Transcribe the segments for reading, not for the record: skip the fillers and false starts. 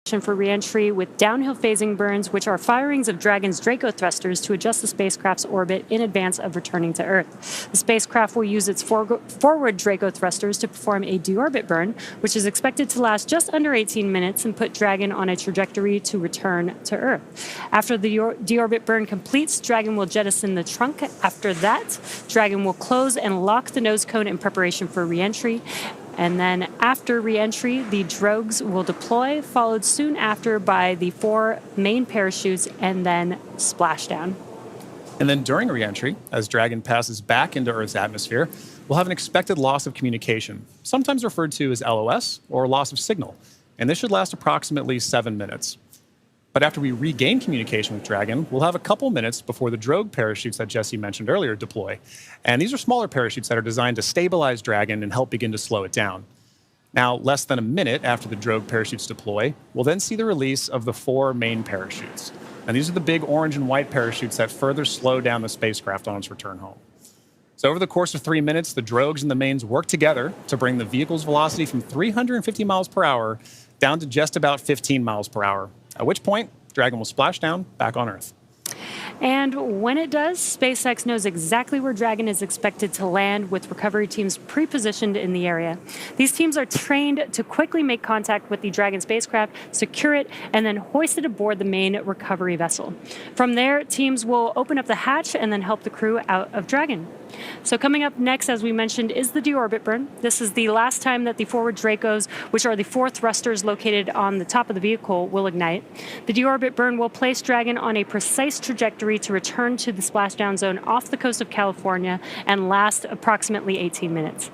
for reentry with downhill phasing burns, which are firings of Dragon's Draco thrusters to adjust the spacecraft's orbit in advance of returning to Earth. The spacecraft will use its forward Draco thrusters to perform a deorbit burn, which is expected to last just under 18 minutes and put Dragon on a trajectory to return to Earth. After the deorbit burn completes, Dragon will jettison the trunk. After that, Dragon will close and lock the nose cone in preparation for reentry. And then after reentry, the drogues will deploy, followed soon after by the 4 main parachutes and then splashdown. And then during reentry, as Dragon passes back into Earth's atmosphere, we'll have an expected loss of communication, sometimes referred to as LOS, or loss of signal. And this should last approximately 7 minutes. But after we regain communication with Dragon, we'll have a couple minutes before the drogue parachutes that Jesse mentioned earlier deploy. And these are smaller parachutes that are designed to stabilize Dragon and help begin to slow it down. Now, less than a minute after the drogue parachutes deploy, we'll then see the release of the 4 main parachutes. And these are the big orange and white parachutes that further slow down the spacecraft on its return home. So over the course of 3 minutes, the drogues and the mains work together to bring the vehicle's velocity from 350 miles per hour down to just about 15 miles per hour. At which point, Dragon will splash down back on Earth. And when it does, SpaceX knows exactly where Dragon is expected to land, with recovery teams pre-positioned in the area. These teams are trained to quickly make contact with the Dragon spacecraft, secure it, and then hoist it aboard the main recovery vessel. From there, teams will open up the hatch and then help the crew out of Dragon. So coming up next, as we mentioned, is the deorbit burn. This is the last time that the forward Dracos, which are the 4 thrusters located on the top of the vehicle, will ignite. The deorbit burn will place Dragon on a precise trajectory to return to the splashdown zone off the coast of California and last approximately 18 minutes.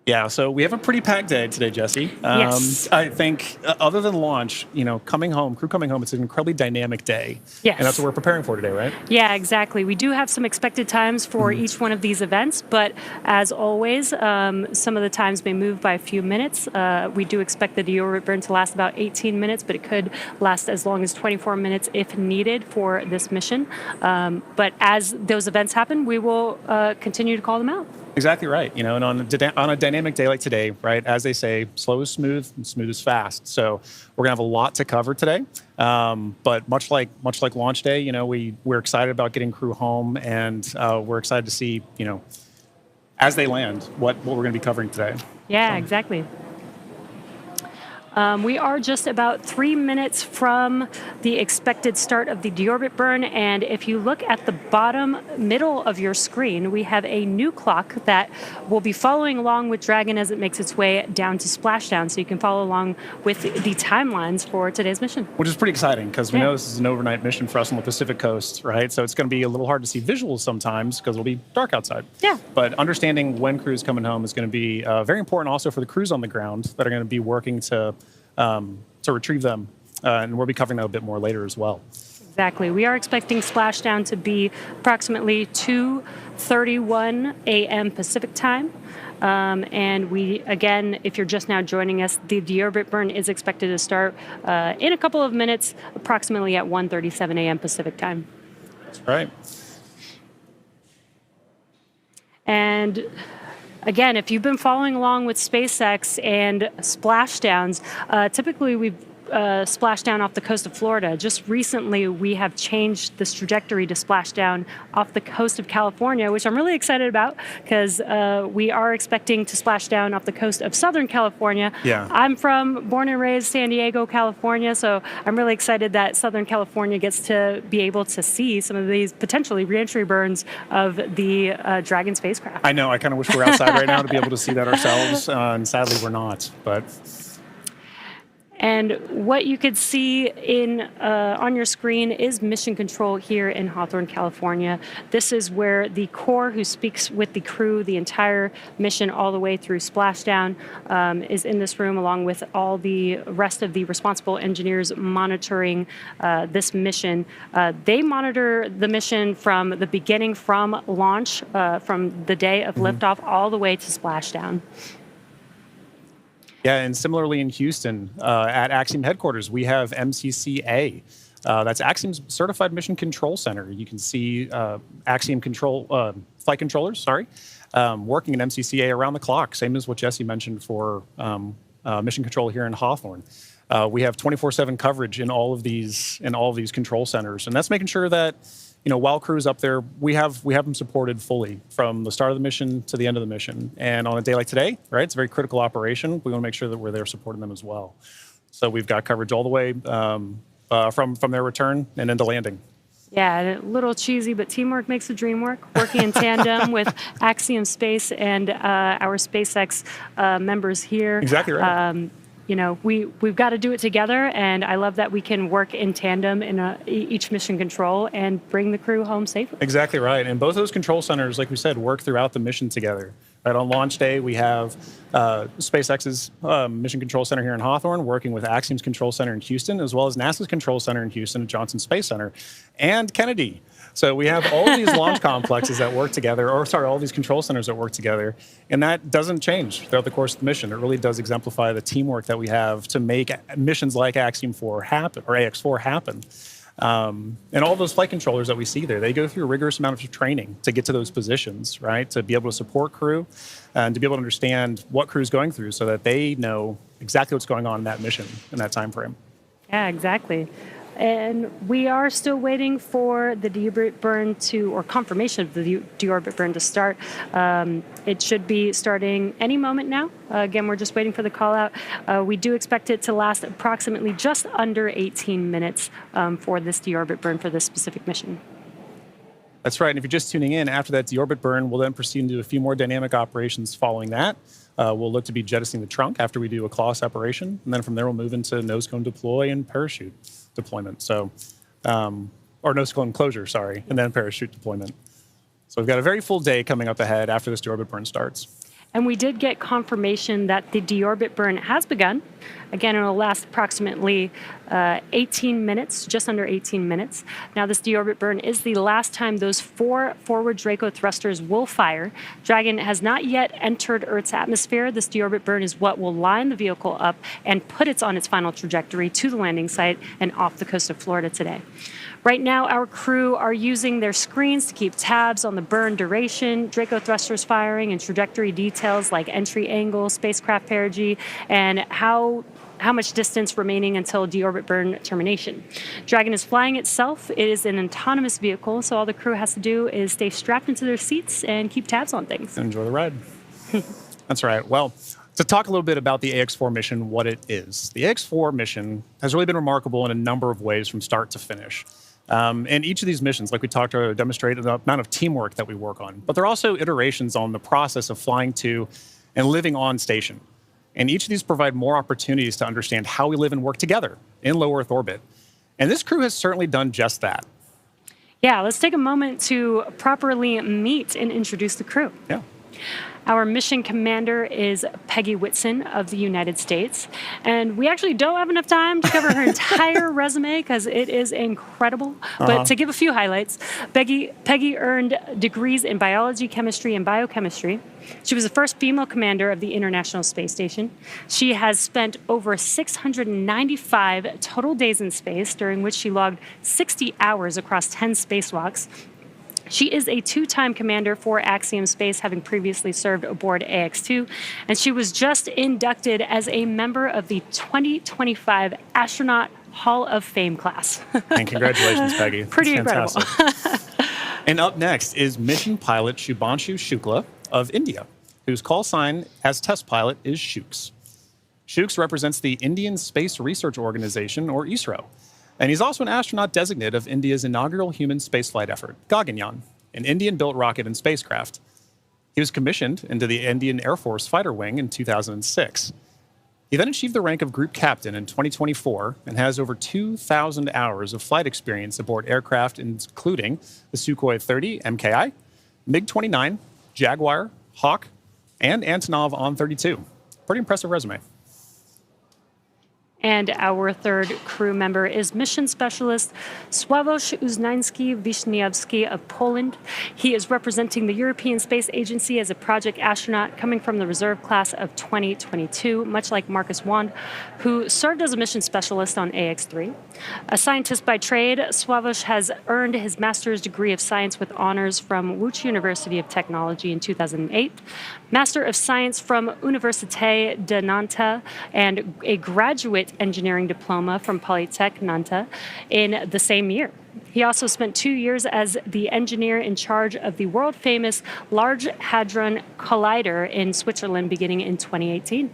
Yeah, so we have a pretty packed day today, Jesse. Yes. I think other than launch, crew coming home, it's an incredibly dynamic day. Yes. And that's what we're preparing for today, right? Yeah, exactly. We do have some expected times for each one of these events, but as always, some of the times may move by a few minutes. We do expect the deorbit burn to last about 18 minutes, but it could last as long as 24 minutes if needed for this mission. But as those events happen, we will continue to call them out. Exactly right. And on a dynamic day like today, right, as they say, slow is smooth and smooth is fast. So we're going to have a lot to cover today. But much like launch day, we're excited about getting crew home, and we're excited to see, as they land, what we're going to be covering today. Yeah, exactly. We are just about 3 minutes from the expected start of the deorbit burn, and if you look at the bottom middle of your screen, we have a new clock that will be following along with Dragon as it makes its way down to splashdown, so you can follow along with the timelines for today's mission. Which is pretty exciting, because we know this is an overnight mission for us on the Pacific Coast, right? So it's going to be a little hard to see visuals sometimes because it'll be dark outside. Yeah. But understanding when crew's coming home is going to be very important also for the crews on the ground that are going to be working to retrieve them, and we'll be covering that a bit more later as well. Exactly. We are expecting splashdown to be approximately 2:31 a.m. Pacific time. And we, again, if you're just now joining us, the deorbit burn is expected to start in a couple of minutes, approximately at 1:37 a.m. Pacific time. That's right. And again, if you've been following along with SpaceX and splashdowns, typically we've splashed down off the coast of Florida. Just recently, we have changed this trajectory to splash down off the coast of California, which I'm really excited about because we are expecting to splash down off the coast of Southern California. Yeah. I'm born and raised San Diego, California, so I'm really excited that Southern California gets to be able to see some of these potentially reentry burns of the Dragon spacecraft. I know. I kind of wish we were outside right now to be able to see that ourselves, and sadly we're not. But And what you could see on your screen is mission control here in Hawthorne, California. This is where the core who speaks with the crew the entire mission all the way through splashdown is in this room, along with all the rest of the responsible engineers monitoring this mission. They monitor the mission from the beginning, from launch, from the day of liftoff, all the way to splashdown. Yeah, and similarly in Houston, at Axiom headquarters, we have MCCA. That's Axiom's Certified Mission Control Center. You can see Axiom flight controllers, working in MCCA around the clock, same as what Jesse mentioned for mission control here in Hawthorne. We have 24/7 coverage in all of these control centers, and that's making sure that while crew's up there, we have them supported fully from the start of the mission to the end of the mission. And on a day like today, right, it's a very critical operation. We want to make sure that we're there supporting them as well. So we've got coverage all the way from their return and into landing. Yeah, a little cheesy, but teamwork makes the dream work. Working in tandem with Axiom Space and our SpaceX members here. Exactly right. We've got to do it together, and I love that we can work in tandem in each mission control and bring the crew home safely. Exactly right. And both of those control centers, like we said, work throughout the mission together. Right, on launch day, we have SpaceX's Mission Control Center here in Hawthorne working with Axiom's Control Center in Houston, as well as NASA's Control Center in Houston at Johnson Space Center and Kennedy. So we have all these launch complexes that work together, all these control centers that work together, and that doesn't change throughout the course of the mission. It really does exemplify the teamwork that we have to make missions like Axiom 4 happen, or AX4 happen. And all those flight controllers that we see there, they go through a rigorous amount of training to get to those positions, right? To be able to support crew and to be able to understand what crew's going through so that they know exactly what's going on in that mission in that time frame. Yeah, exactly. And we are still waiting for the deorbit burn or confirmation of the deorbit burn to start. It should be starting any moment now. Again, we're just waiting for the call out. We do expect it to last approximately just under 18 minutes for this deorbit burn for this specific mission. That's right. And if you're just tuning in, after that deorbit burn, we'll then proceed into a few more dynamic operations following that. We'll look to be jettisoning the trunk after we do a CLOS separation. And then from there, we'll move into nose cone deploy and parachute deployment. So, or nose cone closure, sorry, and then parachute deployment. So we've got a very full day coming up ahead after this deorbit burn starts. And we did get confirmation that the deorbit burn has begun. Again, it will last approximately 18 minutes, just under 18 minutes. Now, this deorbit burn is the last time those 4 forward Draco thrusters will fire. Dragon has not yet entered Earth's atmosphere. This deorbit burn is what will line the vehicle up and put it on its final trajectory to the landing site and off the coast of Florida today. Right now, our crew are using their screens to keep tabs on the burn duration, Draco thrusters firing, and trajectory details like entry angle, spacecraft perigee, and how much distance remaining until deorbit burn termination. Dragon is flying itself. It is an autonomous vehicle, so all the crew has to do is stay strapped into their seats and keep tabs on things. Enjoy the ride. That's right. Well, to talk a little bit about the AX4 mission, what it is. The AX4 mission has really been remarkable in a number of ways from start to finish. And each of these missions, like we talked about, demonstrate the amount of teamwork that we work on. But they're also iterations on the process of flying to and living on station. And each of these provide more opportunities to understand how we live and work together in low Earth orbit. And this crew has certainly done just that. Yeah, let's take a moment to properly meet and introduce the crew. Yeah. Our mission commander is Peggy Whitson of the United States. And we actually don't have enough time to cover her entire resume because it is incredible. But to give a few highlights, Peggy earned degrees in biology, chemistry, and biochemistry. She was the first female commander of the International Space Station. She has spent over 695 total days in space, during which she logged 60 hours across 10 spacewalks. She is a 2-time commander for Axiom Space, having previously served aboard AX2, and she was just inducted as a member of the 2025 Astronaut Hall of Fame class. And congratulations, Peggy. Pretty incredible. And up next is mission pilot Shubhanshu Shukla of India, whose call sign as test pilot is Shooks. Shooks represents the Indian Space Research Organization, or ISRO. And he's also an astronaut designate of India's inaugural human spaceflight effort, Gaganyaan, an Indian-built rocket and spacecraft. He was commissioned into the Indian Air Force Fighter Wing in 2006. He then achieved the rank of Group Captain in 2024 and has over 2,000 hours of flight experience aboard aircraft, including the Sukhoi 30 MKI, MiG-29, Jaguar, Hawk, and Antonov On-32. Pretty impressive resume. And our third crew member is mission specialist Sławosz Uznański-Wiśniewski of Poland. He is representing the European Space Agency as a project astronaut coming from the reserve class of 2022, much like Marcus Wand, who served as a mission specialist on AX-3. A scientist by trade, Sławosz has earned his master's degree of science with honors from Łódź University of Technology in 2008, Master of Science from Université de Nantes, and a graduate engineering diploma from Polytech Nantes in the same year. He also spent 2 years as the engineer in charge of the world-famous Large Hadron Collider in Switzerland beginning in 2018.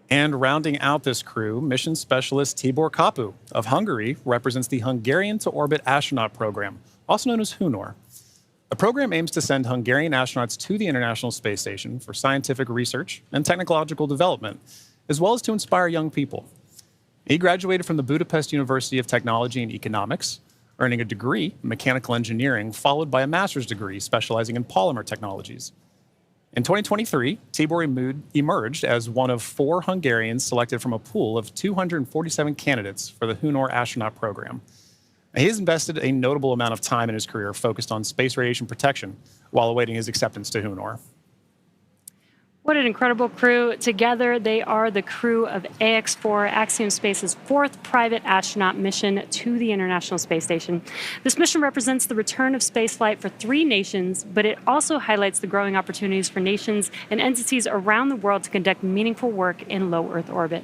And rounding out this crew, mission specialist Tibor Kapu of Hungary represents the Hungarian to Orbit astronaut program, also known as HUNOR. The program aims to send Hungarian astronauts to the International Space Station for scientific research and technological development, as well as to inspire young people. He graduated from the Budapest University of Technology and Economics, earning a degree in mechanical engineering, followed by a master's degree specializing in polymer technologies. In 2023, Tibor emerged as one of 4 Hungarians selected from a pool of 247 candidates for the HUNOR astronaut program. He has invested a notable amount of time in his career focused on space radiation protection while awaiting his acceptance to HUNOR. What an incredible crew. Together, they are the crew of AX-4, Axiom Space's 4th private astronaut mission to the International Space Station. This mission represents the return of spaceflight for 3 nations, but it also highlights the growing opportunities for nations and entities around the world to conduct meaningful work in low Earth orbit.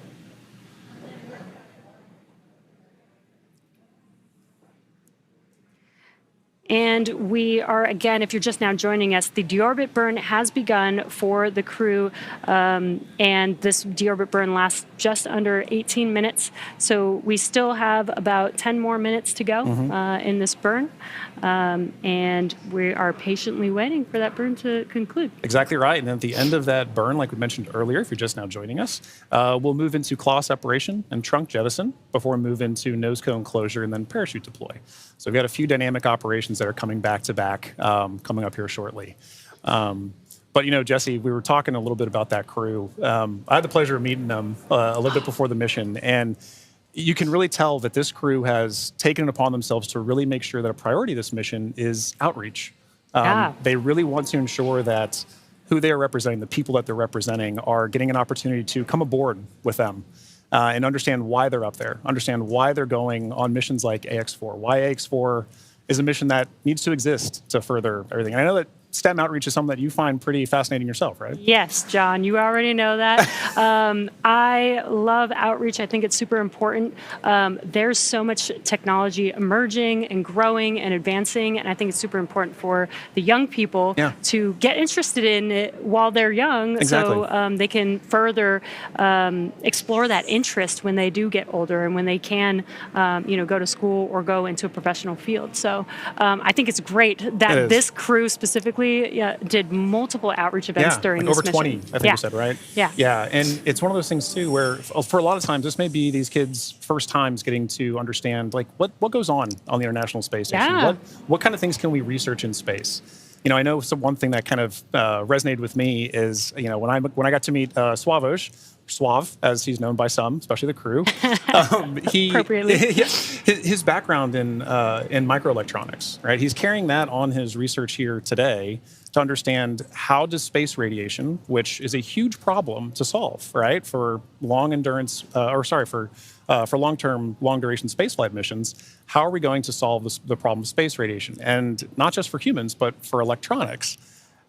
And we are, again, if you're just now joining us, the deorbit burn has begun for the crew, and this deorbit burn lasts just under 18 minutes. So we still have about 10 more minutes to go in this burn, and we are patiently waiting for that burn to conclude. Exactly right. And at the end of that burn, like we mentioned earlier, if you're just now joining us, we'll move into claw separation and trunk jettison before we move into nose cone closure and then parachute deploy. So we've got a few dynamic operations that are coming back to back, coming up here shortly. But, you know, Jesse, we were talking a little bit about that crew. I had the pleasure of meeting them a little bit before the mission, and you can really tell that this crew has taken it upon themselves to really make sure that a priority of this mission is outreach. They really want to ensure that who they are representing, the people that they're representing, are getting an opportunity to come aboard with them. And understand why they're up there, understand why they're going on missions like AX-4, why AX-4 is a mission that needs to exist to further everything. And I know that STEM outreach is something that you find pretty fascinating yourself, right? Yes, John, you already know that. I love outreach. I think it's super important. There's so much technology emerging and growing and advancing, and I think it's super important for the young people to get interested in it while they're young, so they can further explore that interest when they do get older and when they can, go to school or go into a professional field. So I think it's great that this crew specifically did multiple outreach events during this mission. Over 20, I think you said, right? Yeah, and it's one of those things, too, where for a lot of times, this may be these kids' first times getting to understand, like, what goes on the International Space Station? What kind of things can we research in space? You know, I know one thing that kind of resonated with me is, you know, when I got to meet Sławosz, Swav, as he's known by some, especially the crew. Appropriately. His background in microelectronics, right? He's carrying that on his research here today to understand how does space radiation, which is a huge problem to solve, right, for long-term, long-duration spaceflight missions, how are we going to solve the problem of space radiation? And not just for humans, but for electronics.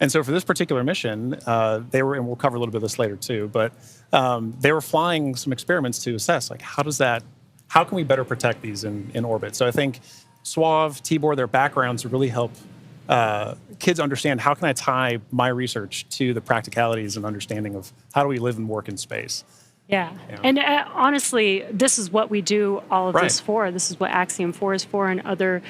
And so for this particular mission, they were, and we'll cover a little bit of this later too, but they were flying some experiments to assess, like, how can we better protect these in orbit? So I think Swav, Tibor, their backgrounds really help kids understand, how can I tie my research to the practicalities and understanding of how do we live and work in space? Yeah. And honestly, this is what we do all of this for. This is what Axiom 4 is for, and other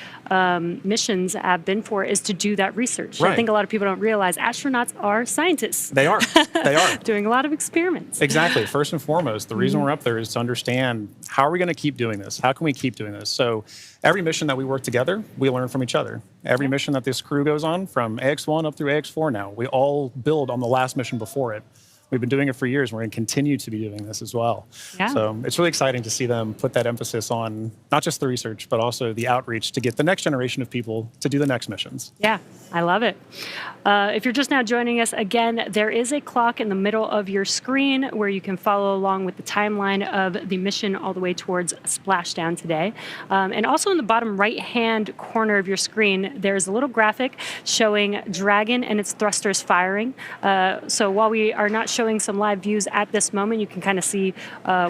missions have been for, is to do that research. I think a lot of people don't realize astronauts are scientists. They are. They are. Doing a lot of experiments. Exactly. First and foremost, the reason we're up there is to understand, how are we going to keep doing this? How can we keep doing this? So every mission that we work together, we learn from each other. Every mission that this crew goes on, from AX-1 up through AX-4 now, we all build on the last mission before it. We've been doing it for years. We're going to continue to be doing this as well. Yeah. So it's really exciting to see them put that emphasis on not just the research, but also the outreach to get the next generation of people to do the next missions. Yeah, I love it. If you're just now joining us, again, there is a clock in the middle of your screen where you can follow along with the timeline of the mission all the way towards splashdown today. And also in the bottom right-hand corner of your screen, there's a little graphic showing Dragon and its thrusters firing. So while we are not showing some live views at this moment, you can kind of see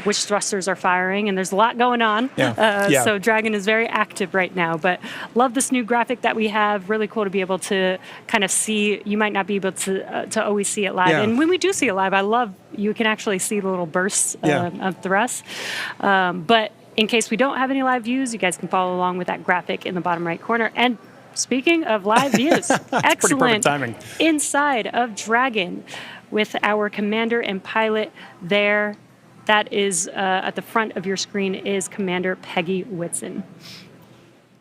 which thrusters are firing, and there's a lot going on. Yeah. So Dragon is very active right now, but love this new graphic that we have. Really cool to be able to kind of see. You might not be able to always see it live. Yeah. And when we do see it live, I love you can actually see the little bursts of thrust. But in case we don't have any live views, you guys can follow along with that graphic in the bottom right corner. And speaking of live views, excellent timing. Inside of Dragon with our commander and pilot there. That is at the front of your screen is Commander Peggy Whitson.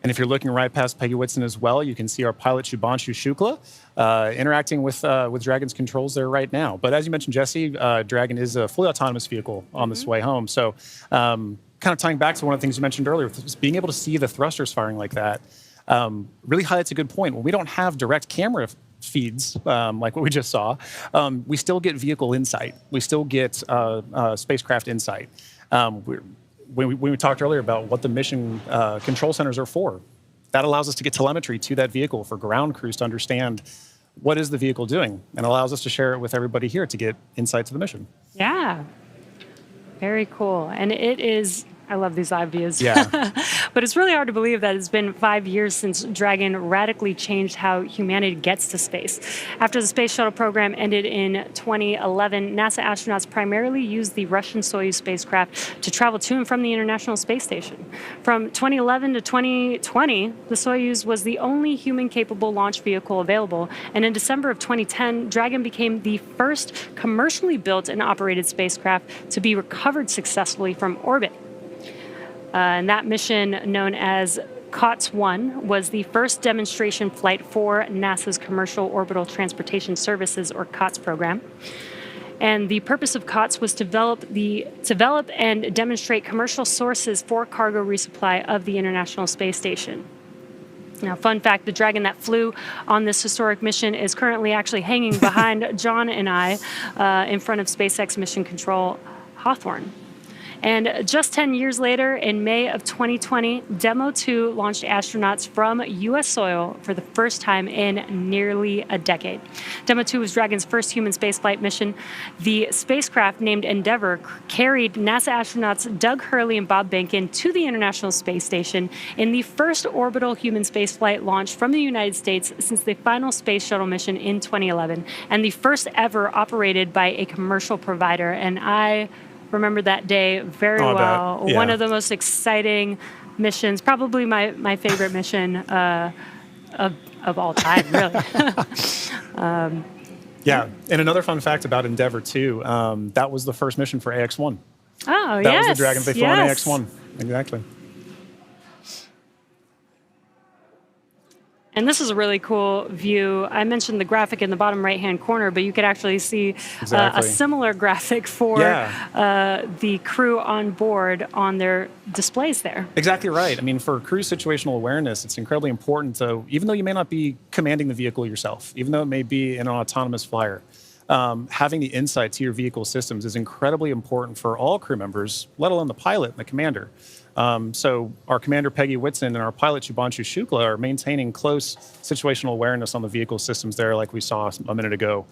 And if you're looking right past Peggy Whitson as well, you can see our pilot Shubhanshu Shukla interacting with Dragon's controls there right now. But as you mentioned, Jesse, Dragon is a fully autonomous vehicle on this way home. So kind of tying back to one of the things you mentioned earlier, being able to see the thrusters firing like that really highlights a good point. When we don't have direct camera feeds like what we just saw, we still get vehicle insight. We still get spacecraft insight. When we talked earlier about what the mission control centers are for, that allows us to get telemetry to that vehicle for ground crews to understand what is the vehicle doing, and allows us to share it with everybody here to get insight to the mission. Yeah, very cool. And it is, I love these live views. Yeah. But it's really hard to believe that it's been 5 years since Dragon radically changed how humanity gets to space. After the space shuttle program ended in 2011, NASA astronauts primarily used the Russian Soyuz spacecraft to travel to and from the International Space Station. From 2011 to 2020, the Soyuz was the only human-capable launch vehicle available, and in December of 2010, Dragon became the first commercially built and operated spacecraft to be recovered successfully from orbit. And that mission, known as COTS-1, was the first demonstration flight for NASA's Commercial Orbital Transportation Services, or COTS program. And the purpose of COTS was to develop and demonstrate commercial sources for cargo resupply of the International Space Station. Now, fun fact, the Dragon that flew on this historic mission is currently actually hanging behind John and I in front of SpaceX Mission Control Hawthorne. And just 10 years later, in May of 2020, Demo 2 launched astronauts from U.S. soil for the first time in nearly a decade. Demo 2 was Dragon's first human spaceflight mission. The spacecraft, named Endeavour, carried NASA astronauts Doug Hurley and Bob Behnken to the International Space Station in the first orbital human spaceflight launch from the United States since the final space shuttle mission in 2011, and the first ever operated by a commercial provider. And I remember that day very well. Yeah. One of the most exciting missions, probably my favorite mission of all time, really. Yeah, and another fun fact about Endeavour too, that was the first mission for AX-1. Oh, That was the Dragon they flew on AX-1. Exactly. And this is a really cool view. I mentioned the graphic in the bottom right-hand corner, but you could actually see a similar graphic for the crew on board on their displays there. Exactly right. I mean, for crew situational awareness, it's incredibly important. So even though you may not be commanding the vehicle yourself, even though it may be in an autonomous flyer, having the insight to your vehicle systems is incredibly important for all crew members, let alone the pilot and the commander. So our commander, Peggy Whitson, and our pilot, Shubhanshu Shukla, are maintaining close situational awareness on the vehicle systems there, like we saw a minute ago,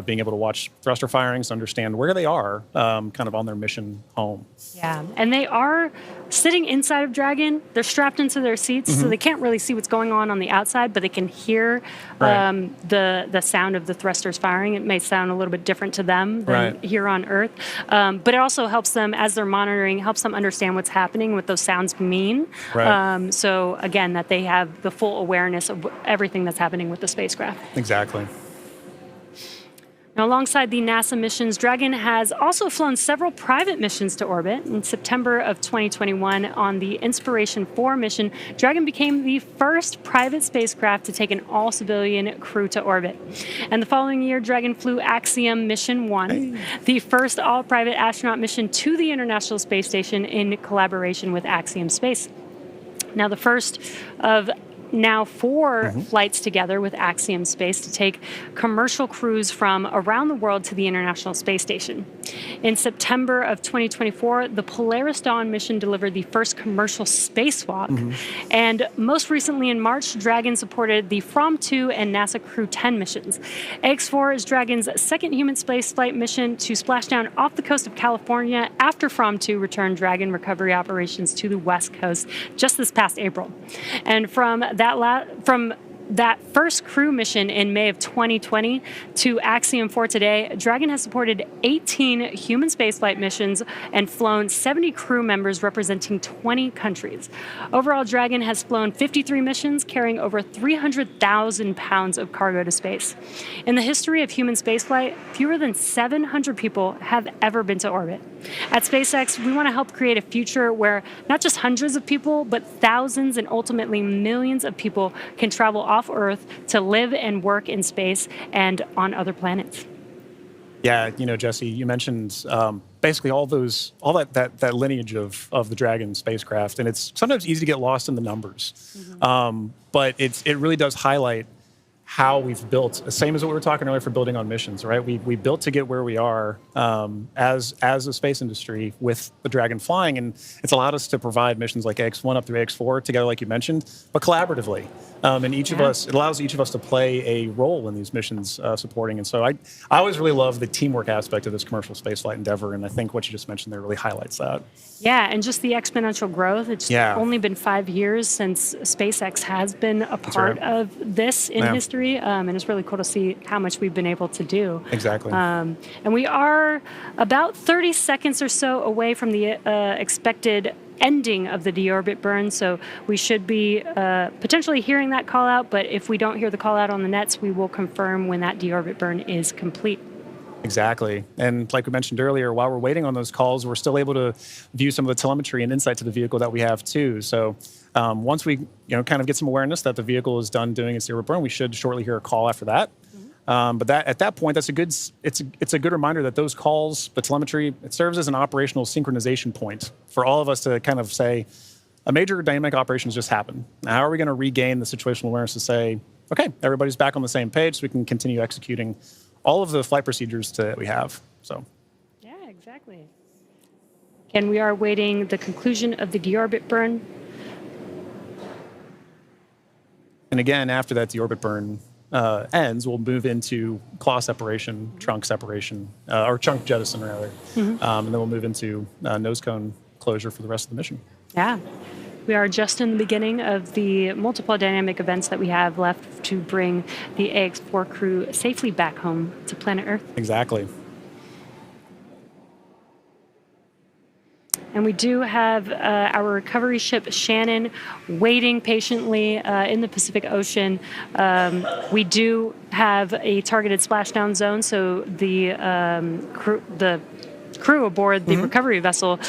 being able to watch thruster firings, understand where they are kind of on their mission home. Yeah, and they are sitting inside of Dragon. They're strapped into their seats, so they can't really see what's going on the outside, but they can hear the sound of the thrusters firing. It may sound a little bit different to them than here on Earth, but it also helps them, as they're monitoring, helps them understand what's happening, what those sounds mean. So again, that they have the full awareness of everything that's happening with the spacecraft. Exactly. Now, Now, alongside the NASA missions, Dragon has also flown several private missions to orbit. In September of 2021, on the Inspiration 4 mission, Dragon became the first private spacecraft to take an all-civilian crew to orbit. And the following year, Dragon flew Axiom Mission 1, the first all-private astronaut mission to the International Space Station in collaboration with Axiom Space. Now, the first of now 4 flights together with Axiom Space to take commercial crews from around the world to the International Space Station. In September of 2024, the Polaris Dawn mission delivered the first commercial spacewalk. And most recently in March, Dragon supported the From-2 and NASA Crew 10 missions. AX-4 is Dragon's second human spaceflight mission to splash down off the coast of California after From-2 returned Dragon recovery operations to the West Coast just this past April. And from that first crew mission in May of 2020 to Axiom 4 today, Dragon has supported 18 human spaceflight missions and flown 70 crew members representing 20 countries. Overall, Dragon has flown 53 missions, carrying over 300,000 pounds of cargo to space. In the history of human spaceflight, fewer than 700 people have ever been to orbit. At SpaceX, we want to help create a future where not just hundreds of people, but thousands and ultimately millions of people can travel off Earth to live and work in space and on other planets. Yeah, Jesse, you mentioned basically all that lineage of the Dragon spacecraft, and it's sometimes easy to get lost in the numbers, but it really does highlight how we've built, same as what we were talking earlier for building on missions, right? We built to get where we are as a space industry with the Dragon flying, and it's allowed us to provide missions like AX1 up through AX4 together, like you mentioned, but collaboratively. And each of us, it allows each of us to play a role in these missions supporting. And so I always really love the teamwork aspect of this commercial spaceflight endeavor, and I think what you just mentioned there really highlights that. Yeah, and just the exponential growth. It's only been 5 years since SpaceX has been a part of this in history, and it's really cool to see how much we've been able to do. Exactly. And we are about 30 seconds or so away from the expected ending of the deorbit burn, so we should be potentially hearing that call out, but if we don't hear the call out on the nets, we will confirm when that deorbit burn is complete. Exactly. And like we mentioned earlier, while we're waiting on those calls, we're still able to view some of the telemetry and insight to the vehicle that we have too. So once we kind of get some awareness that the vehicle is done doing its deorbit burn, we should shortly hear a call after that. But at that point, it's a good reminder that those calls, the telemetry, it serves as an operational synchronization point for all of us to kind of say, a major dynamic operation has just happened. Now, how are we going to regain the situational awareness to say, okay, everybody's back on the same page, so we can continue executing all of the flight procedures that we have. So. Yeah, exactly. And we are awaiting the conclusion of the deorbit burn. And again, after that deorbit burn ends, we'll move into claw separation, trunk separation, or chunk jettison rather, and then we'll move into nose cone closure for the rest of the mission. Yeah. We are just in the beginning of the multiple dynamic events that we have left to bring the AX4 crew safely back home to planet Earth. Exactly. And we do have our recovery ship Shannon waiting patiently in the Pacific Ocean. We do have a targeted splashdown zone, so the crew aboard the recovery vessel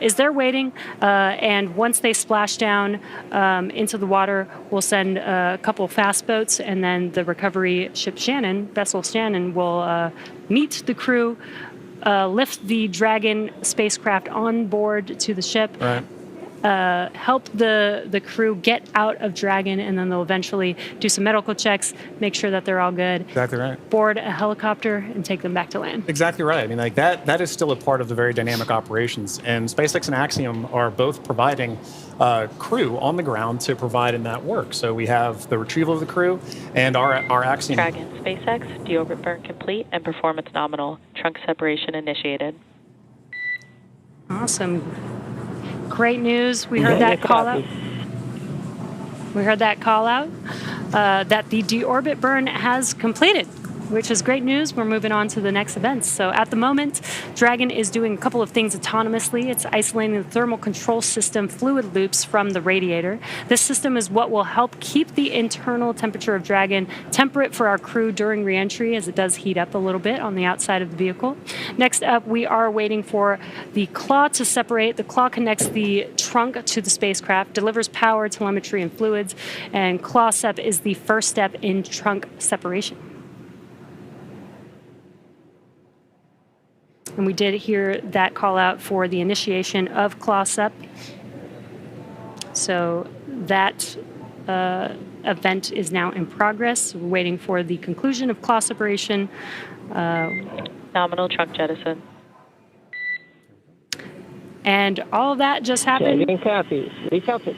is there waiting, and once they splash down into the water, we'll send a couple fast boats, and then the recovery ship vessel Shannon will meet the crew, lift the Dragon spacecraft on board to the ship, help the crew get out of Dragon, and then they'll eventually do some medical checks, make sure that they're all good. Exactly right. Board a helicopter and take them back to land. Exactly right. I mean, like that is still a part of the very dynamic operations, and SpaceX and Axiom are both providing crew on the ground to provide in that work. So we have the retrieval of the crew and our Axiom. Dragon, SpaceX, deorbit burn complete and performance nominal. Trunk separation initiated. Awesome. Great news. We heard that call out. We heard that call out that the deorbit burn has completed. which is great news. We're moving on to the next events. So at the moment, Dragon is doing a couple of things autonomously. It's isolating the thermal control system fluid loops from the radiator. This system is what will help keep the internal temperature of Dragon temperate for our crew during reentry, as it does heat up a little bit on the outside of the vehicle. Next up, we are waiting for the claw to separate. The claw connects the trunk to the spacecraft, delivers power, telemetry, and fluids, and claw sep is the first step in trunk separation. And we did hear that call out for the initiation of claw sep. So that event is now in progress. We're waiting for the conclusion of claw separation. Nominal trunk jettison. And all of that just happened. Copy. Recopy.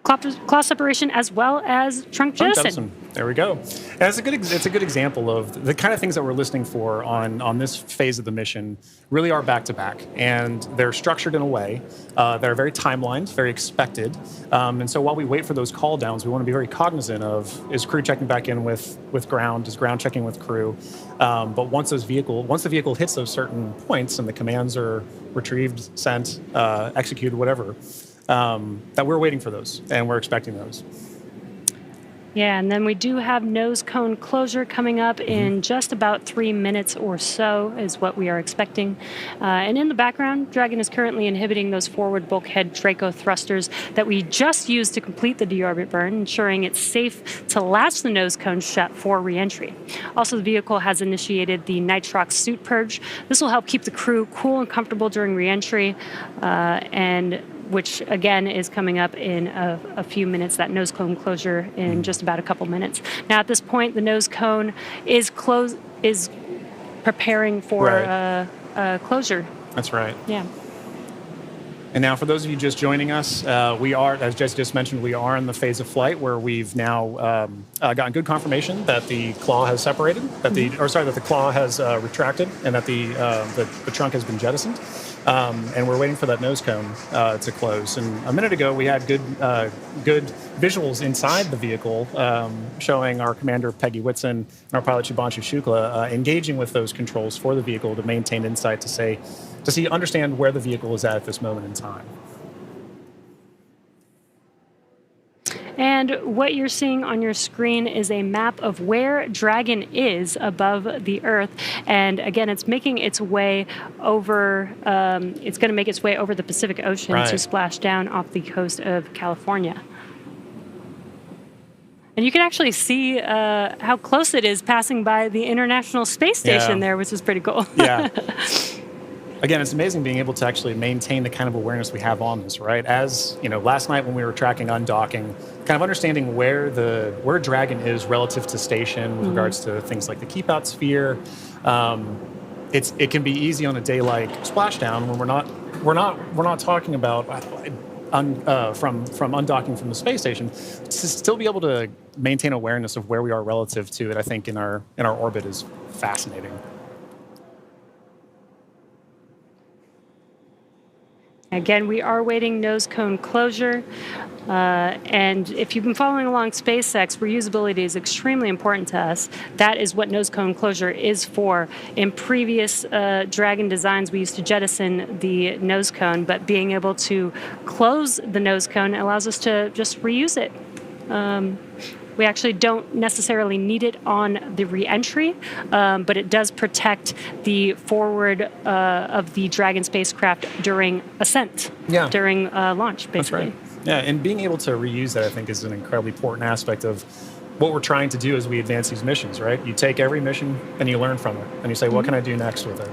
Claw separation as well as trunk jettison. There we go. And it's a good example of the kind of things that we're listening for on this phase of the mission really are back to back, and they're structured in a way that are very timelined, very expected. And so while we wait for those call downs, we want to be very cognizant of, is crew checking back in with ground, is ground checking with crew. But once the vehicle hits those certain points and the commands are retrieved, sent, executed, whatever, that we're waiting for those and we're expecting those. Yeah, and then we do have nose cone closure coming up in just about 3 minutes or so is what we are expecting. And in the background, Dragon is currently inhibiting those forward bulkhead Draco thrusters that we just used to complete the deorbit burn, ensuring it's safe to latch the nose cone shut for reentry. Also, the vehicle has initiated the nitrox suit purge. This will help keep the crew cool and comfortable during reentry, and which again is coming up in a few minutes, that nose cone closure in just about a couple minutes. Now at this point, the nose cone is preparing for closure. That's right. Yeah. And now for those of you just joining us, we are, as Jess just mentioned, we are in the phase of flight where we've now gotten good confirmation that the claw has separated, that the claw has retracted, and that the trunk has been jettisoned. And we're waiting for that nose cone to close. And a minute ago, we had good visuals inside the vehicle showing our commander, Peggy Whitson, and our pilot, Shubhanshu Shukla, engaging with those controls for the vehicle to maintain insight to understand where the vehicle is at this moment in time. And what you're seeing on your screen is a map of where Dragon is above the Earth. And again, it's making its way over, it's going to make its way over the Pacific Ocean to splash down off the coast of California. And you can actually see how close it is passing by the International Space Station there, which is pretty cool. Yeah. Again, it's amazing being able to actually maintain the kind of awareness we have on this, right? As you know, last night when we were tracking undocking, kind of understanding where Dragon is relative to station with regards to things like the keep out sphere. It can be easy on a day like splashdown when we're not talking about from undocking from the space station, to still be able to maintain awareness of where we are relative to it. I think in our orbit is fascinating. Again, we are waiting nose cone closure. And if you've been following along SpaceX, reusability is extremely important to us. That is what nose cone closure is for. In previous Dragon designs, we used to jettison the nose cone, but being able to close the nose cone allows us to just reuse it. We actually don't necessarily need it on the re-entry, but it does protect the forward of the Dragon spacecraft during ascent, during launch, basically. That's right. Yeah, and being able to reuse that, I think, is an incredibly important aspect of what we're trying to do as we advance these missions, right? You take every mission and you learn from it, and you say, what can I do next with it?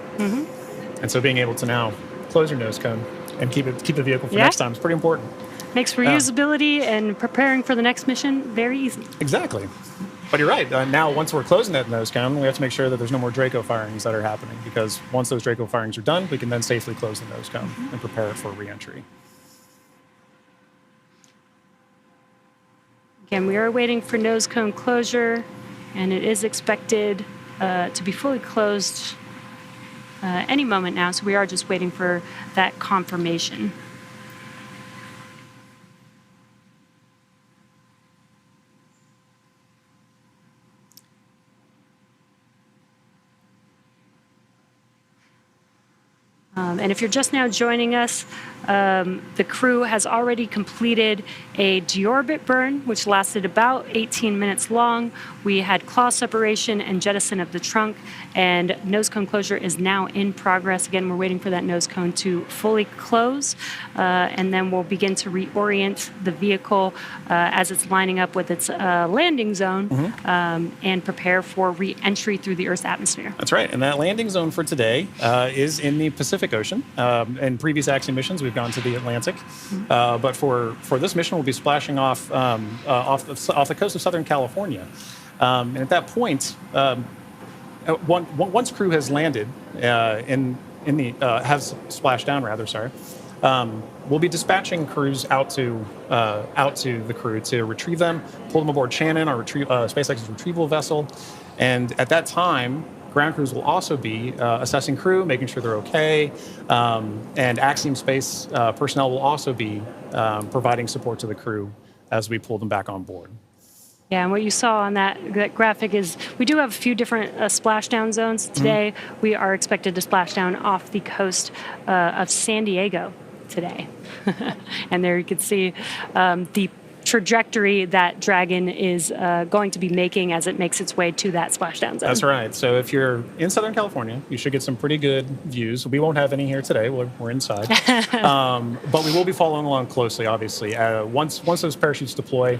And so being able to now close your nose cone and keep the vehicle for next time is pretty important. Makes reusability and preparing for the next mission very easy. Exactly. But you're right. Now, once we're closing that nose cone, we have to make sure that there's no more Draco firings that are happening, because once those Draco firings are done, we can then safely close the nose cone and prepare it for re-entry. Again, we are waiting for nose cone closure, and it is expected to be fully closed any moment now, so we are just waiting for that confirmation. And if you're just now joining us, the crew has already completed a deorbit burn, which lasted about 18 minutes long. We had claw separation and jettison of the trunk, and nose cone closure is now in progress. Again, we're waiting for that nose cone to fully close, and then we'll begin to reorient the vehicle as it's lining up with its landing zone and prepare for re-entry through the Earth's atmosphere. That's right. And that landing zone for today is in the Pacific Ocean. In previous Axiom missions, we've gone to the Atlantic. But for this mission, we'll be splashing off the coast of Southern California. And at that point, once crew has landed has splashed down, we'll be dispatching crews out to the crew to retrieve them, pull them aboard Shannon, our SpaceX's retrieval vessel, and at that time, ground crews will also be assessing crew, making sure they're okay, and Axiom Space personnel will also be providing support to the crew as we pull them back on board. Yeah, and what you saw on that graphic is we do have a few different splashdown zones. Today, we are expected to splash down off the coast of San Diego today. And there you can see the trajectory that Dragon is going to be making as it makes its way to that splashdown zone. That's right. So if you're in Southern California, you should get some pretty good views. We won't have any here today. We're inside. But we will be following along closely, obviously. Once those parachutes deploy,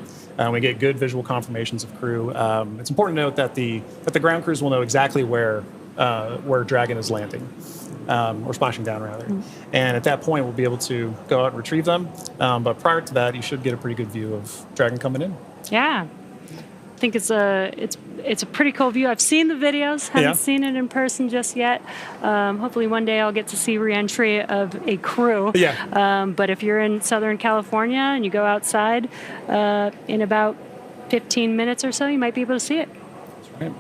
we get good visual confirmations of crew. It's important to note that the ground crews will know exactly where Dragon is landing. Or splashing down, rather. And at that point, we'll be able to go out and retrieve them. But prior to that, you should get a pretty good view of Dragon coming in. Yeah. I think it's a pretty cool view. I've seen the videos, haven't seen it in person just yet. Hopefully one day I'll get to see re-entry of a crew. But if you're in Southern California and you go outside in about 15 minutes or so, you might be able to see it. That's right.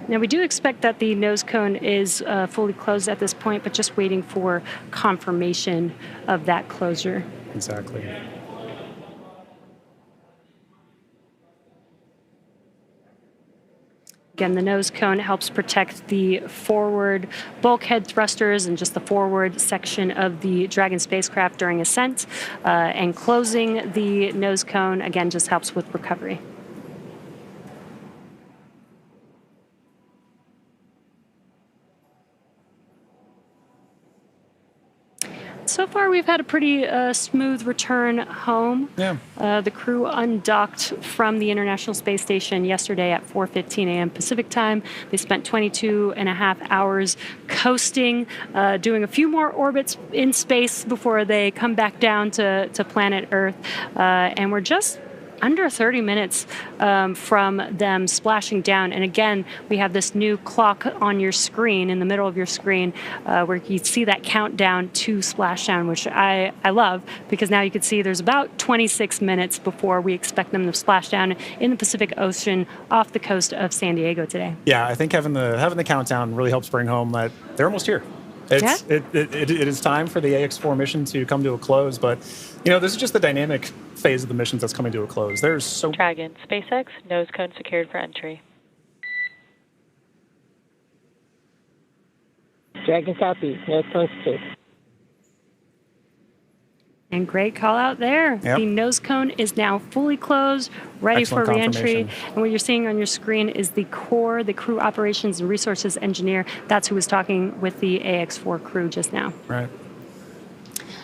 Now, we do expect that the nose cone is fully closed at this point, but just waiting for confirmation of that closure. Exactly. Again, the nose cone helps protect the forward bulkhead thrusters and just the forward section of the Dragon spacecraft during ascent. And closing the nose cone, again, just helps with recovery. So far, we've had a pretty smooth return home. Yeah. The crew undocked from the International Space Station yesterday at 4:15 a.m. Pacific time. They spent 22 and a half hours coasting, doing a few more orbits in space before they come back down to planet Earth. And we're just under 30 minutes from them splashing down. And again, we have this new clock on your screen, in the middle of your screen, where you see that countdown to splashdown, which I love, because now you can see there's about 26 minutes before we expect them to splash down in the Pacific Ocean off the coast of San Diego today. Yeah, I think having the countdown really helps bring home that they're almost here. It is time for the AX4 mission to come to a close, but this is just the dynamic phase of the missions that's coming to a close. There's so Dragon, SpaceX, nose cone secured for entry. Dragon copy, nose cone secured. And great call out there. Yep. The nose cone is now fully closed, ready Excellent for reentry. confirmation. And what you're seeing on your screen is the core, the crew operations and resources engineer. That's who was talking with the AX4 crew just now. right.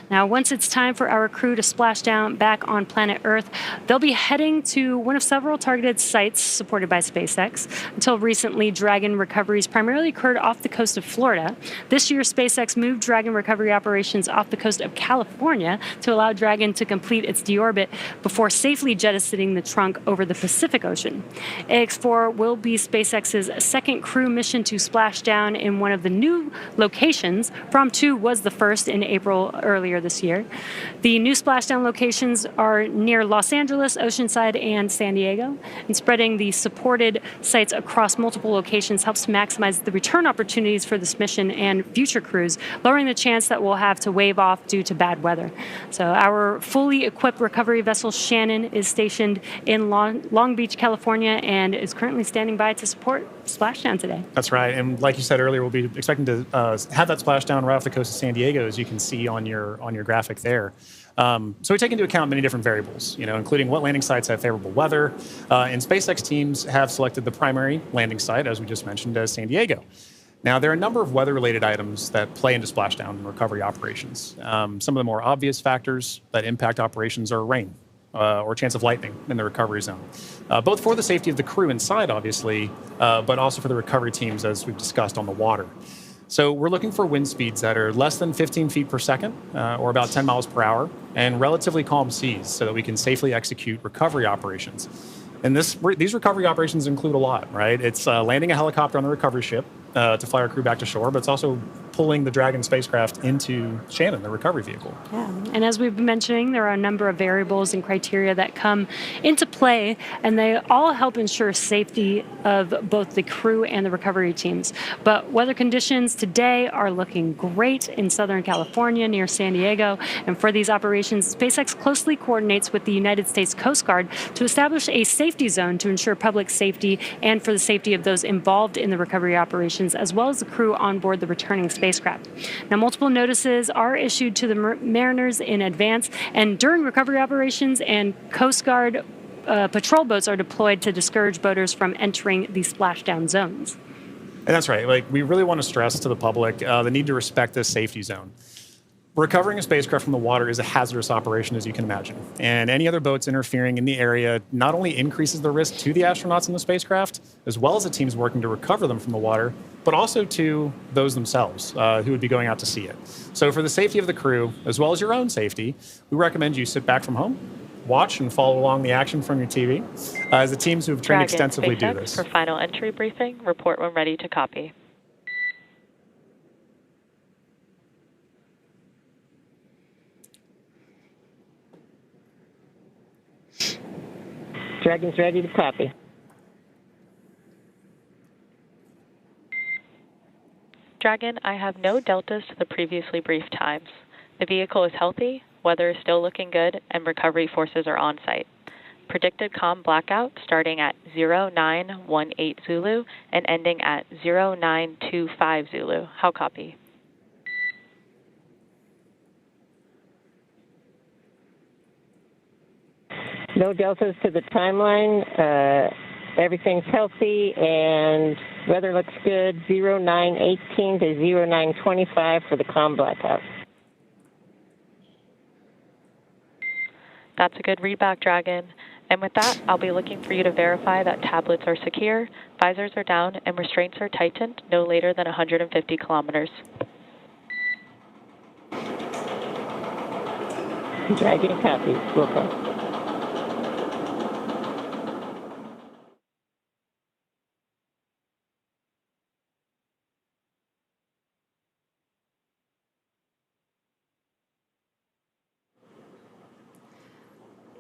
Now, once it's time for our crew to splash down back on planet Earth, they'll be heading to one of several targeted sites supported by SpaceX. Until recently, Dragon recoveries primarily occurred off the coast of Florida. This year, SpaceX moved Dragon recovery operations off the coast of California to allow Dragon to complete its deorbit before safely jettisoning the trunk over the Pacific Ocean. AX4 will be SpaceX's second crew mission to splash down in one of the new locations. From 2 was the first in April earlier this year. The new splashdown locations are near Los Angeles, Oceanside, and San Diego. And spreading the supported sites across multiple locations helps to maximize the return opportunities for this mission and future crews, lowering the chance that we'll have to wave off due to bad weather. So our fully equipped recovery vessel Shannon is stationed in Long Beach, California, and is currently standing by to support splashdown today. That's right. And like you said earlier, we'll be expecting to have that splashdown right off the coast of San Diego, as you can see on your graphic there. So we take into account many different variables, including what landing sites have favorable weather. And SpaceX teams have selected the primary landing site, as we just mentioned, as San Diego. Now, there are a number of weather-related items that play into splashdown and recovery operations. Some of the more obvious factors that impact operations are rain or chance of lightning in the recovery zone, both for the safety of the crew inside, obviously, but also for the recovery teams, as we've discussed, on the water. So we're looking for wind speeds that are less than 15 feet per second, or about 10 miles per hour, and relatively calm seas so that we can safely execute recovery operations. And these recovery operations include a lot, right? It's landing a helicopter on the recovery ship to fly our crew back to shore, but it's also pulling the Dragon spacecraft into Shannon, the recovery vehicle. Yeah, and as we've been mentioning, there are a number of variables and criteria that come into play, and they all help ensure safety of both the crew and the recovery teams. But weather conditions today are looking great in Southern California near San Diego, and for these operations, SpaceX closely coordinates with the United States Coast Guard to establish a safety zone to ensure public safety and for the safety of those involved in the recovery operations, as well as the crew on board the returning spacecraft. Now, multiple notices are issued to the mariners in advance and during recovery operations, and Coast Guard patrol boats are deployed to discourage boaters from entering the splashdown zones. And that's right. We really want to stress to the public the need to respect this safety zone. Recovering a spacecraft from the water is a hazardous operation, as you can imagine. And any other boats interfering in the area not only increases the risk to the astronauts in the spacecraft, as well as the teams working to recover them from the water, but also to those themselves who would be going out to see it. So for the safety of the crew, as well as your own safety, we recommend you sit back from home, watch and follow along the action from your TV, as the teams who have trained extensively do this. For final entry briefing, report when ready to copy. Dragon's ready to copy. Dragon, I have no deltas to the previously briefed times. The vehicle is healthy, weather is still looking good, and recovery forces are on site. Predicted comm blackout starting at 0918 Zulu and ending at 0925 Zulu. How copy? No deltas to the timeline. Everything's healthy and weather looks good. 0918 to 0925 for the comm blackout. That's a good readback, Dragon. And with that, I'll be looking for you to verify that tablets are secure, visors are down, and restraints are tightened no later than 150 kilometers. Dragon copy. Wilco.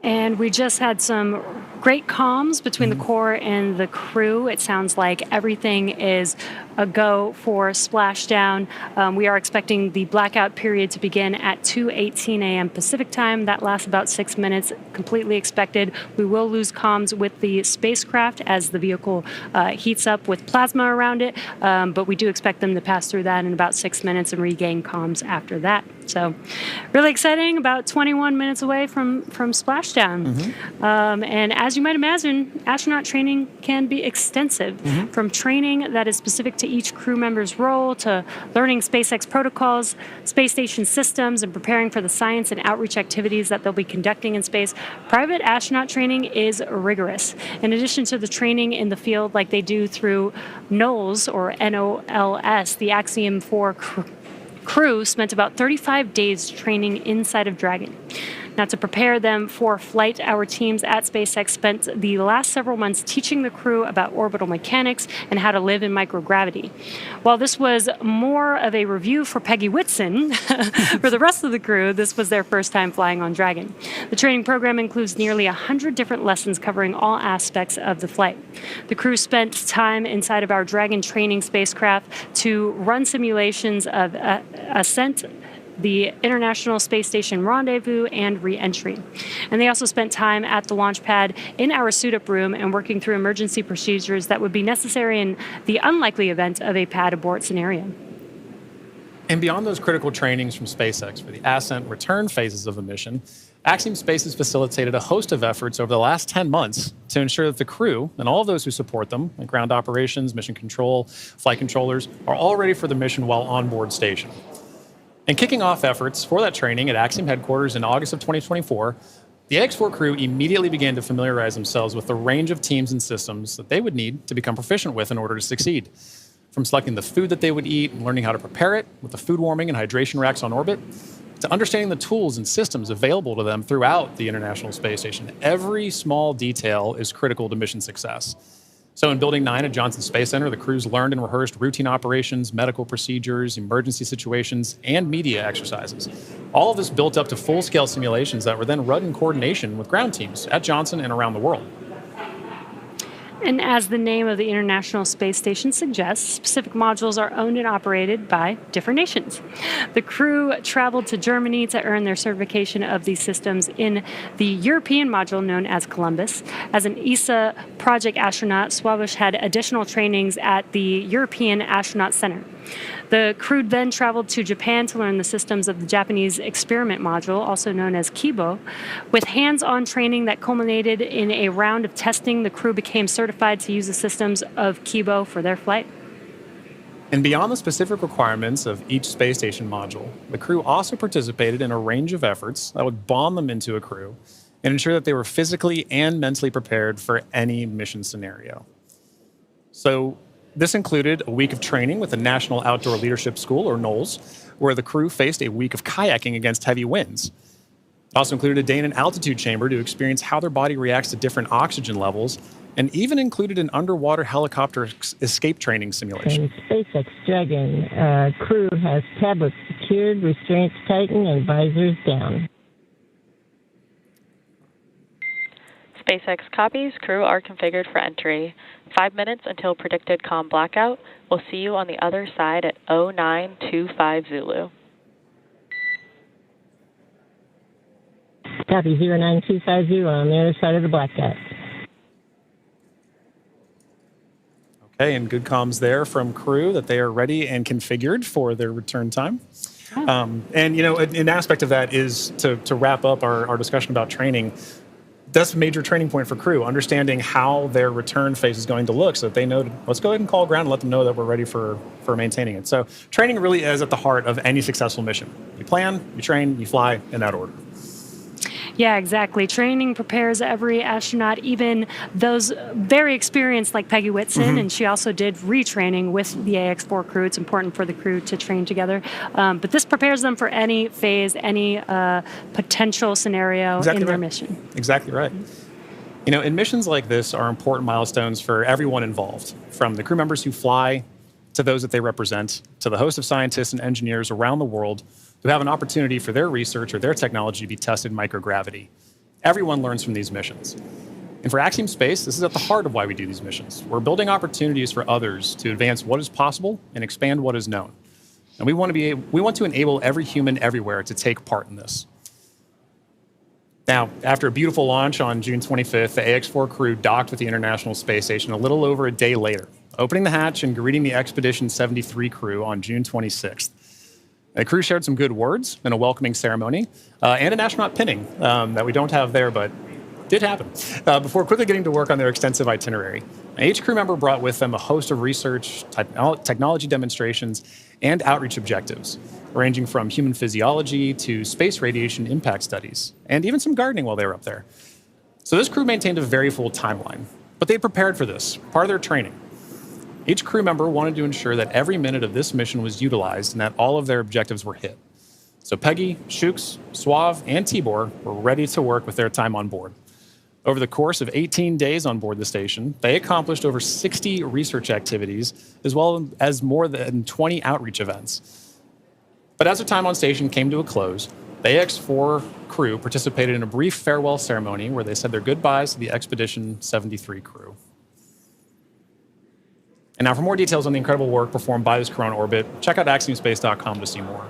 And we just had some great comms between the core and the crew. It sounds like everything is a go for splashdown. We are expecting the blackout period to begin at 2:18 a.m. Pacific time. That lasts about 6 minutes, completely expected. We will lose comms with the spacecraft as the vehicle heats up with plasma around it, but we do expect them to pass through that in about 6 minutes and regain comms after that. So really exciting, about 21 minutes away from splashdown. And as you might imagine, astronaut training can be extensive, from training that is specific to each crew member's role to learning SpaceX protocols, space station systems, and preparing for the science and outreach activities that they'll be conducting in space. Private astronaut training is rigorous. In addition to the training in the field like they do through NOLS, or NOLS, the Axiom 4 crew spent about 35 days training inside of Dragon. Now, to prepare them for flight, our teams at SpaceX spent the last several months teaching the crew about orbital mechanics and how to live in microgravity. While this was more of a review for Peggy Whitson, for the rest of the crew, this was their first time flying on Dragon. The training program includes nearly 100 different lessons covering all aspects of the flight. The crew spent time inside of our Dragon training spacecraft to run simulations of ascent, the International Space Station rendezvous, and re-entry. And they also spent time at the launch pad in our suit-up room and working through emergency procedures that would be necessary in the unlikely event of a pad abort scenario. And beyond those critical trainings from SpaceX for the ascent return phases of the mission, Axiom Space has facilitated a host of efforts over the last 10 months to ensure that the crew and all of those who support them, like ground operations, mission control, flight controllers, are all ready for the mission while on board station. And kicking off efforts for that training at Axiom headquarters in August of 2024, the AX4 crew immediately began to familiarize themselves with the range of teams and systems that they would need to become proficient with in order to succeed. From selecting the food that they would eat and learning how to prepare it with the food warming and hydration racks on orbit, to understanding the tools and systems available to them throughout the International Space Station. Every small detail is critical to mission success. So in Building 9 at Johnson Space Center, the crews learned and rehearsed routine operations, medical procedures, emergency situations, and media exercises. All of this built up to full-scale simulations that were then run in coordination with ground teams at Johnson and around the world. And as the name of the International Space Station suggests, specific modules are owned and operated by different nations. The crew traveled to Germany to earn their certification of these systems in the European module known as Columbus. As an ESA project astronaut, Swabish had additional trainings at the European Astronaut Center. The crew then traveled to Japan to learn the systems of the Japanese experiment module, also known as Kibo. With hands-on training that culminated in a round of testing, the crew became certified to use the systems of Kibo for their flight. And beyond the specific requirements of each space station module, the crew also participated in a range of efforts that would bond them into a crew and ensure that they were physically and mentally prepared for any mission scenario. So this included a week of training with the National Outdoor Leadership School, or NOLS, where the crew faced a week of kayaking against heavy winds. It also included a day in an altitude chamber to experience how their body reacts to different oxygen levels, and even included an underwater helicopter escape training simulation. And SpaceX Dragon crew has tablets secured, restraints tightened, and visors down. SpaceX copies. Crew are configured for entry. 5 minutes until predicted comm blackout. We'll see you on the other side at 0925 Zulu. Copy 09250 on the other side of the blackout. Okay, and good comms there from crew that they are ready and configured for their return time. And, you know, an aspect of that is to wrap up our discussion about training. That's a major training point for crew, understanding how their return phase is going to look so that they know, let's go ahead and call ground and let them know that we're ready for maintaining it. So training really is at the heart of any successful mission. You plan, you train, you fly in that order. Yeah, exactly. Training prepares every astronaut, even those very experienced like Peggy Whitson, and she also did retraining with the AX4 crew. It's important for the crew to train together. But this prepares them for any phase, any potential scenario in their mission. Exactly right. You know, and missions like this are important milestones for everyone involved, from the crew members who fly to those that they represent, to the host of scientists and engineers around the world who have an opportunity for their research or their technology to be tested in microgravity. Everyone learns from these missions. And for Axiom Space, this is at the heart of why we do these missions. We're building opportunities for others to advance what is possible and expand what is known. And we want to enable every human everywhere to take part in this. Now, after a beautiful launch on June 25th, the AX4 crew docked with the International Space Station a little over a day later, opening the hatch and greeting the Expedition 73 crew on June 26th. The crew shared some good words in a welcoming ceremony and an astronaut pinning that we don't have there, but did happen, before quickly getting to work on their extensive itinerary. Each crew member brought with them a host of research, technology demonstrations, and outreach objectives, ranging from human physiology to space radiation impact studies, and even some gardening while they were up there. So this crew maintained a very full timeline, but they prepared for this, part of their training. Each crew member wanted to ensure that every minute of this mission was utilized and that all of their objectives were hit. So Peggy, Shooks, Suave, and Tibor were ready to work with their time on board. Over the course of 18 days on board the station, they accomplished over 60 research activities, as well as more than 20 outreach events. But as their time on station came to a close, the AX-4 crew participated in a brief farewell ceremony where they said their goodbyes to the Expedition 73 crew. And now for more details on the incredible work performed by this crew on orbit, check out axiomspace.com to see more.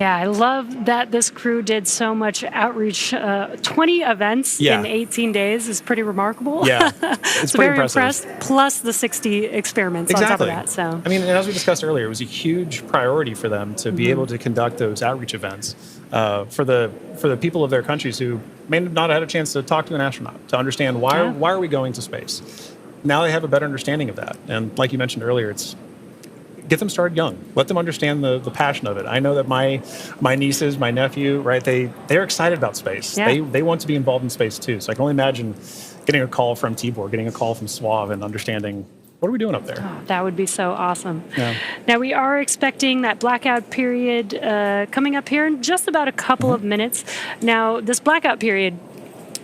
Yeah, I love that this crew did so much outreach. 20 events in 18 days is pretty remarkable. Yeah, it's so pretty very impressive. impressed. Plus the 60 experiments on top of that. So I mean, and as we discussed earlier, it was a huge priority for them to be able to conduct those outreach events for the people of their countries who may not have had a chance to talk to an astronaut to understand why are we going to space. Now they have a better understanding of that, and like you mentioned earlier, it's get them started young. Let them understand the passion of it. I know that my nieces, my nephew, right, they're excited about space. Yeah. They want to be involved in space too. So I can only imagine getting a call from Tibor, getting a call from Suave, and understanding what are we doing up there. Oh, that would be so awesome. Yeah. Now we are expecting that blackout period coming up here in just about a couple of minutes. Now this blackout period,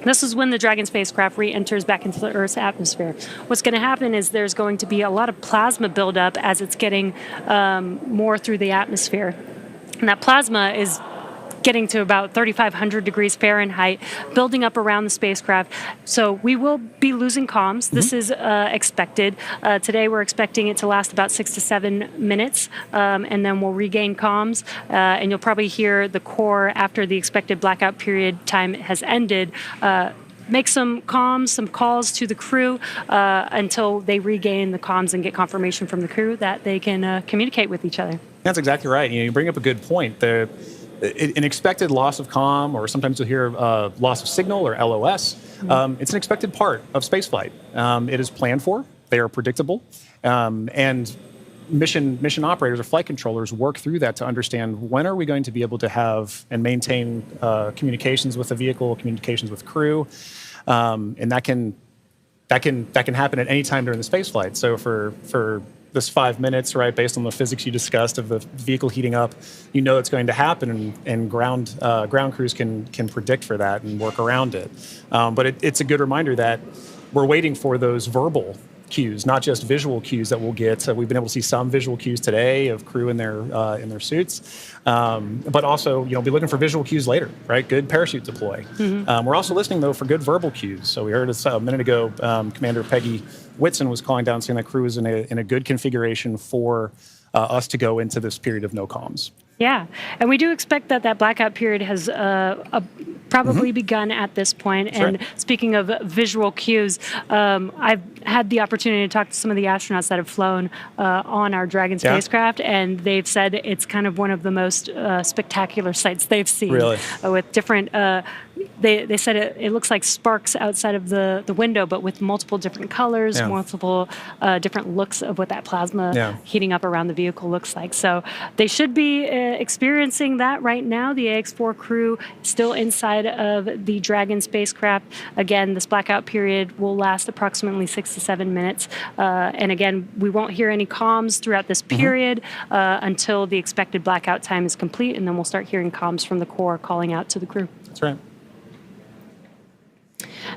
this is when the Dragon spacecraft re-enters back into the Earth's atmosphere. What's going to happen is there's going to be a lot of plasma buildup as it's getting more through the atmosphere. And that plasma is getting to about 3,500 degrees Fahrenheit, building up around the spacecraft. So we will be losing comms. This is expected. Today we're expecting it to last about 6 to 7 minutes, and then we'll regain comms. And you'll probably hear the core after the expected blackout period time has ended. Make some comms, some calls to the crew until they regain the comms and get confirmation from the crew that they can communicate with each other. That's exactly right. You bring up a good point. An expected loss of comm, or sometimes you'll hear loss of signal, or LOS. It's an expected part of spaceflight. It is planned for. They are predictable, and mission operators or flight controllers work through that to understand when are we going to be able to have and maintain communications with the vehicle, communications with crew, and that can happen at any time during the spaceflight. So for this 5 minutes, right, based on the physics you discussed of the vehicle heating up, it's going to happen, and ground crews can predict for that and work around it. But it's a good reminder that we're waiting for those verbal cues, not just visual cues that we'll get. We've been able to see some visual cues today of crew in their suits, but also be looking for visual cues later, right? Good parachute deploy. We're also listening though for good verbal cues. So we heard a minute ago, Commander Peggy Whitson was calling down saying that crew is in a good configuration for us to go into this period of no comms. Yeah, and we do expect that blackout period has probably begun at this point. That's and right. Speaking of visual cues, I've had the opportunity to talk to some of the astronauts that have flown on our Dragon spacecraft, and they've said it's kind of one of the most spectacular sights they've seen. Really? With different, they said it looks like sparks outside of the window, but with multiple different colors, multiple different looks of what that plasma heating up around the vehicle looks like. So they should be experiencing that right now. The AX-4 crew still inside of the Dragon spacecraft. Again, this blackout period will last approximately 6 to 7 minutes. And again, we won't hear any comms throughout this period until the expected blackout time is complete, and then we'll start hearing comms from the core calling out to the crew. That's right.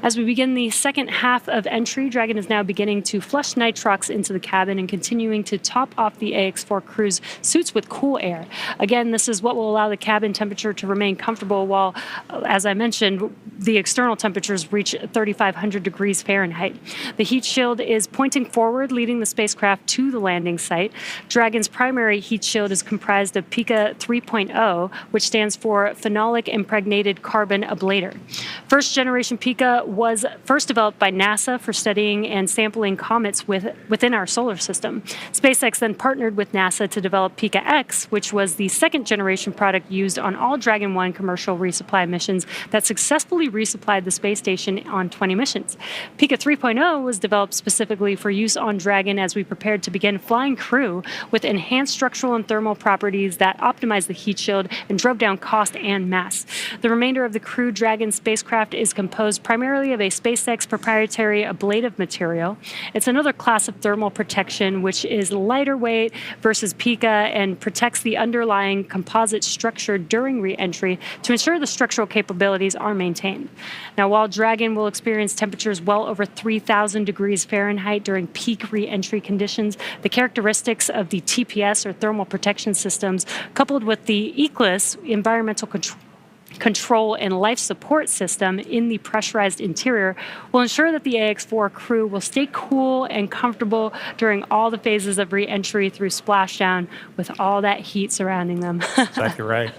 As we begin the second half of entry, Dragon is now beginning to flush nitrox into the cabin and continuing to top off the AX-4 crew's suits with cool air. Again, this is what will allow the cabin temperature to remain comfortable while, as I mentioned, the external temperatures reach 3,500 degrees Fahrenheit. The heat shield is pointing forward, leading the spacecraft to the landing site. Dragon's primary heat shield is comprised of Pika 3.0, which stands for Phenolic Impregnated Carbon Ablator. First generation Pika was first developed by NASA for studying and sampling comets within our solar system. SpaceX then partnered with NASA to develop Pika X, which was the second generation product used on all Dragon 1 commercial resupply missions that successfully resupplied the space station on 20 missions. Pika 3.0 was developed specifically for use on Dragon as we prepared to begin flying crew with enhanced structural and thermal properties that optimized the heat shield and drove down cost and mass. The remainder of the crew Dragon spacecraft is composed primarily primarily of a SpaceX proprietary ablative material. It's another class of thermal protection, which is lighter weight versus Pika and protects the underlying composite structure during re-entry to ensure the structural capabilities are maintained. Now, while Dragon will experience temperatures well over 3,000 degrees Fahrenheit during peak re-entry conditions, the characteristics of the TPS, or thermal protection systems, coupled with the ECLIS, environmental control and life support system in the pressurized interior, will ensure that the AX-4 crew will stay cool and comfortable during all the phases of re-entry through splashdown with all that heat surrounding them. Exactly right.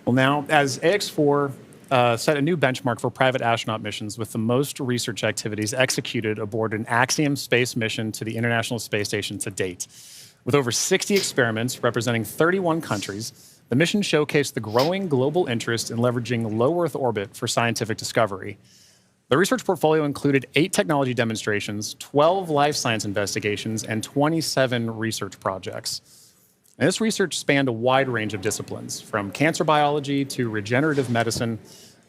Well, now, as AX-4 set a new benchmark for private astronaut missions with the most research activities executed aboard an Axiom space mission to the International Space Station to date. With over 60 experiments representing 31 countries, the mission showcased the growing global interest in leveraging low Earth orbit for scientific discovery. The research portfolio included 8 technology demonstrations, 12 life science investigations, and 27 research projects. And this research spanned a wide range of disciplines, from cancer biology to regenerative medicine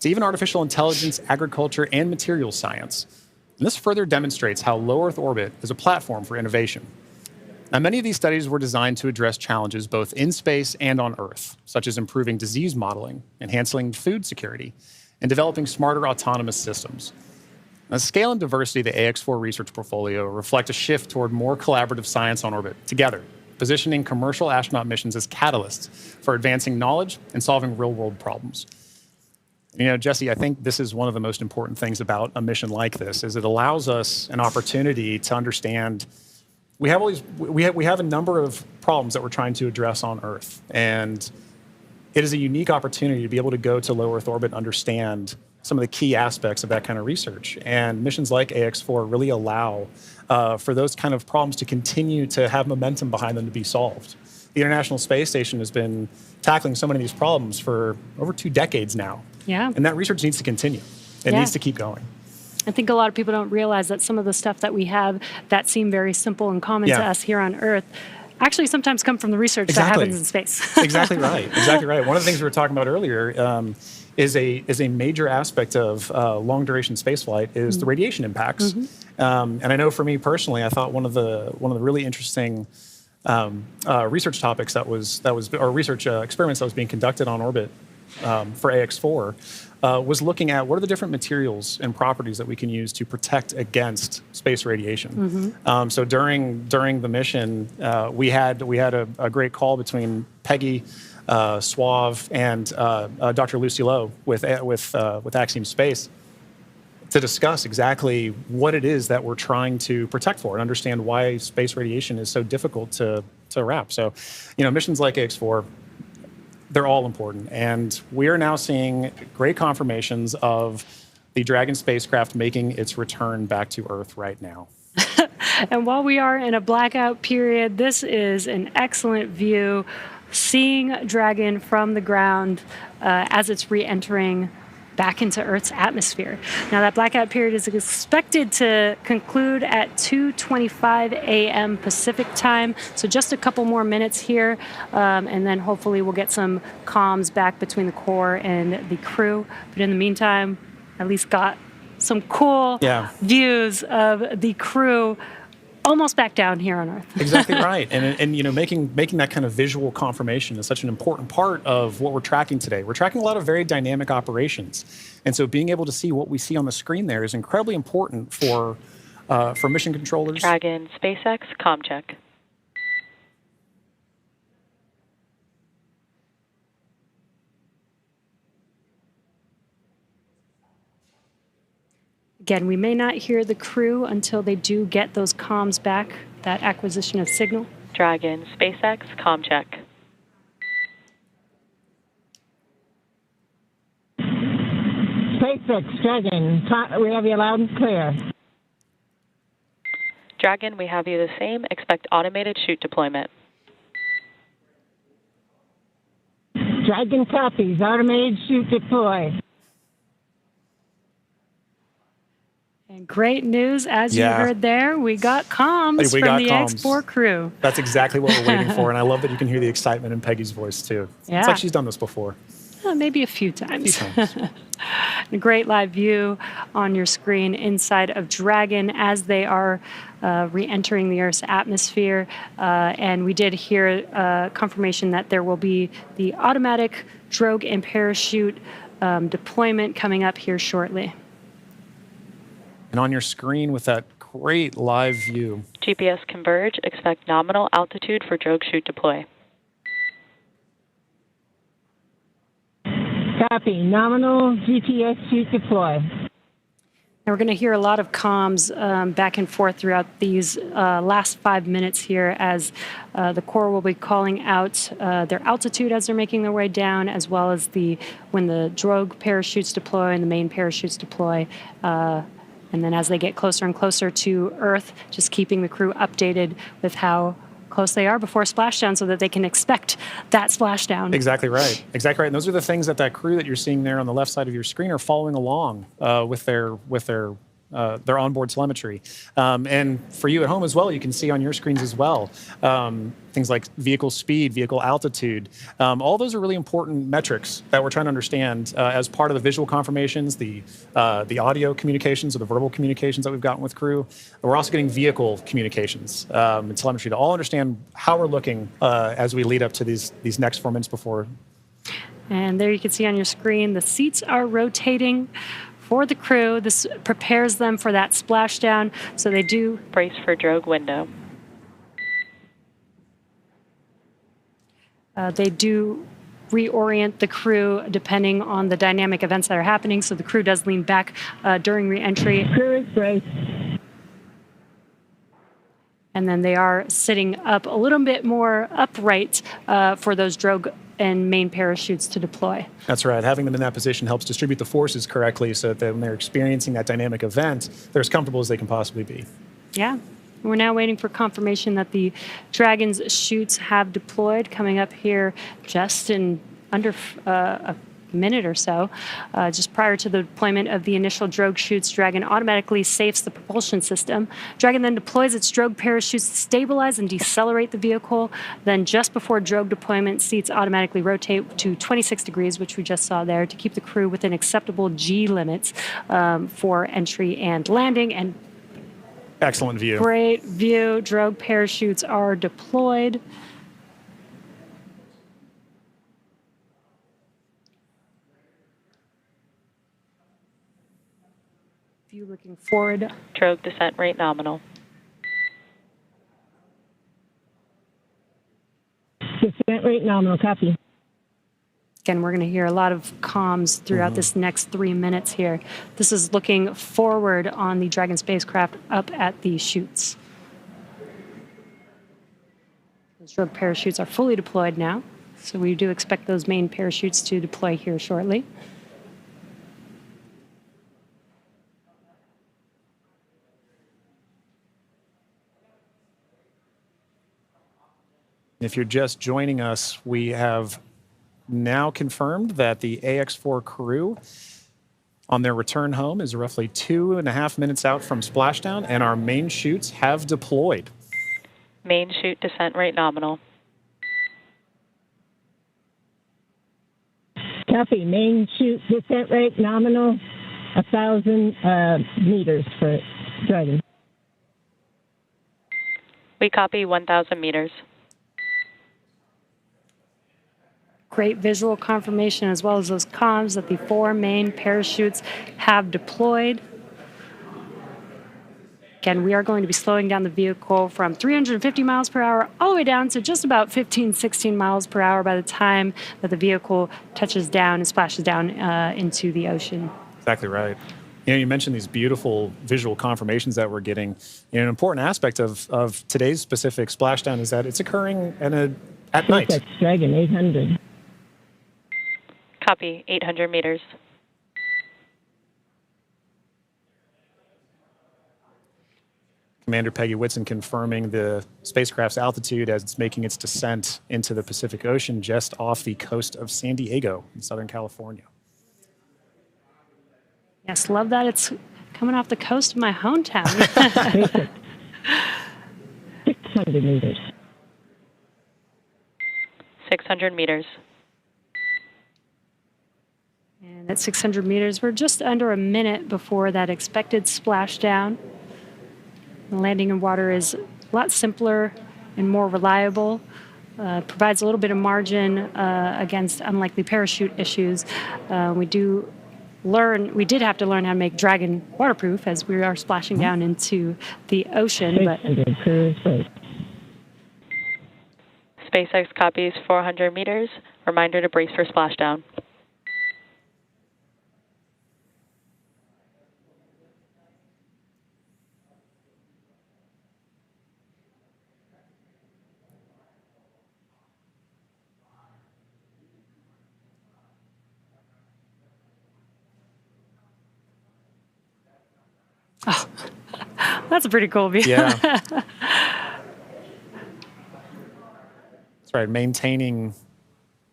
to even artificial intelligence, agriculture, and materials science. And this further demonstrates how low Earth orbit is a platform for innovation. Now, many of these studies were designed to address challenges both in space and on Earth, such as improving disease modeling, enhancing food security, and developing smarter autonomous systems. Now, the scale and diversity of the AX-4 research portfolio reflect a shift toward more collaborative science on orbit together, positioning commercial astronaut missions as catalysts for advancing knowledge and solving real-world problems. You know, Jesse, I think this is one of the most important things about a mission like this, is it allows us an opportunity to understand we have a number of problems that we're trying to address on Earth, and it is a unique opportunity to be able to go to low Earth orbit and understand some of the key aspects of that kind of research. And missions like AX-4 really allow for those kind of problems to continue to have momentum behind them to be solved. The International Space Station has been tackling so many of these problems for over 2 decades now. Yeah. And that research needs to continue. It needs to keep going. I think a lot of people don't realize that some of the stuff that we have that seem very simple and common to us here on Earth actually sometimes come from the research that happens in space. Exactly right. Exactly right. One of the things we were talking about earlier is a major aspect of long duration spaceflight is the radiation impacts. And I know for me personally, I thought one of the really interesting research topics or research experiments that was being conducted on orbit for AX-4 was looking at what are the different materials and properties that we can use to protect against space radiation. So during the mission, we had a great call between Peggy, Suave, and Dr. Lucy Lowe with Axiom Space to discuss exactly what it is that we're trying to protect for and understand why space radiation is so difficult to wrap. So, you know, missions like AX-4, they're all important. And we are now seeing great confirmations of the Dragon spacecraft making its return back to Earth right now. And while we are in a blackout period, this is an excellent view, seeing Dragon from the ground as it's re-entering back into Earth's atmosphere. Now, that blackout period is expected to conclude at 2:25 a.m. Pacific time, so just a couple more minutes here, and then hopefully we'll get some comms back between the core and the crew. But in the meantime, at least got some cool views of the crew almost back down here on Earth. Exactly right. And you know, making that kind of visual confirmation is such an important part of what we're tracking today. We're tracking a lot of very dynamic operations. And so being able to see what we see on the screen there is incredibly important for mission controllers. Dragon, SpaceX, comm check. Again, we may not hear the crew until they do get those comms back, that acquisition of signal. Dragon, SpaceX, comm check. SpaceX, Dragon, we have you loud and clear. Dragon, we have you the same. Expect automated chute deployment. Dragon copies, automated chute deploy. And great news, as you heard there, we got comms from the AX-4 crew. That's exactly what we're waiting for, and I love that you can hear the excitement in Peggy's voice, too. Yeah. It's like she's done this before. Maybe a few times. A great live view on your screen inside of Dragon as they are re-entering the Earth's atmosphere. And we did hear confirmation that there will be the automatic drogue and parachute deployment coming up here shortly. And on your screen with that great live view. GPS converge. Expect nominal altitude for drogue chute deploy. Copy. Nominal GPS chute deploy. Now we're going to hear a lot of comms back and forth throughout these last 5 minutes here as the Corps will be calling out their altitude as they're making their way down, as well as when the drogue parachutes deploy and the main parachutes deploy. And then as they get closer and closer to Earth, just keeping the crew updated with how close they are before splashdown so that they can expect that splashdown. Exactly right. Exactly right. And those are the things that crew that you're seeing there on the left side of your screen are following along with their onboard telemetry. And for you at home as well, you can see on your screens as well things like vehicle speed, vehicle altitude. All those are really important metrics that we're trying to understand as part of the visual confirmations, the audio communications or the verbal communications that we've gotten with crew. We're also getting vehicle communications and telemetry to all understand how we're looking as we lead up to these next 4 minutes before. And there you can see on your screen the seats are rotating for the crew. This prepares them for that splashdown, so they do brace for drogue window. They do reorient the crew depending on the dynamic events that are happening, so the crew does lean back during re-entry. Crew is braced. And then they are sitting up a little bit more upright for those drogue and main parachutes to deploy. That's right. Having them in that position helps distribute the forces correctly so that when they're experiencing that dynamic event, they're as comfortable as they can possibly be. Yeah. We're now waiting for confirmation that the Dragon's chutes have deployed, coming up here just in under a minute or so. Just prior to the deployment of the initial drogue chutes, Dragon automatically safes the propulsion system. Dragon then deploys its drogue parachutes to stabilize and decelerate the vehicle. Then just before drogue deployment, seats automatically rotate to 26 degrees, which we just saw there, to keep the crew within acceptable G limits for entry and landing. And excellent view. Great view. Drogue parachutes are deployed. View looking forward. Drogue descent rate nominal. Descent rate nominal. Copy. Again, we're going to hear a lot of comms throughout this next 3 minutes here. This is looking forward on the Dragon spacecraft up at the chutes. Those drogue parachutes are fully deployed now, so we do expect those main parachutes to deploy here shortly. If you're just joining us, we have now confirmed that the AX-4 crew on their return home is roughly 2.5 minutes out from splashdown, and our main chutes have deployed. Main chute descent rate nominal. Copy. Main chute descent rate nominal, 1,000 meters for Dragon. We copy 1,000 meters. Great visual confirmation as well as those comms that the 4 main parachutes have deployed. Again, we are going to be slowing down the vehicle from 350 miles per hour all the way down to just about 15, 16 miles per hour by the time that the vehicle touches down and splashes down into the ocean. Exactly right. You mentioned these beautiful visual confirmations that we're getting. An important aspect of today's specific splashdown is that it's occurring at night. That's Dragon 800. Copy 800 meters. Commander Peggy Whitson confirming the spacecraft's altitude as it's making its descent into the Pacific Ocean just off the coast of San Diego in Southern California. Yes, love that it's coming off the coast of my hometown. 600 meters. 600 meters. And at 600 meters, we're just under a minute before that expected splashdown. Landing in water is a lot simpler and more reliable. Provides a little bit of margin against unlikely parachute issues. We did have to learn how to make Dragon waterproof as we are splashing down into the ocean. But SpaceX copies 400 meters. Reminder to brace for splashdown. Oh, that's a pretty cool view. Yeah. That's right. Maintaining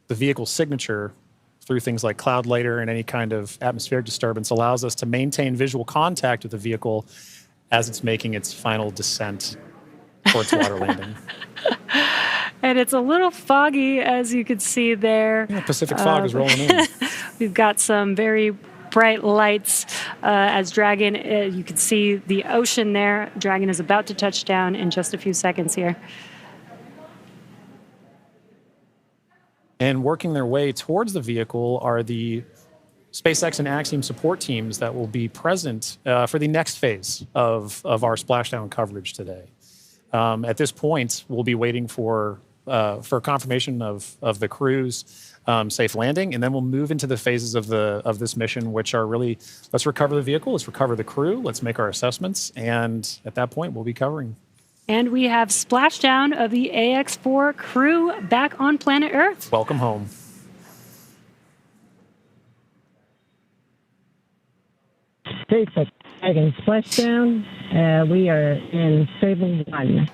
the vehicle's signature through things like cloud layer and any kind of atmospheric disturbance allows us to maintain visual contact with the vehicle as it's making its final descent towards water landing. And it's a little foggy, as you can see there. Yeah, Pacific fog is rolling in. We've got some very bright lights as Dragon, you can see the ocean there. Dragon is about to touch down in just a few seconds here. And working their way towards the vehicle are the SpaceX and Axiom support teams that will be present for the next phase of our splashdown coverage today. At this point, we'll be waiting for confirmation of the crew's safe landing, and then we'll move into the phases of this mission, which are really, let's recover the vehicle, let's recover the crew, let's make our assessments, and at that point, we'll be covering. And we have splashdown of the AX-4 crew back on planet Earth. Welcome home. SpaceX Dragon splashdown. We are in Stable 1.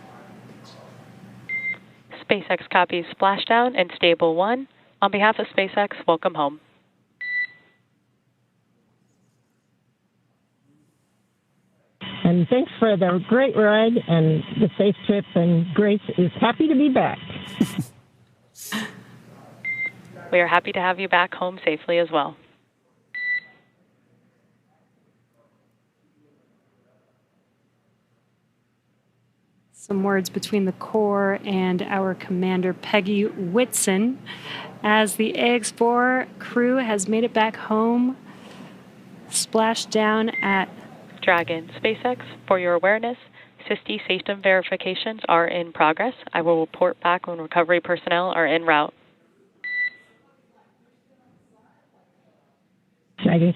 SpaceX copies splashdown in Stable 1. On behalf of SpaceX, welcome home. And thanks for the great ride and the safe trip, and Grace is happy to be back. We are happy to have you back home safely as well. Some words between the core and our commander, Peggy Whitson, as the AX-4 crew has made it back home, splashed down at Dragon. SpaceX, for your awareness, SISTI system verifications are in progress. I will report back when recovery personnel are en route. Dragon.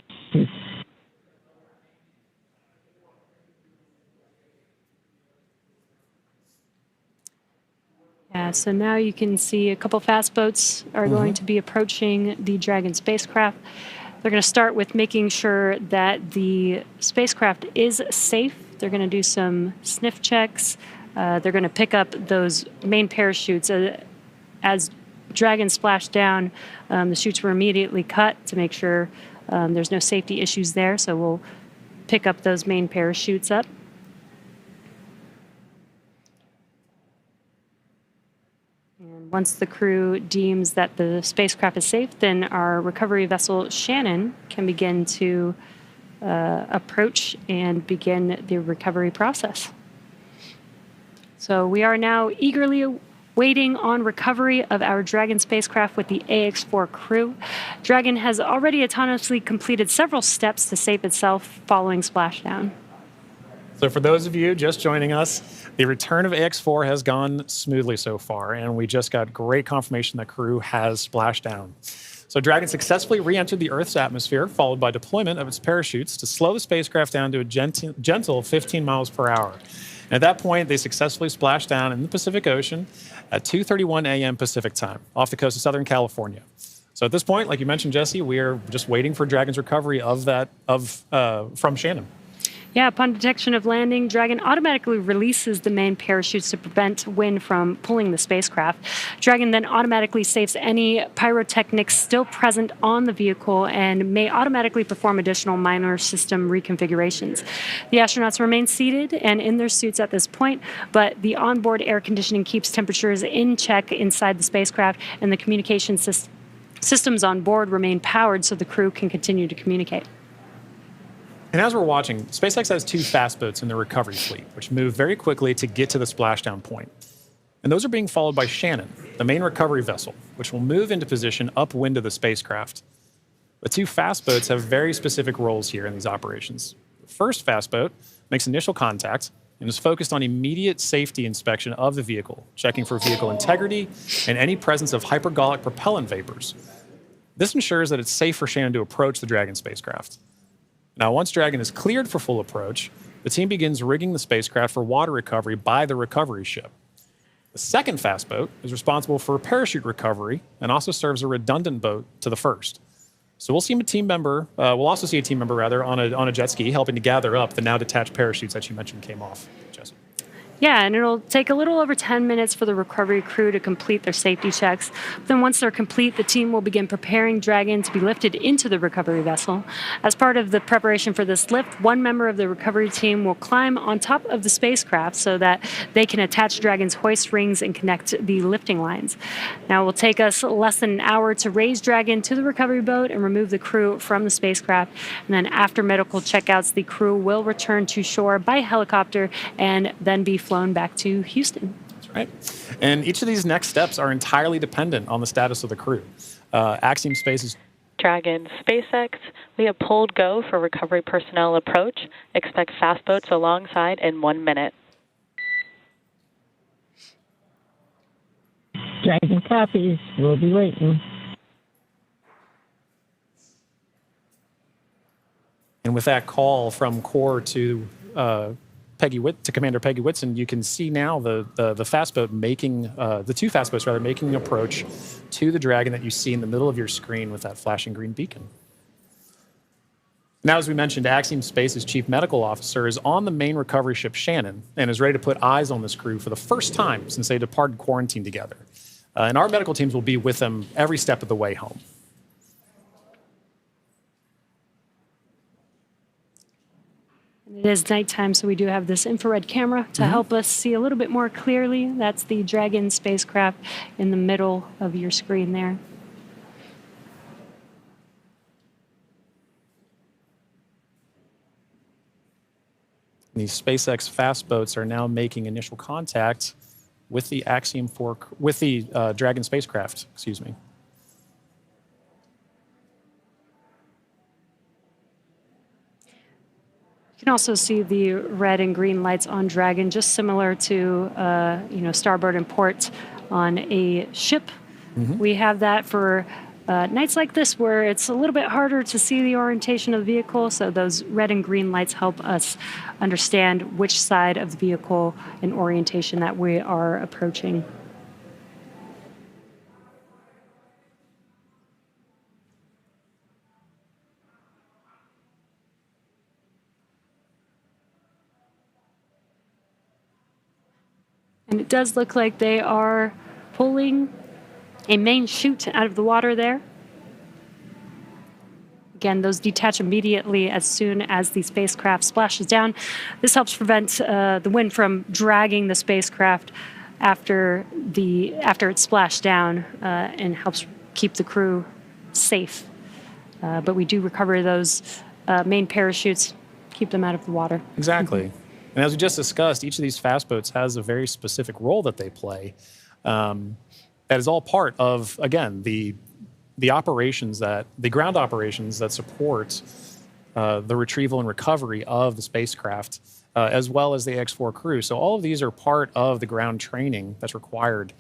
Yeah, so now you can see a couple fast boats are going to be approaching the Dragon spacecraft. They're going to start with making sure that the spacecraft is safe. They're going to do some sniff checks. They're going to pick up those main parachutes. As Dragon splashed down, the chutes were immediately cut to make sure there's no safety issues there. So we'll pick up those main parachutes up. Once the crew deems that the spacecraft is safe, then our recovery vessel Shannon can begin to approach and begin the recovery process. So we are now eagerly waiting on recovery of our Dragon spacecraft with the AX-4 crew. Dragon has already autonomously completed several steps to save itself following splashdown. So for those of you just joining us, the return of AX-4 has gone smoothly so far, and we just got great confirmation that crew has splashed down. So Dragon successfully re-entered the Earth's atmosphere, followed by deployment of its parachutes to slow the spacecraft down to a gentle 15 miles per hour. And at that point, they successfully splashed down in the Pacific Ocean at 2:31 a.m. Pacific time, off the coast of Southern California. So at this point, like you mentioned, Jesse, we are just waiting for Dragon's recovery from Shannon. Yeah, upon detection of landing, Dragon automatically releases the main parachutes to prevent wind from pulling the spacecraft. Dragon then automatically saves any pyrotechnics still present on the vehicle and may automatically perform additional minor system reconfigurations. The astronauts remain seated and in their suits at this point, but the onboard air conditioning keeps temperatures in check inside the spacecraft, and the communication system Systems on board remain powered so the crew can continue to communicate. And as we're watching, SpaceX has 2 fast boats in the recovery fleet, which move very quickly to get to the splashdown point. And those are being followed by Shannon, the main recovery vessel, which will move into position upwind of the spacecraft. The 2 fast boats have very specific roles here in these operations. The first fast boat makes initial contact and is focused on immediate safety inspection of the vehicle, checking for vehicle integrity and any presence of hypergolic propellant vapors. This ensures that it's safe for Shannon to approach the Dragon spacecraft. Now, once Dragon is cleared for full approach, the team begins rigging the spacecraft for water recovery by the recovery ship. The second fast boat is responsible for parachute recovery and also serves a redundant boat to the first. So we'll see a team member. We'll also see a team member on a jet ski helping to gather up the now detached parachutes that you mentioned came off, Jesse. Yeah, and it'll take a little over 10 minutes for the recovery crew to complete their safety checks. Then once they're complete, the team will begin preparing Dragon to be lifted into the recovery vessel. As part of the preparation for this lift, one member of the recovery team will climb on top of the spacecraft so that they can attach Dragon's hoist rings and connect the lifting lines. Now, it will take us less than an hour to raise Dragon to the recovery boat and remove the crew from the spacecraft. And then after medical checkouts, the crew will return to shore by helicopter and then be flown back to Houston. That's right. And each of these next steps are entirely dependent on the status of the crew. Axiom Space's Dragon SpaceX, we have pulled go for recovery personnel approach. Expect fast boats alongside in 1 minute. Dragon copies. We'll be waiting. And with that call from Core to Commander Peggy Whitson, you can see now the fast boat making the 2 fast boats making an approach to the Dragon that you see in the middle of your screen with that flashing green beacon. Now, as we mentioned, Axiom Space's chief medical officer is on the main recovery ship Shannon and is ready to put eyes on this crew for the first time since they departed quarantine together. And our medical teams will be with them every step of the way home. It is nighttime, so we do have this infrared camera to help us see a little bit more clearly. That's the Dragon spacecraft in the middle of your screen there. These SpaceX fast boats are now making initial contact with the Dragon spacecraft. Excuse me. You can also see the red and green lights on Dragon, just similar to starboard and port on a ship. We have that for nights like this where it's a little bit harder to see the orientation of the vehicle, so those red and green lights help us understand which side of the vehicle and orientation that we are approaching. And it does look like they are pulling a main chute out of the water there. Again, those detach immediately as soon as the spacecraft splashes down. This helps prevent the wind from dragging the spacecraft after it's splashed down and helps keep the crew safe. But we do recover those main parachutes, keep them out of the water. Exactly. And as we just discussed, each of these fast boats has a very specific role that they play. That is all part of, again, the ground operations that support the retrieval and recovery of the spacecraft, as well as the X4 crew. So all of these are part of the ground training that's required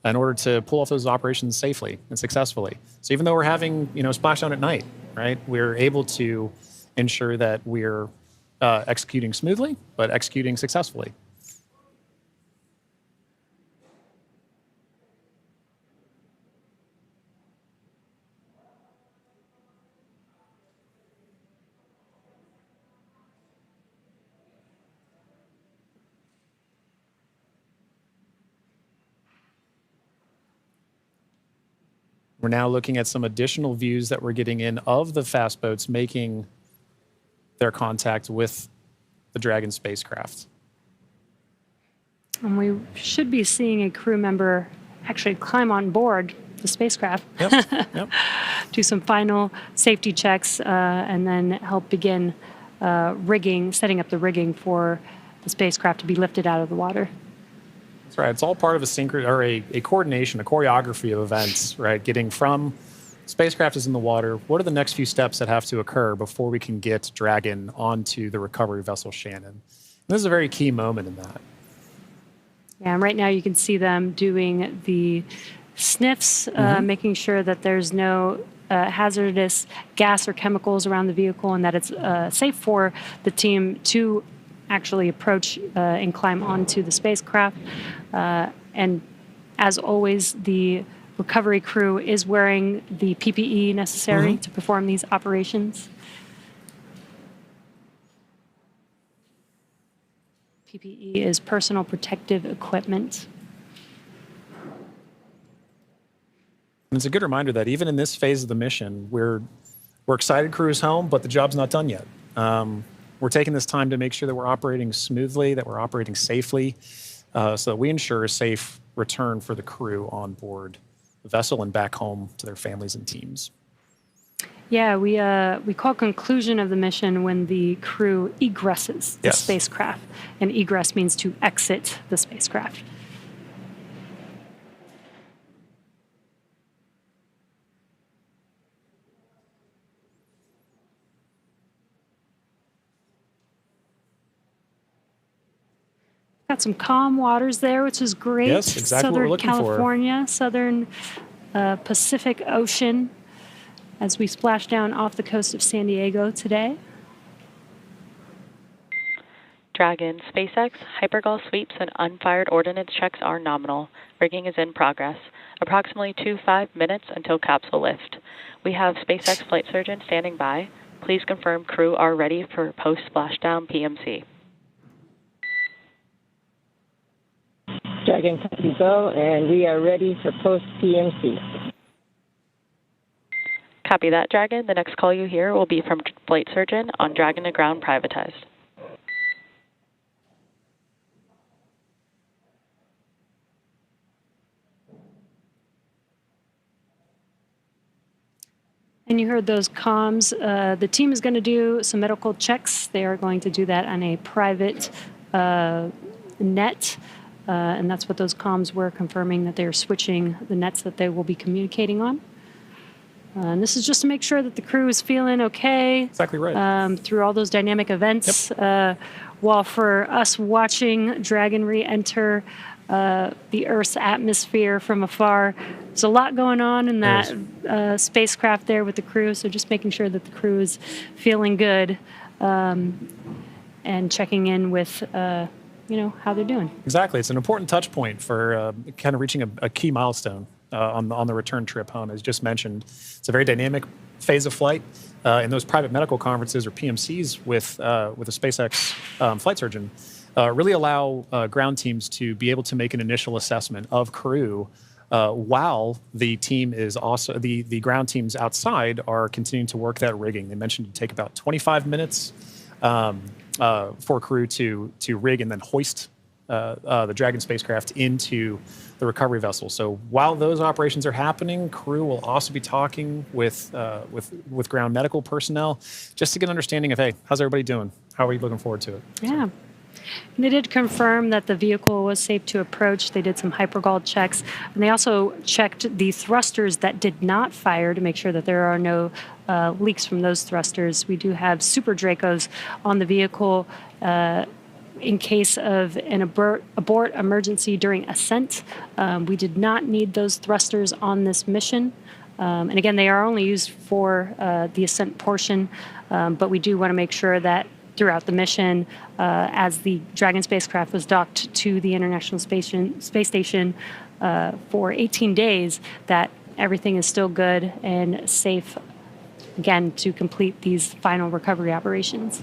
in order to pull off those operations safely and successfully. So even though we're having, splashdown at night, right, we're able to ensure that we're executing smoothly, but executing successfully. We're now looking at some additional views that we're getting in of the fast boats making their contact with the Dragon spacecraft. And we should be seeing a crew member actually climb on board the spacecraft. Yep. Yep. Do some final safety checks, and then help begin setting up the rigging for the spacecraft to be lifted out of the water. That's right. It's all part of a coordination, a choreography of events, right? Getting from spacecraft is in the water. What are the next few steps that have to occur before we can get Dragon onto the recovery vessel Shannon? And this is a very key moment in that. Yeah, and right now you can see them doing the sniffs, making sure that there's no hazardous gas or chemicals around the vehicle, and that it's safe for the team to actually approach and climb onto the spacecraft. And as always, the recovery crew is wearing the PPE necessary to perform these operations. PPE is personal protective equipment. And it's a good reminder that even in this phase of the mission, we're excited crew is home, but the job's not done yet. We're taking this time to make sure that we're operating smoothly, that we're operating safely, so that we ensure a safe return for the crew on board the vessel and back home to their families and teams. Yeah, we call conclusion of the mission when the crew egresses the spacecraft, and egress means to exit the spacecraft. Got some calm waters there, which is great. Yes, exactly what we're looking for. Southern California, southern Pacific Ocean, as we splash down off the coast of San Diego today. Dragon, SpaceX, hypergol sweeps, and unfired ordnance checks are nominal. Rigging is in progress. Approximately 5 minutes until capsule lift. We have SpaceX flight surgeon standing by. Please confirm crew are ready for post-splashdown PMC. Dragon, copy go, and we are ready for post-PMC. Copy that, Dragon. The next call you hear will be from flight surgeon on Dragon to ground privatized. And you heard those comms. The team is going to do some medical checks. They are going to do that on a private net. And that's what those comms were, confirming that they're switching the nets that they will be communicating on. And this is just to make sure that the crew is feeling okay. Exactly right. Through all those dynamic events. Yep. While for us watching Dragon re-enter the Earth's atmosphere from afar, there's a lot going on in that spacecraft there with the crew. So just making sure that the crew is feeling good and checking in with how they're doing. Exactly. It's an important touch point for kind of reaching a key milestone on the return trip home. As just mentioned, it's a very dynamic phase of flight. And those private medical conferences, or PMCs, with a SpaceX flight surgeon really allow ground teams to be able to make an initial assessment of crew while the team is also the ground teams outside are continuing to work that rigging. They mentioned it take about 25 minutes for crew to rig and then hoist the Dragon spacecraft into the recovery vessel. So while those operations are happening, crew will also be talking with ground medical personnel just to get an understanding of, hey, how's everybody doing? How are we looking forward to it? Yeah. And they did confirm that the vehicle was safe to approach. They did some hypergol checks. And they also checked the thrusters that did not fire to make sure that there are no leaks from those thrusters. We do have Super Dracos on the vehicle in case of an abort emergency during ascent. We did not need those thrusters on this mission. And again, they are only used for the ascent portion, but we do want to make sure that throughout the mission, as the Dragon spacecraft was docked to the International Space Station for 18 days, that everything is still good and safe, again, to complete these final recovery operations.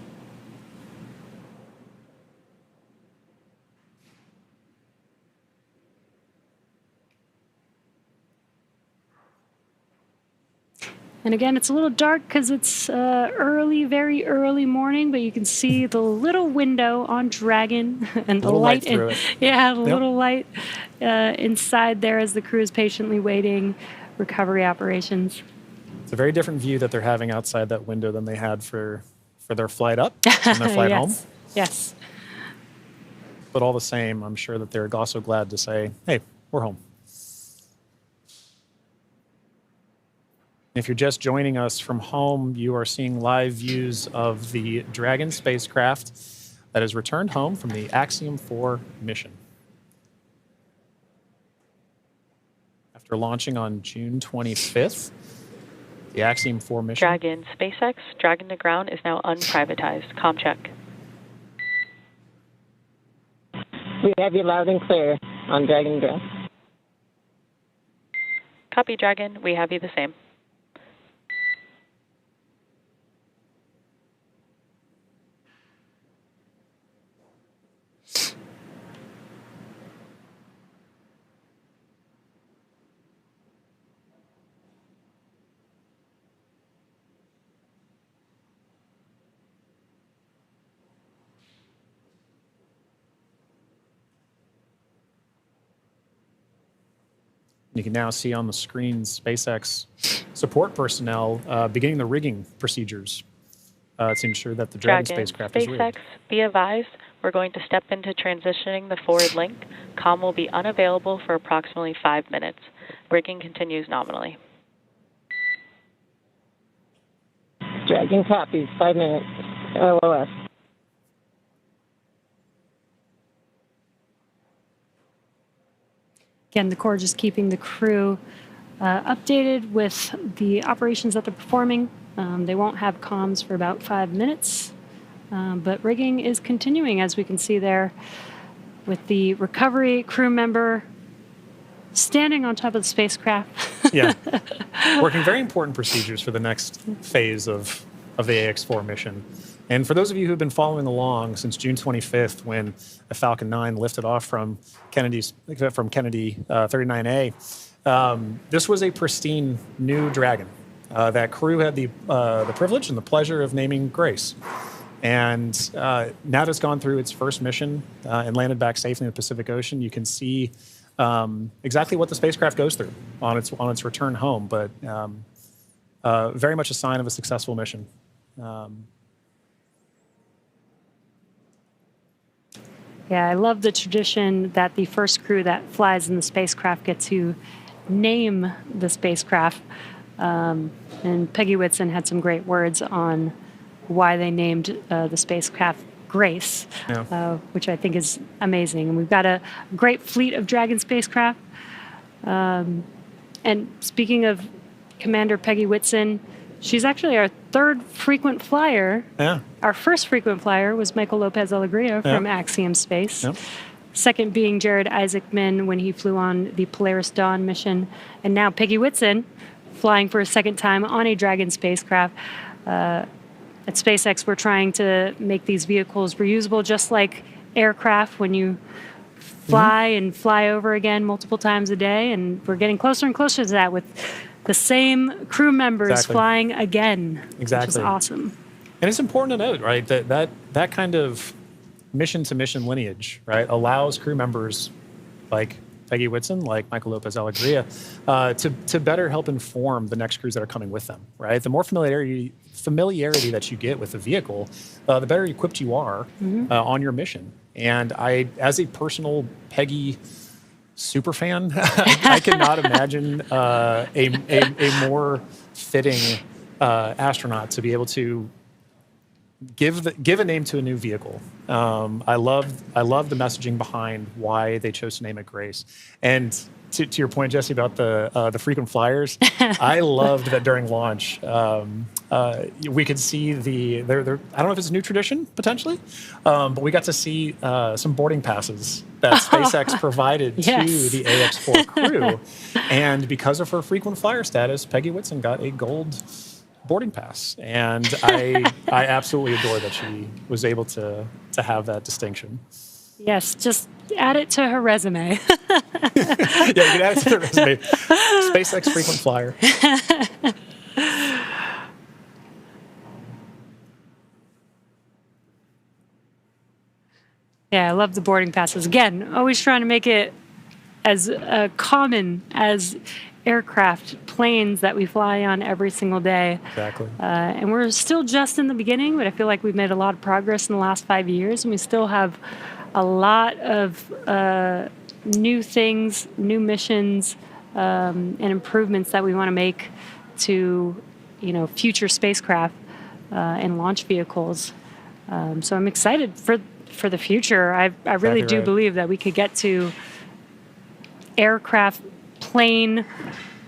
And again, it's a little dark because it's very early morning, but you can see the little window on Dragon and the light. Through it. Yeah, the little light inside there as the crew is patiently waiting recovery operations. It's a very different view that they're having outside that window than they had for their flight up and their flight home. Yes. But all the same, I'm sure that they're also glad to say, hey, we're home. If you're just joining us from home, you are seeing live views of the Dragon spacecraft that has returned home from the Axiom 4 mission. After launching on June 25th, the Axiom 4 mission... Dragon, SpaceX, Dragon to ground is now unprivatized. Com check. We have you loud and clear on Dragon ground. Copy, Dragon. We have you the same. You can now see on the screen SpaceX support personnel beginning the rigging procedures to ensure that the Dragon spacecraft is rigged. SpaceX, be advised, we're going to step into transitioning the forward link. COM will be unavailable for approximately 5 minutes. Rigging continues nominally. Dragon copies, 5 minutes. LOS. Again, the Corps just keeping the crew updated with the operations that they're performing. They won't have comms for about 5 minutes, but rigging is continuing, as we can see there, with the recovery crew member standing on top of the spacecraft. Yeah, working very important procedures for the next phase of the AX-4 mission. And for those of you who have been following along since June 25th, when the Falcon 9 lifted off from Kennedy 39A, this was a pristine new Dragon. That crew had the privilege and the pleasure of naming Grace. And now that it's gone through its first mission and landed back safely in the Pacific Ocean, you can see exactly what the spacecraft goes through on its return home, but very much a sign of a successful mission. Yeah, I love the tradition that the first crew that flies in the spacecraft get to name the spacecraft. And Peggy Whitson had some great words on why they named the spacecraft Grace, which I think is amazing. And we've got a great fleet of Dragon spacecraft. And speaking of Commander Peggy Whitson, she's actually our third frequent flyer. Yeah. Our first frequent flyer was Michael Lopez Alegria from Axiom Space. Yep. Second being Jared Isaacman when he flew on the Polaris Dawn mission. And now Peggy Whitson flying for a second time on a Dragon spacecraft. At SpaceX, we're trying to make these vehicles reusable, just like aircraft when you fly and fly over again multiple times a day. And we're getting closer and closer to that with the same crew members flying again, which is awesome. And it's important to note, right, that kind of mission-to-mission lineage, right, allows crew members like Peggy Whitson, like Michael Lopez Alegria, to better help inform the next crews that are coming with them, right? The more familiarity that you get with the vehicle, the better equipped you are on your mission. And as a personal Peggy super fan, I cannot imagine a more fitting astronaut to be able to give a name to a new vehicle. I love the messaging behind why they chose to name it Grace. And to your point, Jesse, about the frequent flyers, I loved that during launch we could see I don't know if it's a new tradition potentially, but we got to see some boarding passes that SpaceX provided to the AX-4 crew, and because of her frequent flyer status, Peggy Whitson got a gold boarding pass, and I absolutely adore that she was able to have that distinction. Yes, just add it to her resume. Yeah, you can add it to the resume. SpaceX frequent flyer. Yeah, I love the boarding passes. Again, always trying to make it as common as aircraft, planes that we fly on every single day. Exactly. And we're still just in the beginning, but I feel like we've made a lot of progress in the last 5 years, and we still have a lot of new things, new missions, and improvements that we want to make to, future spacecraft and launch vehicles. So I'm excited for the future. I really do believe that we could get to aircraft, plane,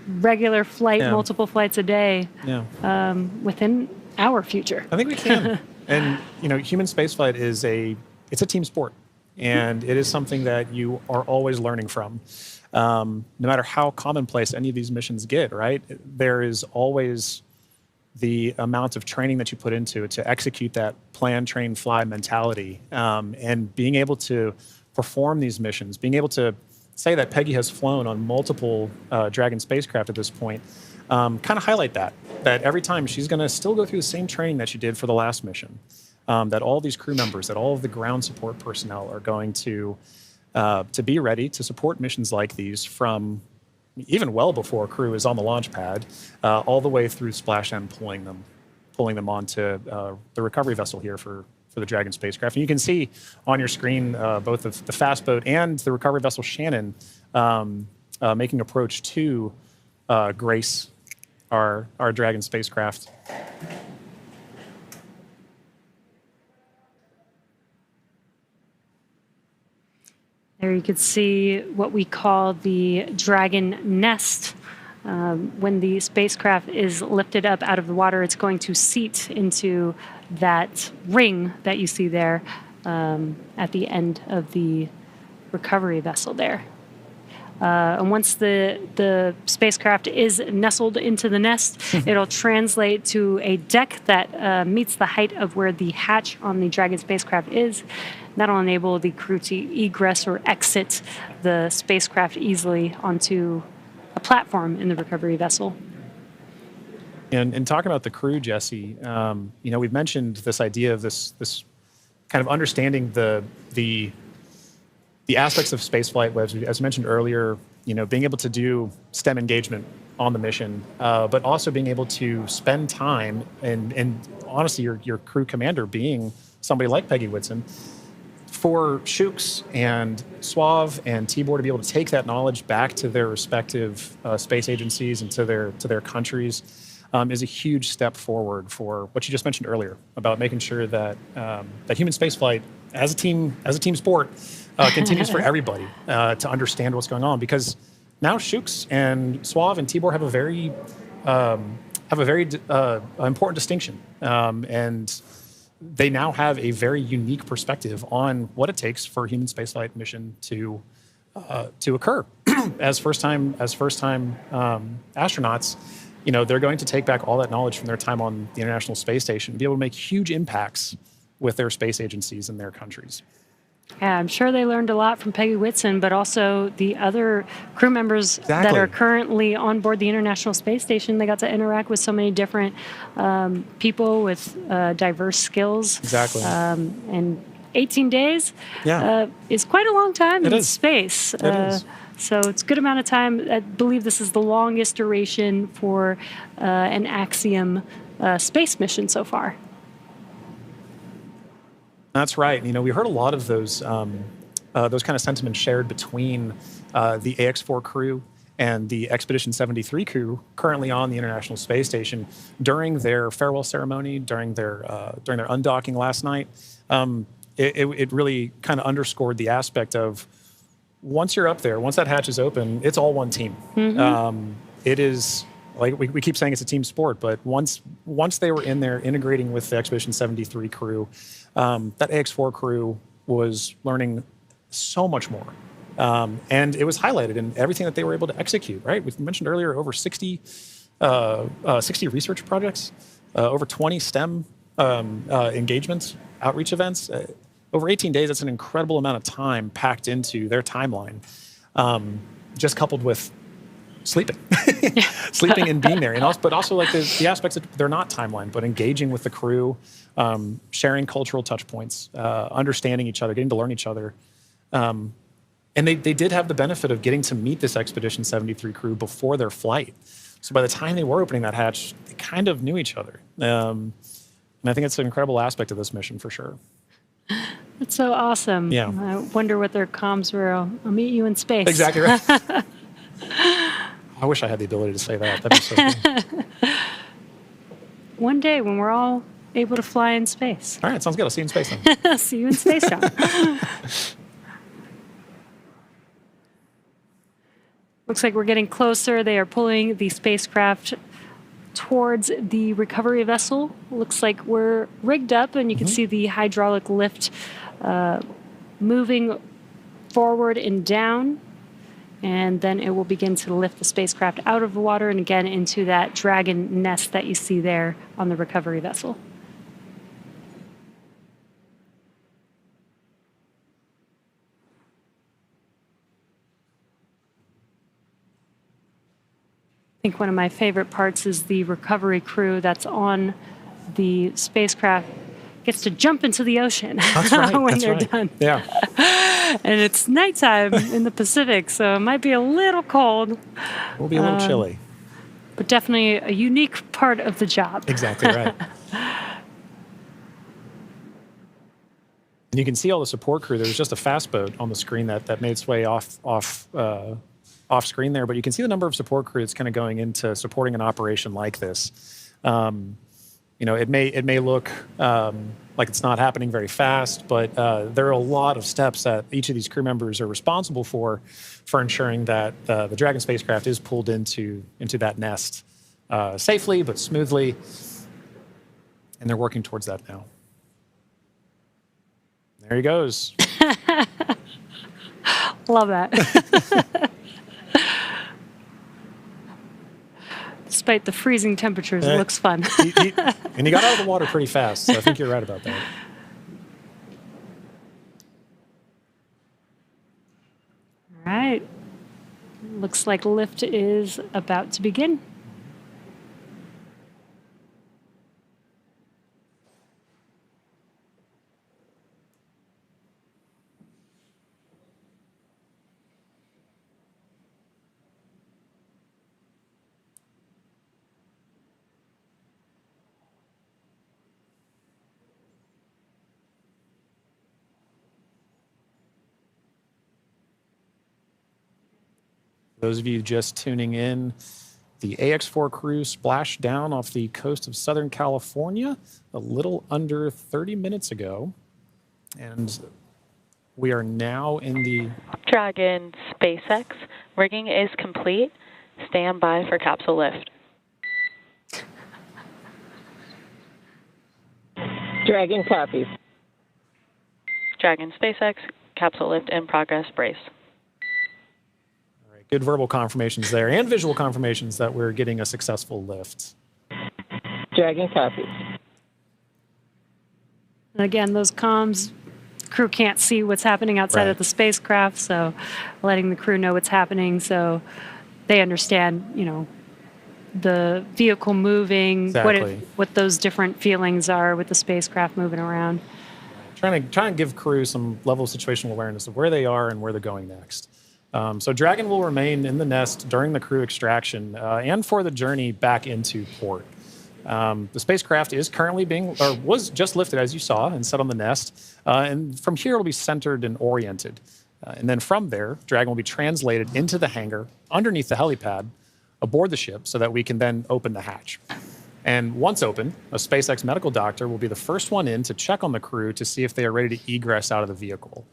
regular flight, multiple flights a day within our future. I think we can. And, human spaceflight it's a team sport. And it is something that you are always learning from. No matter how commonplace any of these missions get, right? There is always the amount of training that you put into it to execute that plan, train, fly mentality. And being able to perform these missions, being able to say that Peggy has flown on multiple Dragon spacecraft at this point, kind of highlight that every time she's going to still go through the same training that she did for the last mission. That all these crew members, that all of the ground support personnel are going to be ready to support missions like these from even well before crew is on the launch pad, all the way through splashdown, pulling them onto the recovery vessel here for the Dragon spacecraft. And you can see on your screen both the fast boat and the recovery vessel Shannon making approach to Grace, our Dragon spacecraft. There you could see what we call the Dragon nest. When the spacecraft is lifted up out of the water, it's going to seat into that ring that you see there at the end of the recovery vessel there. And once the spacecraft is nestled into the nest, it'll translate to a deck that meets the height of where the hatch on the Dragon spacecraft is. That'll enable the crew to egress or exit the spacecraft easily onto a platform in the recovery vessel. And talking about the crew, Jesse, we've mentioned this idea of this kind of understanding the aspects of spaceflight, as mentioned earlier, being able to do STEM engagement on the mission, but also being able to spend time and honestly, your crew commander being somebody like Peggy Whitson. For Shooks and Suave and Tibor to be able to take that knowledge back to their respective space agencies and to their countries is a huge step forward for what you just mentioned earlier about making sure that that human spaceflight as a team sport continues for everybody to understand what's going on, because now Shooks and Suave and Tibor have a very important distinction, and they now have a very unique perspective on what it takes for a human spaceflight mission to occur. as first time astronauts, they're going to take back all that knowledge from their time on the International Space Station and be able to make huge impacts with their space agencies and their countries. Yeah, I'm sure they learned a lot from Peggy Whitson, but also the other crew members that are currently on board the International Space Station. They got to interact with so many different people with diverse skills. Exactly. And 18 days is quite a long time in space. It is. So it's a good amount of time. I believe this is the longest duration for an Axiom space mission so far. That's right. We heard a lot of those kind of sentiments shared between the AX-4 crew and the Expedition 73 crew currently on the International Space Station during their farewell ceremony, during their undocking last night. It really kind of underscored the aspect of once you're up there, once that hatch is open, it's all one team. Mm-hmm. It is. Like we keep saying, it's a team sport, but once they were in there integrating with the Expedition 73 crew, that AX-4 crew was learning so much more. And it was highlighted in everything that they were able to execute, right? We mentioned earlier over 60 research projects, over 20 STEM engagements, outreach events. Over 18 days, that's an incredible amount of time packed into their timeline, just coupled with sleeping and being there, but also like the aspects that they're not timeline, but engaging with the crew, sharing cultural touch points, understanding each other, getting to learn each other. And they did have the benefit of getting to meet this Expedition 73 crew before their flight. So by the time they were opening that hatch, they kind of knew each other. And I think it's an incredible aspect of this mission for sure. That's so awesome. Yeah. I wonder what their comms were. I'll meet you in space. Exactly right. I wish I had the ability to say that. That'd be so cool. One day when we're all able to fly in space. All right, sounds good. I'll see you in space then. See you in space, John. Looks like we're getting closer. They are pulling the spacecraft towards the recovery vessel. Looks like we're rigged up, and you can see the hydraulic lift moving forward and down. And then it will begin to lift the spacecraft out of the water and again into that Dragon nest that you see there on the recovery vessel. I think one of my favorite parts is the recovery crew that's on the spacecraft gets to jump into the ocean when they're done. Yeah. And it's nighttime in the Pacific, so it might be a little cold. We'll be a little chilly. But definitely a unique part of the job. Exactly right. And you can see all the support crew. There was just a fast boat on the screen that made its way off screen there, but you can see the number of support crew that's kind of going into supporting an operation like this. It may look like it's not happening very fast, but there are a lot of steps that each of these crew members are responsible for ensuring that the Dragon spacecraft is pulled into that nest safely but smoothly, and they're working towards that now. There he goes. Love that. Despite the freezing temperatures, it looks fun. And he got out of the water pretty fast, so I think you're right about that. All right. Looks like lift is about to begin. Those of you just tuning in, the AX-4 crew splashed down off the coast of Southern California a little under 30 minutes ago. And we are now in the Dragon SpaceX. Rigging is complete. Stand by for capsule lift. Dragon copies. Dragon SpaceX, capsule lift in progress, brace. good verbal confirmations there and visual confirmations that we're getting a successful lift. Dragon copies. Again, those comms, crew can't see what's happening outside of the spacecraft, so letting the crew know what's happening so they understand, you know, the vehicle moving, what those different feelings are with the spacecraft moving around. Trying to give crew some level of situational awareness of where they are and where they're going next. So Dragon will remain in the nest during the crew extraction and for the journey back into port. The spacecraft is currently was just lifted, as you saw, and set on the nest. And from here, it'll be centered and oriented. And then from there, Dragon will be translated into the hangar underneath the helipad aboard the ship so that we can then open the hatch. And once open, a SpaceX medical doctor will be the first one in to check on the crew to see if they are ready to egress out of the vehicle.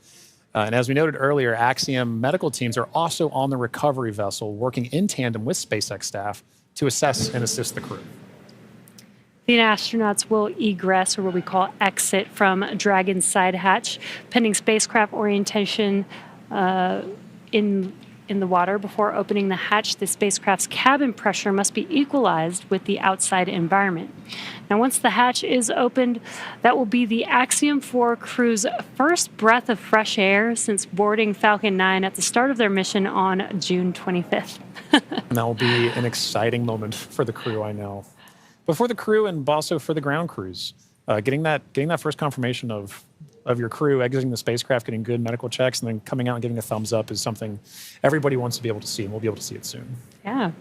And as we noted earlier, Axiom medical teams are also on the recovery vessel working in tandem with SpaceX staff to assess and assist the crew. The astronauts will egress, or what we call exit, from Dragon's side hatch, pending spacecraft orientation in the water. Before opening the hatch, the spacecraft's cabin pressure must be equalized with the outside environment. Now, once the hatch is opened, that will be the Axiom 4 crew's first breath of fresh air since boarding Falcon 9 at the start of their mission on June 25th. And that will be an exciting moment for the crew, I know. But for the crew and also for the ground crews, getting that first confirmation of of your crew exiting the spacecraft, getting good medical checks, and then coming out and giving a thumbs up is something everybody wants to be able to see, and we'll be able to see it soon. Yeah.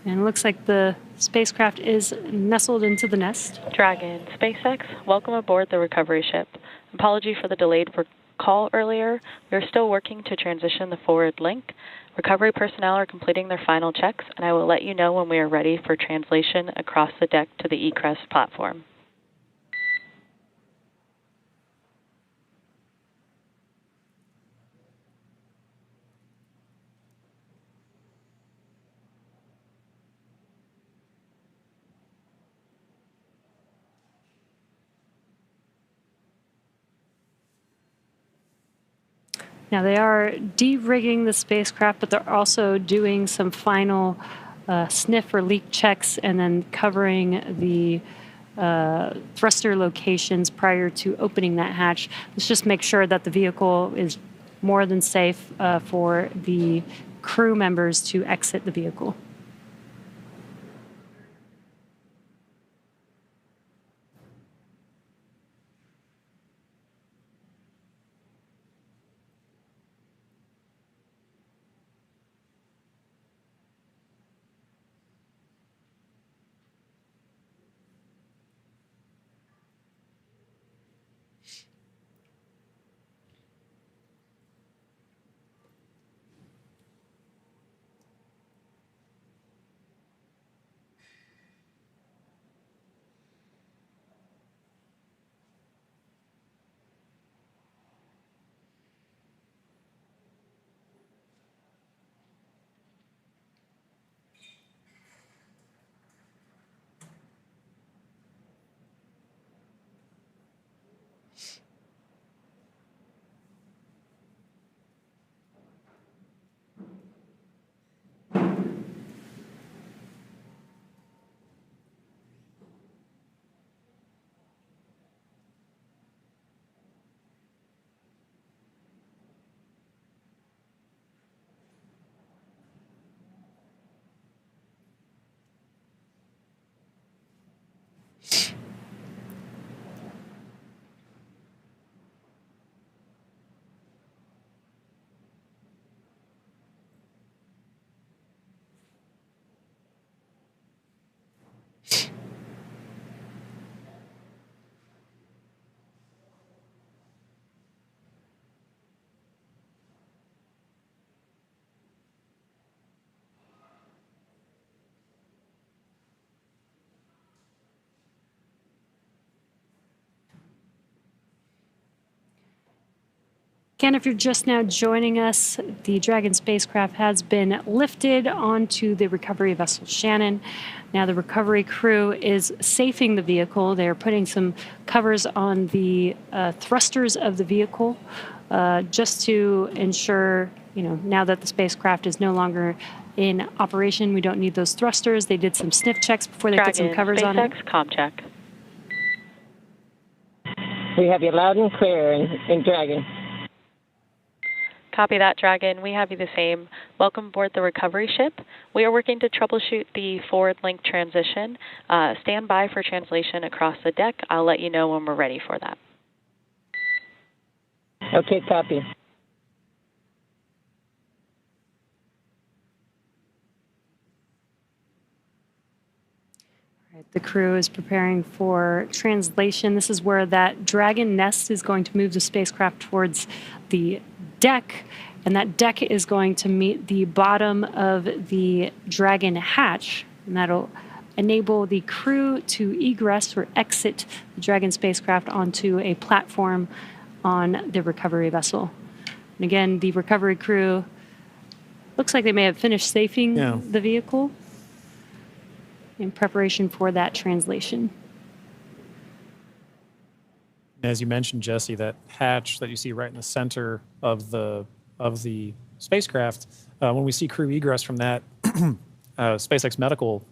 And it looks like the spacecraft is nestled into the nest. Dragon, SpaceX, welcome aboard the recovery ship. Apology for the delayed call earlier. We are still working to transition the forward link. Recovery personnel are completing their final checks, and I will let you know when we are ready for translation across the deck to the egress platform. Now, they are de-rigging the spacecraft, but they're also doing some final sniff or leak checks and then covering the thruster locations prior to opening that hatch. Let's just make sure that the vehicle is more than safe for the crew members to exit the vehicle. Again, if you're just now joining us, the Dragon spacecraft has been lifted onto the recovery vessel Shannon. Now the recovery crew is safing the vehicle. They're putting some covers on the thrusters of the vehicle just to ensure, now that the spacecraft is no longer in operation, we don't need those thrusters. They did some sniff checks before they put some covers on it. SpaceX, comm check. We have you loud and clear in Dragon. Copy that, Dragon. We have you the same. Welcome aboard the recovery ship. We are working to troubleshoot the forward link transition. Stand by for translation across the deck. I'll let you know when we're ready for that. Okay, copy. The crew is preparing for translation. This is where that Dragon nest is going to move the spacecraft towards the deck, and that deck is going to meet the bottom of the Dragon hatch, and that'll enable the crew to egress or exit the Dragon spacecraft onto a platform on the recovery vessel. And again, the recovery crew looks like they may have finished safing the vehicle in preparation for that translation. As you mentioned, Jesse, that hatch that you see right in the center of the spacecraft, when we see crew egress from that, SpaceX medical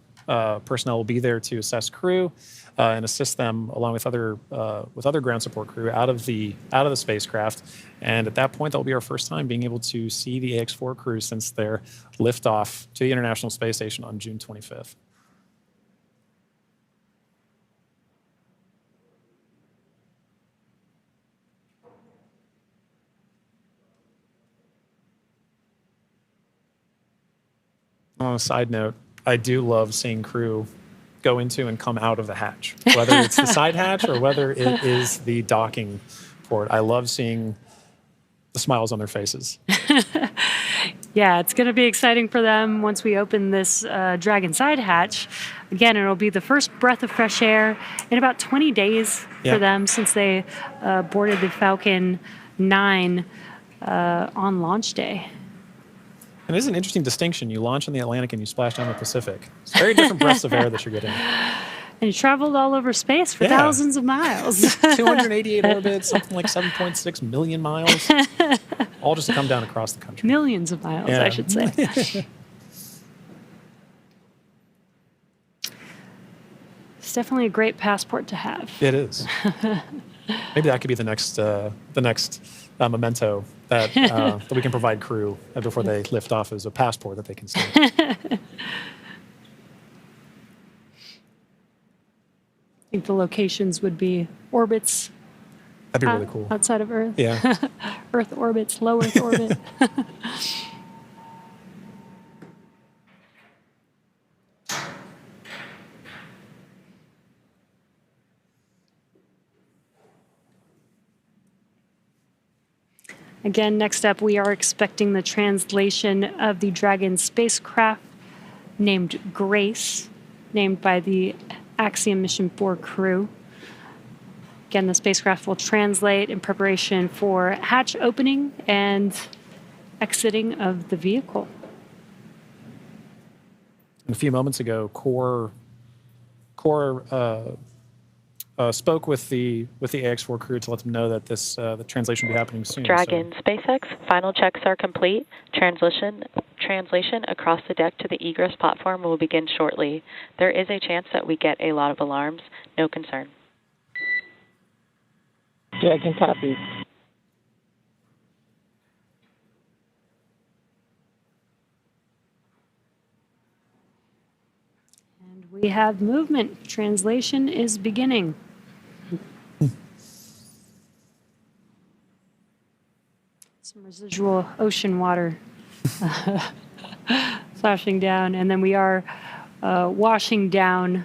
personnel will be there to assess crew and assist them along with other ground support crew out of the spacecraft. And at that point, that will be our first time being able to see the AX-4 crew since their liftoff to the International Space Station on June 25th. On a side note, I do love seeing crew go into and come out of the hatch, whether it's the side hatch or whether it is the docking port. I love seeing the smiles on their faces. Yeah, it's going to be exciting for them once we open this Dragon side hatch. Again, it'll be the first breath of fresh air in about 20 days for them since they boarded the Falcon 9 on launch day. And it is an interesting distinction. You launch in the Atlantic and you splash down the Pacific. It's very different breaths of air that you're getting. And you traveled all over space for thousands of miles. 288 orbits, something like 7.6 million miles, all just to come down across the country. Millions of miles, I should say. It's definitely a great passport to have. It is. Maybe that could be the next memento that that we can provide crew before they lift off as a passport that they can stamp. I think the locations would be orbits. That'd be really cool. Outside of Earth. Yeah. Earth orbits, low Earth orbit. Again, next up, we are expecting the translation of the Dragon spacecraft named Grace, named by the Axiom Mission 4 crew. Again, the spacecraft will translate in preparation for hatch opening and exiting of the vehicle. A few moments ago, Core spoke with the AX4 crew to let them know that this the translation will be happening soon. Dragon SpaceX, final checks are complete. Translation across the deck to the egress platform will begin shortly. There is a chance that we get a lot of alarms. No concern. Dragon copies. And we have movement. Translation is beginning. Some residual ocean water flashing down, and then we are washing down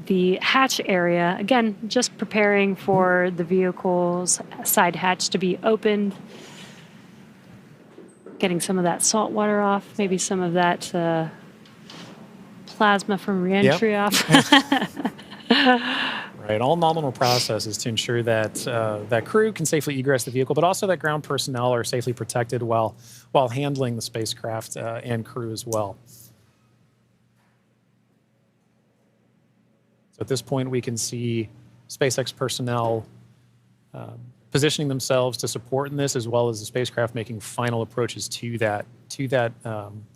the hatch area. Again, just preparing for the vehicle's side hatch to be opened. Getting some of that salt water off, maybe some of that plasma from reentry off. Right, all nominal processes to ensure that that crew can safely egress the vehicle, but also that ground personnel are safely protected while handling the spacecraft and crew as well. So at this point, we can see SpaceX personnel positioning themselves to support in this, as well as the spacecraft making final approaches to that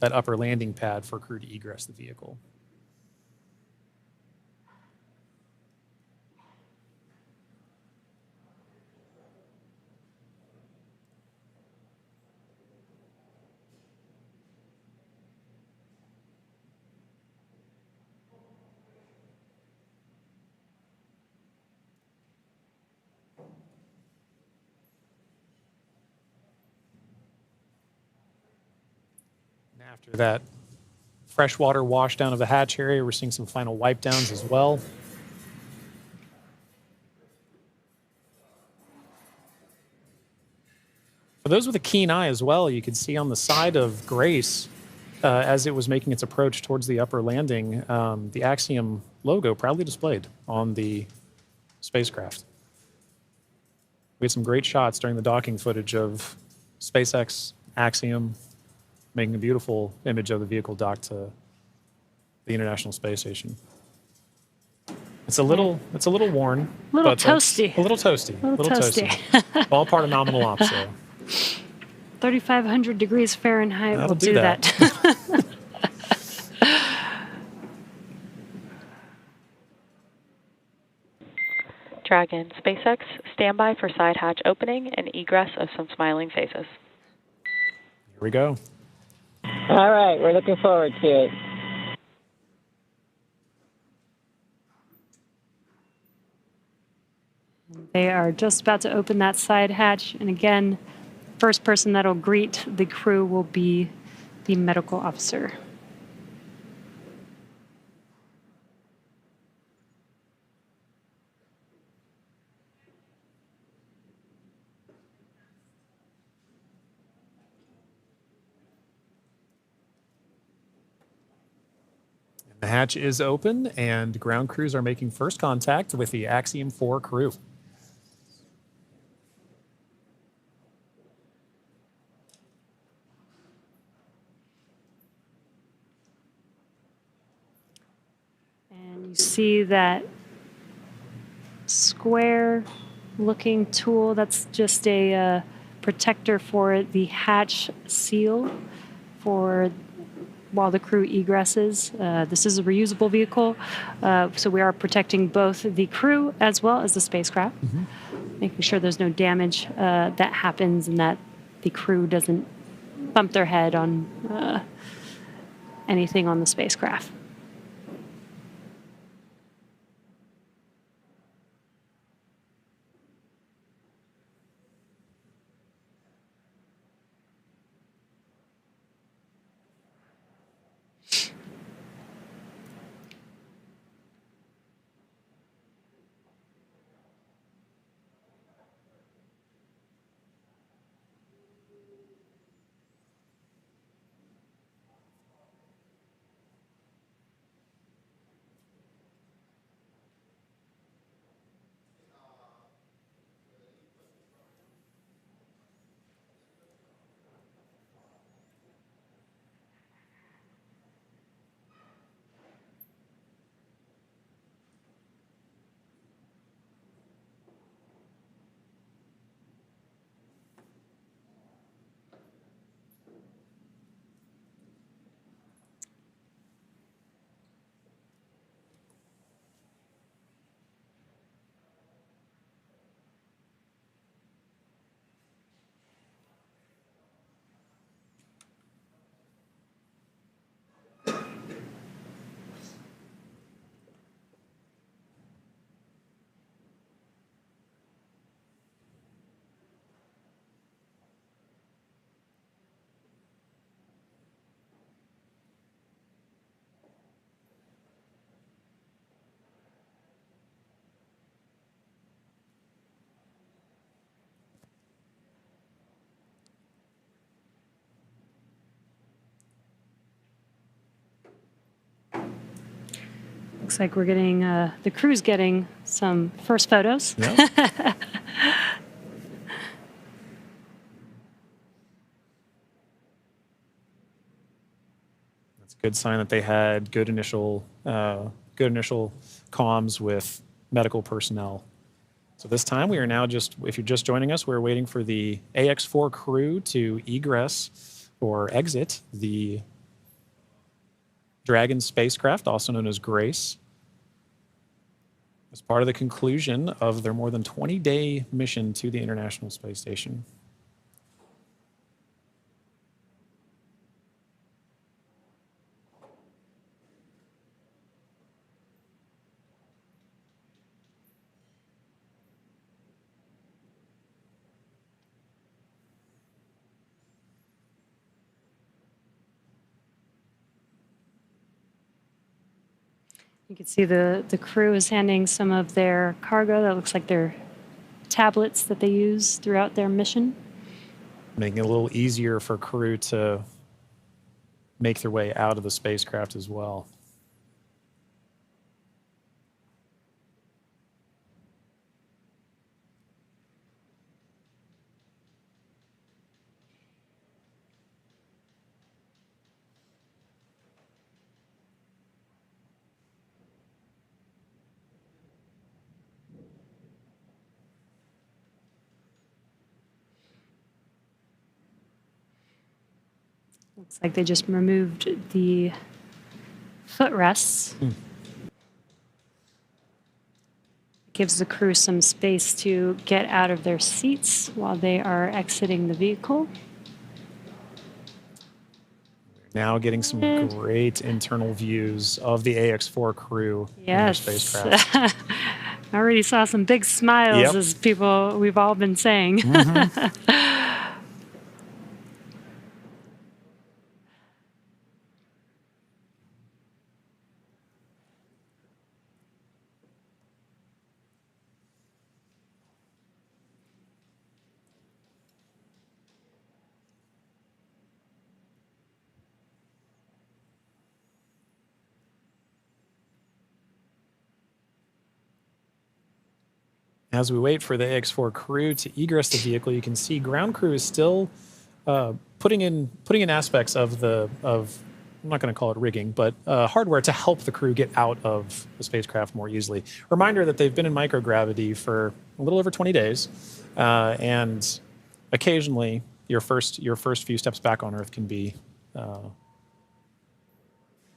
upper landing pad for crew to egress the vehicle. After that freshwater wash down of the hatch area, we're seeing some final wipe downs as well. For those with a keen eye as well, you can see on the side of Grace, as it was making its approach towards the upper landing, the Axiom logo proudly displayed on the spacecraft. We had some great shots during the docking footage of SpaceX, Axiom, making a beautiful image of the vehicle docked to the International Space Station. It's a little worn. A little toasty. A little toasty. All part of nominal ops, though. 3,500 degrees Fahrenheit That'll will do that. Dragon SpaceX, standby for side hatch opening and egress of some smiling faces. Here we go. All right, we're looking forward to it. They are just about to open that side hatch, and again, first person that'll greet the crew will be the medical officer. The hatch is open, and ground crews are making first contact with the Axiom 4 crew. And you see that square looking tool, that's just a protector for the hatch seal for while the crew egresses. This is a reusable vehicle, so we are protecting both the crew as well as the spacecraft, making sure there's no damage that happens and that the crew doesn't bump their head on anything on the spacecraft. Looks like we're getting, the crew's getting some first photos. Yep. That's a good sign that they had good initial comms with medical personnel. So this time we are now just, if you're just joining us, we're waiting for the AX4 crew to egress or exit the Dragon spacecraft, also known as Grace, as part of the conclusion of their more than 20-day mission to the International Space Station. You can see the crew is handing some of their cargo. That looks like their tablets that they use throughout their mission. Making it a little easier for crew to make their way out of the spacecraft as well. Looks like they just removed the footrests. Gives the crew some space to get out of their seats while they are exiting the vehicle. Now getting some great internal views of the AX4 crew in their Yes. spacecraft. I already saw some big smiles Yep. as people, we've all been saying. As we wait for the AX4 crew to egress the vehicle, you can see ground crew is still putting in aspects of I'm not going to call it rigging, but hardware to help the crew get out of the spacecraft more easily. Reminder that they've been in microgravity for a little over 20 days, and occasionally your first few steps back on Earth can be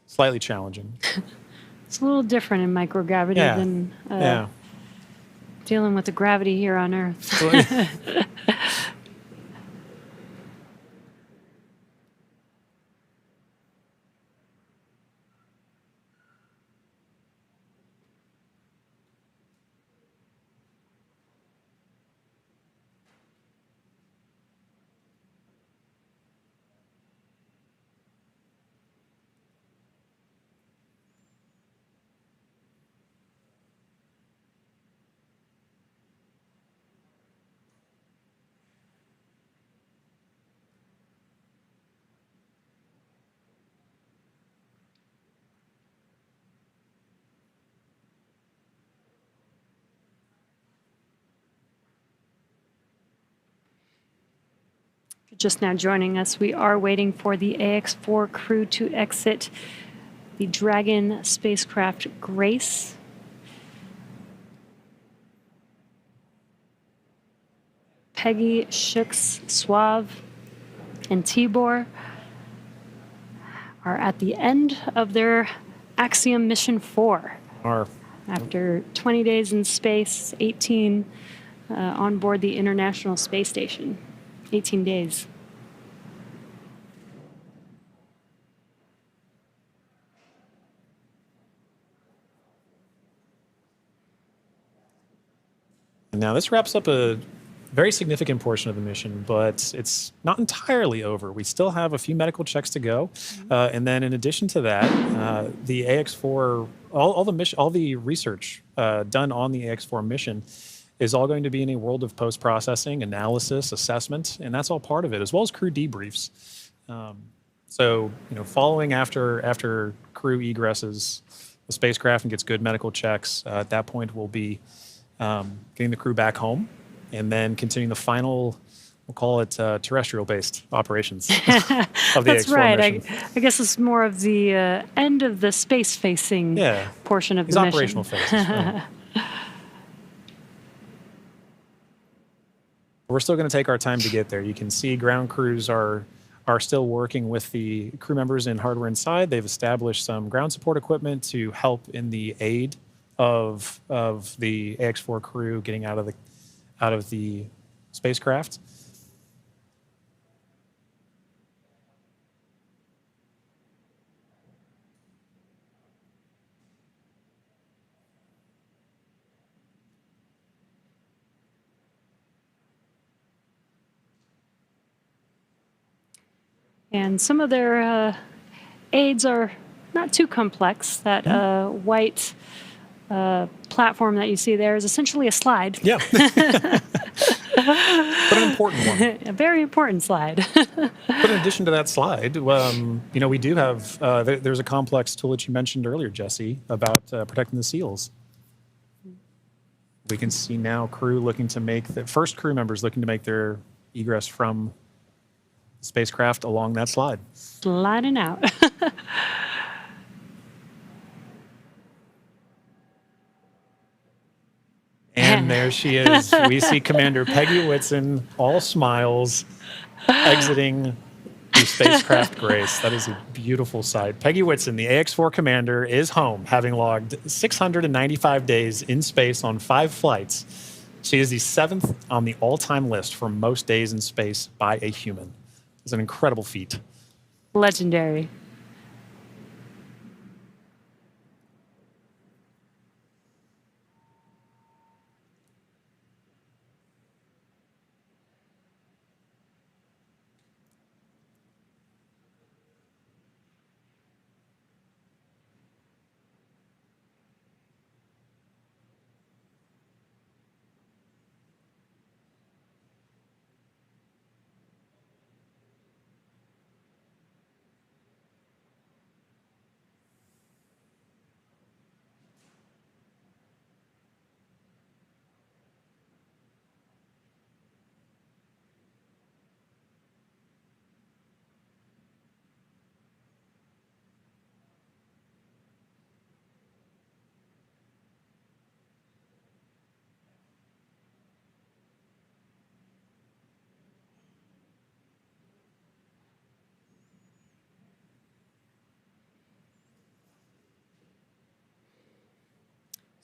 slightly challenging. It's a little different in microgravity than dealing with the gravity here on Earth. Just now joining us, we are waiting for the AX4 crew to exit the Dragon spacecraft Grace. Peggy, Shooks, Suave, and Tibor are at the end of their Axiom Mission 4. After 20 days in space, 18 on board the International Space Station. 18 days. And now this wraps up a very significant portion of the mission, but it's not entirely over. We still have a few medical checks to go. And then in addition to that, the AX4, all the research done on the AX4 mission is all going to be in a world of post-processing, analysis, assessment, and that's all part of it, as well as crew debriefs. So, following after crew egresses the spacecraft and gets good medical checks, at that point we'll be getting the crew back home and then continuing the final, we'll call it terrestrial-based operations of the That's AX4 right. mission. I guess it's more of the end of the space-facing portion of the mission. Operational phases. Right. We're still going to take our time to get there. You can see ground crews are still working with the crew members and hardware inside. They've established some ground support equipment to help in the aid of the AX4 crew getting out of the spacecraft. And some of their aids are not too complex. That white platform that you see there is essentially a slide. Yeah. But an important one. A very important slide. But in addition to that slide, we do have, there's a complex tool that you mentioned earlier, Jesse, about protecting the seals. We can see now crew first crew members looking to make their egress from spacecraft along that slide. Sliding out. And there she is. We see Commander Peggy Whitson, all smiles, exiting the spacecraft Grace. That is a beautiful sight. Peggy Whitson, the AX4 commander, is home, having logged 695 days in space on 5 flights. She is the 7th on the all-time list for most days in space by a human. It's an incredible feat. Legendary.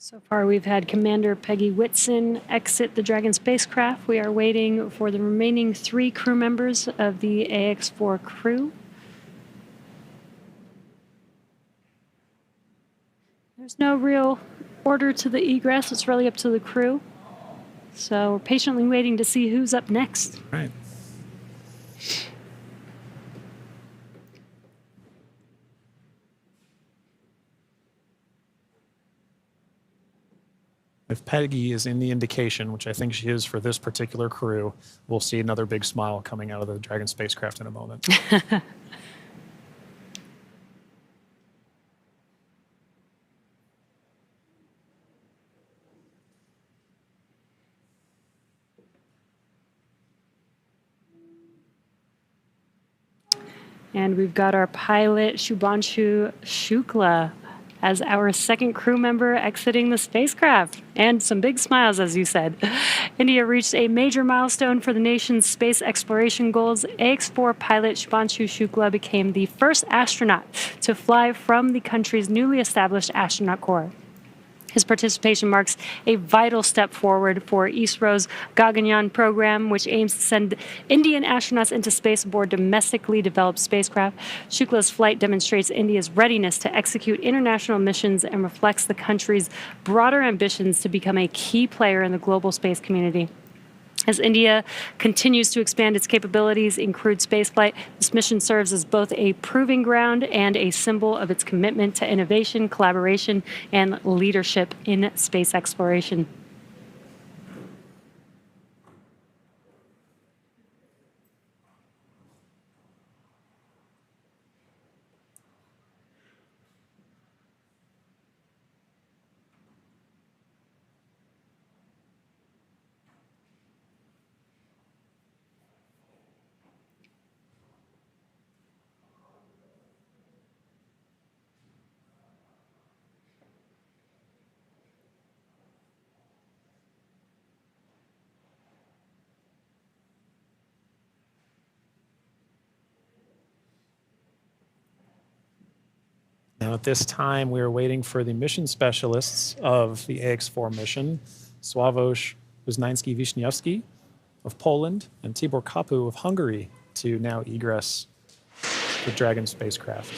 So far, we've had Commander Peggy Whitson exit the Dragon spacecraft. We are waiting for the remaining 3 crew members of the AX-4 crew. There's no real order to the egress. It's really up to the crew. So we're patiently waiting to see who's up next. Right. If Peggy is in the indication, which I think she is for this particular crew, we'll see another big smile coming out of the Dragon spacecraft in a moment. And we've got our pilot, Shubhanshu Shukla, as our second crew member exiting the spacecraft. And some big smiles, as you said. India reached a major milestone for the nation's space exploration goals. AX-4 pilot Shubhanshu Shukla became the first astronaut to fly from the country's newly established astronaut corps. His participation marks a vital step forward for ISRO's Gaganyaan program, which aims to send Indian astronauts into space aboard domestically developed spacecraft. Shukla's flight demonstrates India's readiness to execute international missions and reflects the country's broader ambitions to become a key player in the global space community. As India continues to expand its capabilities in crewed spaceflight, this mission serves as both a proving ground and a symbol of its commitment to innovation, collaboration, and leadership in space exploration. Now, at this time, we are waiting for the mission specialists of the AX-4 mission, Sławomir Uznański-Wiśniewski of Poland and Tibor Kapu of Hungary, to now egress the Dragon spacecraft.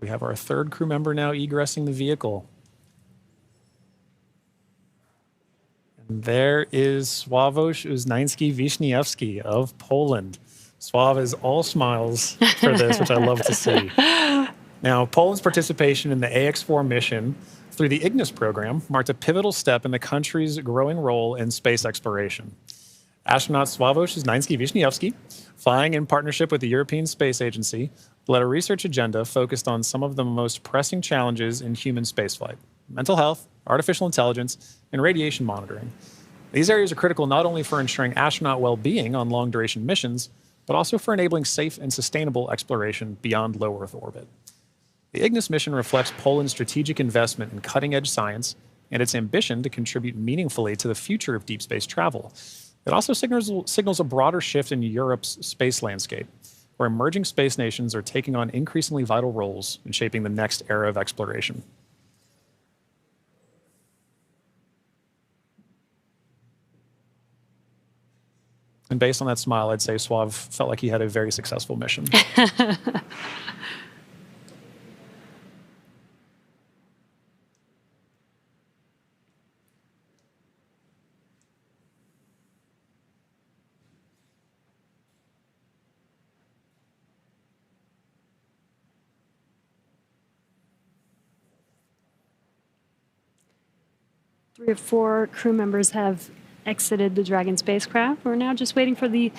We have our third crew member now egressing the vehicle. And there is Sławomir Uznański-Wiśniewski of Poland. Sław is all smiles for this, which I love to see. Now, Poland's participation in the AX-4 mission through the Ignis program marked a pivotal step in the country's growing role in space exploration. Astronaut Sławomir Uznański-Wiśniewski, flying in partnership with the European Space Agency, led a research agenda focused on some of the most pressing challenges in human spaceflight: mental health, artificial intelligence, and radiation monitoring. These areas are critical not only for ensuring astronaut well-being on long-duration missions, but also for enabling safe and sustainable exploration beyond low Earth orbit. The Ignis mission reflects Poland's strategic investment in cutting-edge science and its ambition to contribute meaningfully to the future of deep space travel. It also signals a broader shift in Europe's space landscape, where emerging space nations are taking on increasingly vital roles in shaping the next era of exploration. And based on that smile, I'd say Sław felt like he had a very successful mission. 3 or 4 crew members have exited the Dragon spacecraft. We're now just waiting for the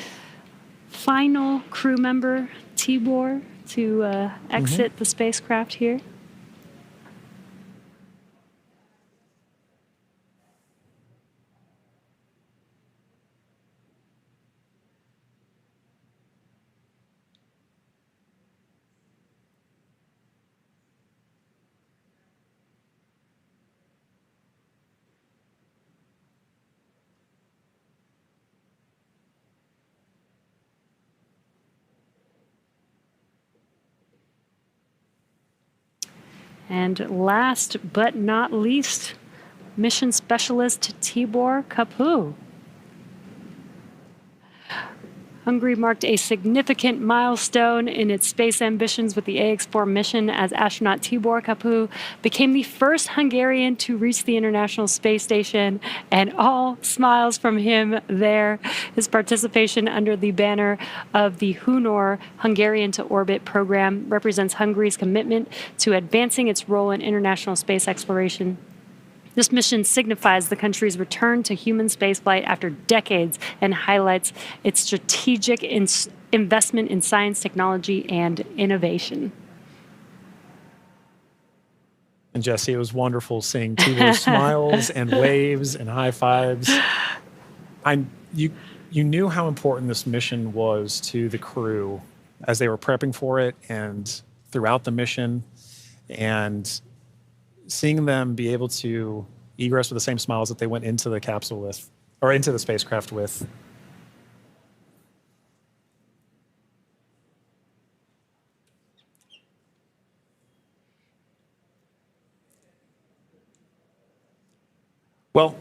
final crew member, Tibor, to exit the spacecraft here. And last but not least, mission specialist Tibor Kapu. Hungary marked a significant milestone in its space ambitions with the AX-4 mission as astronaut Tibor Kapu became the first Hungarian to reach the International Space Station, and all smiles from him there. His participation under the banner of the Hunor Hungarian to Orbit program represents Hungary's commitment to advancing its role in international space exploration. This mission signifies the country's return to human spaceflight after decades and highlights its strategic investment in science, technology, and innovation. And Jesse, it was wonderful seeing Tibor's smiles and waves and high fives. You knew how important this mission was to the crew as they were prepping for it and throughout the mission. And seeing them be able to egress with the same smiles that they went into the capsule with, or into the spacecraft with. Well,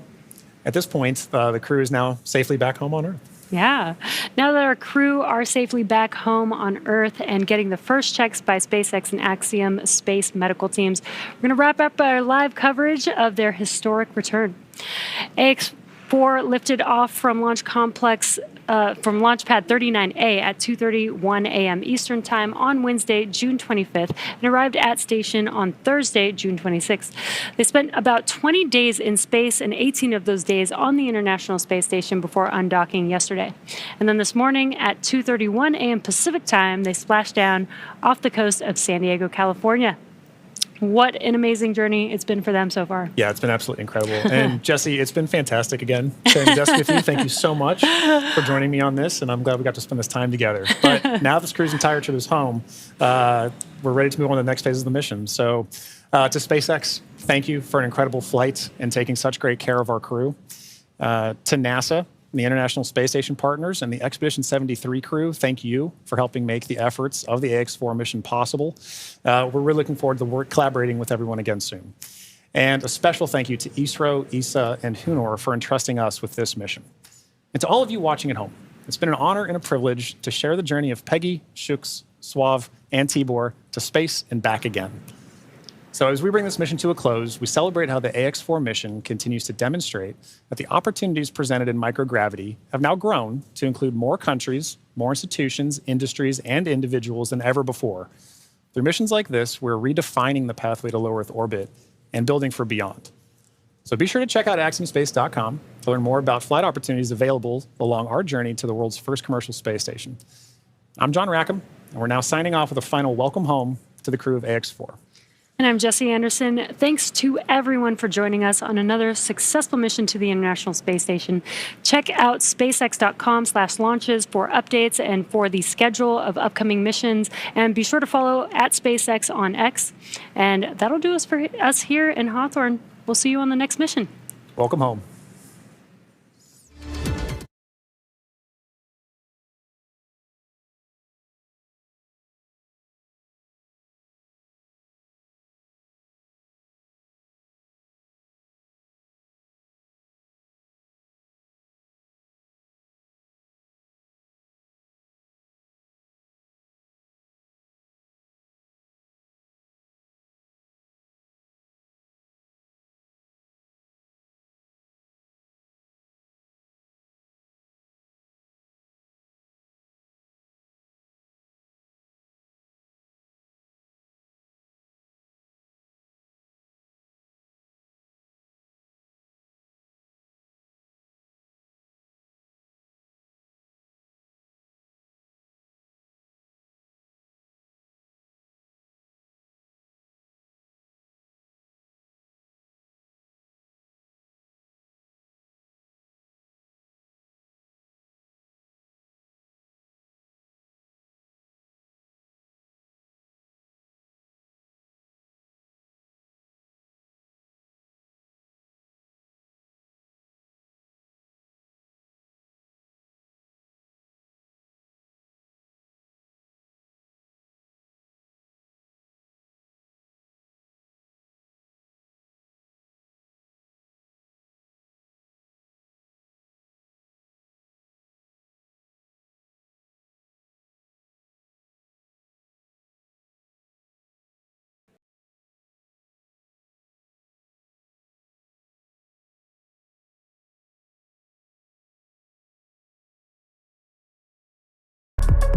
at this point, the crew is now safely back home on Earth. Yeah. Now that our crew are safely back home on Earth and getting the first checks by SpaceX and Axiom space medical teams, we're going to wrap up our live coverage of their historic return. AX-4 lifted off from Launch Complex from Launch Pad 39A at 2:31 a.m. Eastern Time on Wednesday, June 25th, and arrived at station on Thursday, June 26th. They spent about 20 days in space and 18 of those days on the International Space Station before undocking yesterday. And then this morning at 2:31 a.m. Pacific Time, they splashed down off the coast of San Diego, California. What an amazing journey it's been for them so far. Yeah, it's been absolutely incredible. And Jesse, it's been fantastic again sharing the desk with you. Thank you so much for joining me on this, and I'm glad we got to spend this time together. But now this crew's entire trip is home, we're ready to move on to the next phase of the mission. So to SpaceX, thank you for an incredible flight and taking such great care of our crew. To NASA, the International Space Station partners, and the Expedition 73 crew, thank you for helping make the efforts of the AX-4 mission possible. We're really looking forward to collaborating with everyone again soon. And a special thank you to ISRO, ESA, and Hunor for entrusting us with this mission. And to all of you watching at home, it's been an honor and a privilege to share the journey of Peggy, Shuks, Suav, and Tibor to space and back again. So as we bring this mission to a close, we celebrate how the AX-4 mission continues to demonstrate that the opportunities presented in microgravity have now grown to include more countries, more institutions, industries, and individuals than ever before. Through missions like this, we're redefining the pathway to low Earth orbit and building for beyond. So be sure to check out axiomspace.com to learn more about flight opportunities available along our journey to the world's first commercial space station. I'm John Rackham, and we're now signing off with a final welcome home to the crew of AX-4. And I'm Jesse Anderson. Thanks to everyone for joining us on another successful mission to the International Space Station. Check out spacex.com/launches for updates and for the schedule of upcoming missions. And be sure to follow at SpaceX on X. And that'll do us for us here in Hawthorne. We'll see you on the next mission. Welcome home.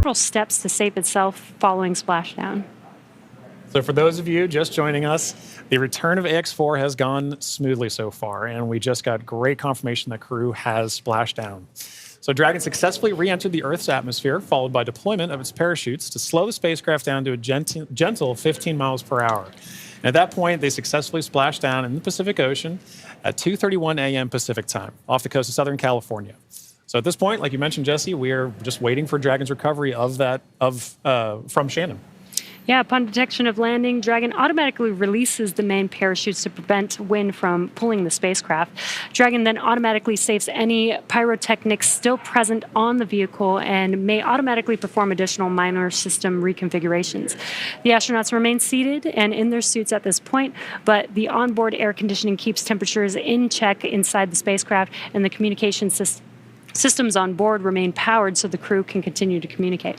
several steps to save itself following splashdown. So for those of you just joining us, the return of AX4 has gone smoothly so far, and we just got great confirmation that crew has splashed down. So Dragon successfully re-entered the Earth's atmosphere, followed by deployment of its parachutes to slow the spacecraft down to a gentle 15 miles per hour. And at that point, they successfully splashed down in the Pacific Ocean at 2:31 a.m. Pacific time, off the coast of Southern California. So at this point, like you mentioned, Jesse, we are just waiting for Dragon's recovery from Shannon. Yeah, upon detection of landing, Dragon automatically releases the main parachutes to prevent wind from pulling the spacecraft. Dragon then automatically saves any pyrotechnics still present on the vehicle and may automatically perform additional minor system reconfigurations. The astronauts remain seated and in their suits at this point, but the onboard air conditioning keeps temperatures in check inside the spacecraft, and the communication systems on board remain powered so the crew can continue to communicate.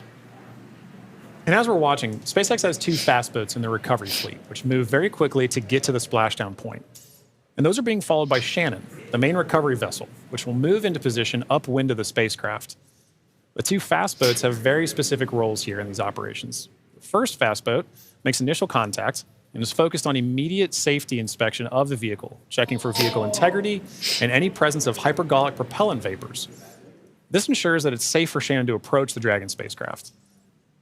And as we're watching, SpaceX has 2 fast boats in their recovery fleet, which move very quickly to get to the splashdown point. And those are being followed by Shannon, the main recovery vessel, which will move into position upwind of the spacecraft. The 2 fast boats have very specific roles here in these operations. The first fast boat makes initial contact and is focused on immediate safety inspection of the vehicle, checking for vehicle integrity and any presence of hypergolic propellant vapors. This ensures that it's safe for Shannon to approach the Dragon spacecraft.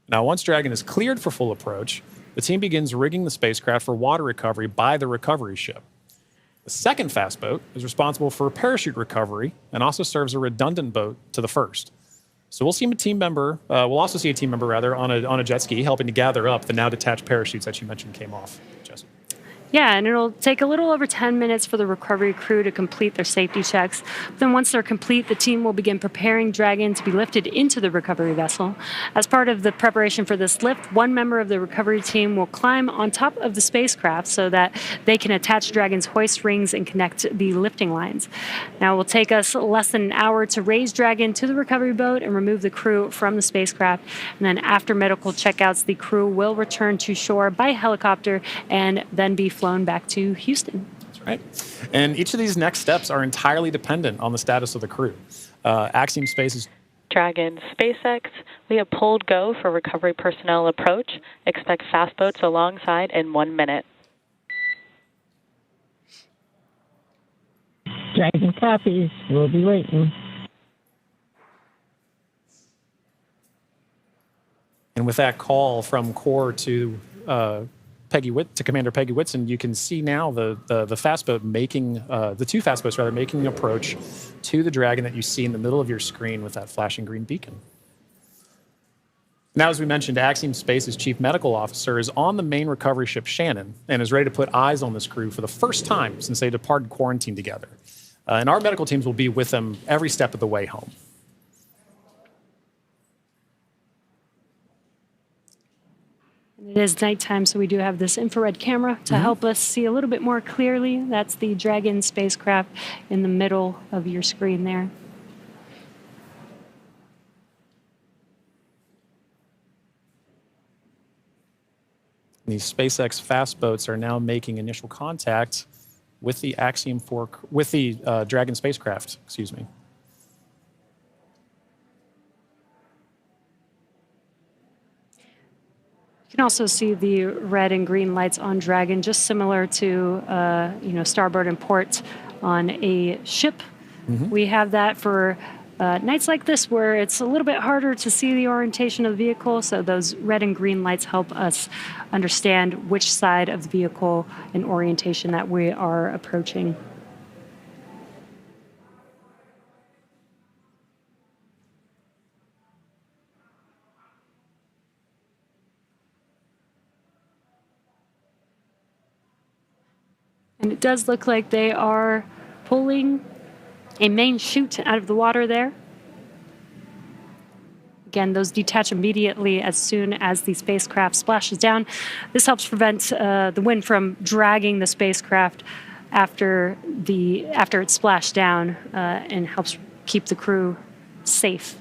Now, once Dragon is cleared for full approach, the team begins rigging the spacecraft for water recovery by the recovery ship. The second fast boat is responsible for parachute recovery and also serves a redundant boat to the first. So we'll also see a team member on a jet ski helping to gather up the now detached parachutes that you mentioned came off. Jesse. Yeah, and it'll take a little over 10 minutes for the recovery crew to complete their safety checks. Then once they're complete, the team will begin preparing Dragon to be lifted into the recovery vessel. As part of the preparation for this lift, one member of the recovery team will climb on top of the spacecraft so that they can attach Dragon's hoist rings and connect the lifting lines. Now, it will take us less than an hour to raise Dragon to the recovery boat and remove the crew from the spacecraft. And then after medical checkouts, the crew will return to shore by helicopter and then be flown back to Houston. That's right. And each of these next steps are entirely dependent on the status of the crew. Axiom Space's Dragon SpaceX, we have pulled go for recovery personnel approach. Expect fast boats alongside in 1 minute. Dragon copies. We'll be waiting. And with that call from Core to Commander Peggy Whitson, you can see now the fast boat making the 2 fast boats making an approach to the Dragon that you see in the middle of your screen with that flashing green beacon. Now, as we mentioned, Axiom Space's chief medical officer is on the main recovery ship Shannon and is ready to put eyes on this crew for the first time since they departed quarantine together. And our medical teams will be with them every step of the way home. It is nighttime, so we do have this infrared camera to help us see a little bit more clearly. That's the Dragon spacecraft in the middle of your screen there. These SpaceX fast boats are now making initial contact with the Dragon spacecraft. Excuse me. You can also see the red and green lights on Dragon, just similar to starboard and port on a ship. We have that for nights like this where it's a little bit harder to see the orientation of the vehicle, so those red and green lights help us understand which side of the vehicle and orientation that we are approaching. And it does look like they are pulling a main chute out of the water there. Again, those detach immediately as soon as the spacecraft splashes down. This helps prevent the wind from dragging the spacecraft after it's splashed down and helps keep the crew safe.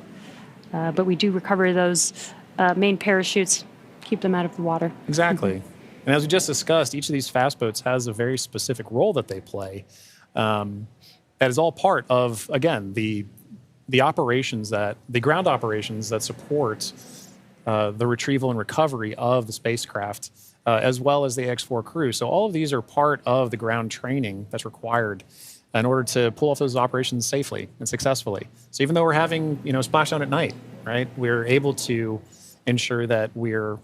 But we do recover those main parachutes, keep them out of the water. Exactly. And as we just discussed, each of these fast boats has a very specific role that they play. That is all part of, again, the ground operations that support the retrieval and recovery of the spacecraft, as well as the AX-4 crew. So all of these are part of the ground training that's required in order to pull off those operations safely and successfully. So even though we're having, splashdown at night, right, we're able to ensure that we're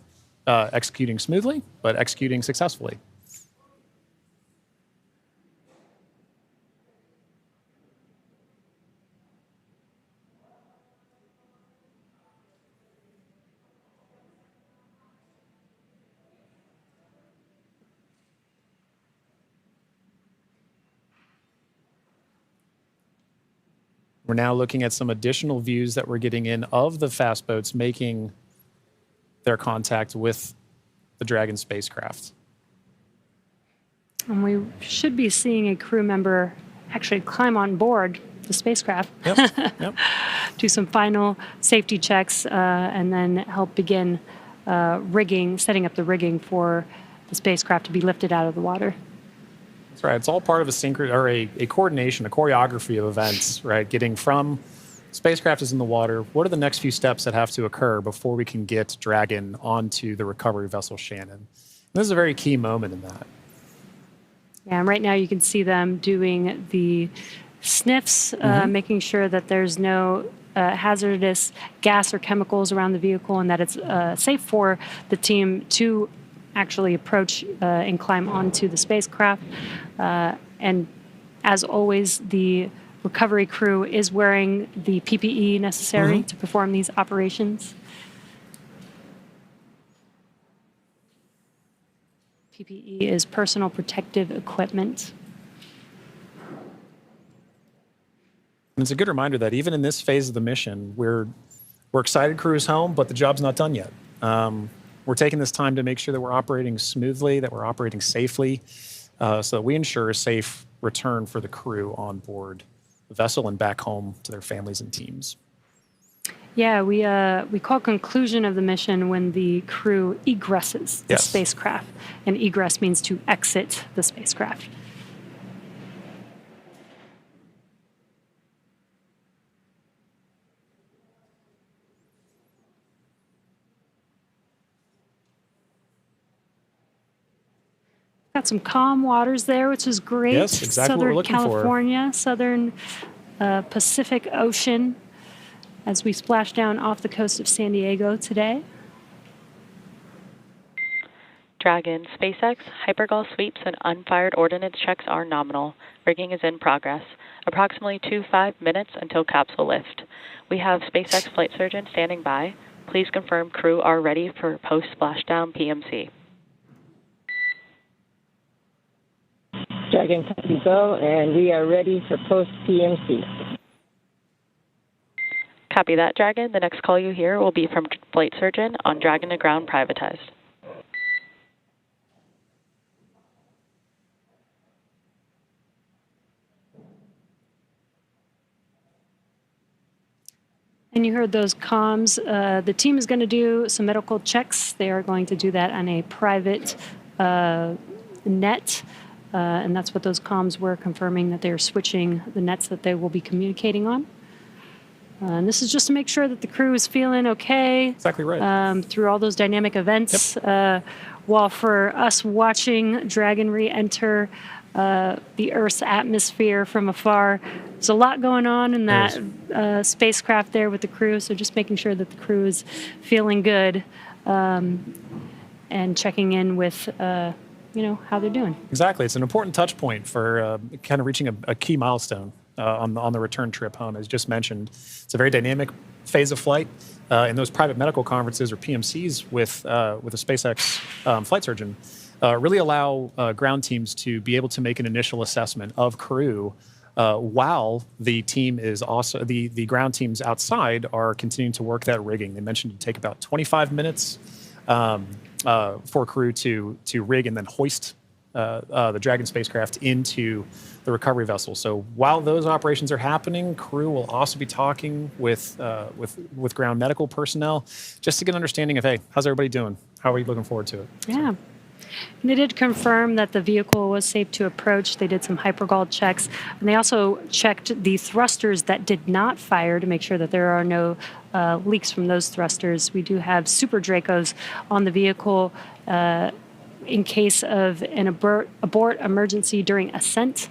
executing smoothly, but executing successfully. We're now looking at some additional views that we're getting in of the fast boats making their contact with the Dragon spacecraft. And we should be seeing a crew member actually climb on board the spacecraft, Yep. do some final safety checks, and then help begin setting up the rigging for the spacecraft to be lifted out of the water. That's right. It's all part of a coordination, a choreography of events, right? Getting from spacecraft is in the water. What are the next few steps that have to occur before we can get Dragon onto the recovery vessel Shannon? And this is a very key moment in that. Yeah, and right now you can see them doing the sniffs, making sure that there's no hazardous gas or chemicals around the vehicle and that it's safe for the team to actually approach and climb onto the spacecraft. And as always, the recovery crew is wearing the PPE necessary to perform these operations. PPE is personal protective equipment. And it's a good reminder that even in this phase of the mission, we're excited crew is home, but the job's not done yet. We're taking this time to make sure that we're operating smoothly, that we're operating safely, so that we ensure a safe return for the crew on board the vessel and back home to their families and teams. Yeah, we call conclusion of the mission when the crew egresses the spacecraft, and egress means to exit the spacecraft. Got some calm waters there, which is great. Yes, exactly what we're Southern looking for. California, Southern Pacific Ocean, as we splash down off the coast of San Diego today. Dragon, SpaceX, hypergol sweeps, and unfired ordnance checks are nominal. Rigging is in progress. Approximately 5 minutes until capsule lift. We have SpaceX flight surgeon standing by. Please confirm crew are ready for post-splashdown PMC. Dragon copy go, and we are ready for post-PMC. Copy that, Dragon. The next call you hear will be from flight surgeon on Dragon to ground privatized. And you heard those comms. The team is going to do some medical checks. They are going to do that on a private net. And that's what those comms were, confirming that they're switching the nets that they will be communicating on. And this is just to make sure that the crew is feeling okay. Exactly right. Through all those dynamic events. Yep. While for us watching Dragon re-enter the Earth's atmosphere from afar, there's a lot going on in that spacecraft there with the crew. So just making sure that the crew is feeling good and checking in with how they're doing. Exactly. It's an important touch point for kind of reaching a key milestone on the return trip home. As just mentioned, it's a very dynamic phase of flight. And those private medical conferences, or PMCs, with a SpaceX flight surgeon really allow ground teams to be able to make an initial assessment of crew while the team is also the ground teams outside are continuing to work that rigging. They mentioned it take about 25 minutes for crew to rig and then hoist the Dragon spacecraft into the recovery vessel. So while those operations are happening, crew will also be talking with ground medical personnel just to get an understanding of, hey, how's everybody doing? How are we looking forward to it? Yeah. And they did confirm that the vehicle was safe to approach. They did some hypergol checks, and they also checked the thrusters that did not fire to make sure that there are no leaks from those thrusters. We do have Super Dracos on the vehicle in case of an abort emergency during ascent.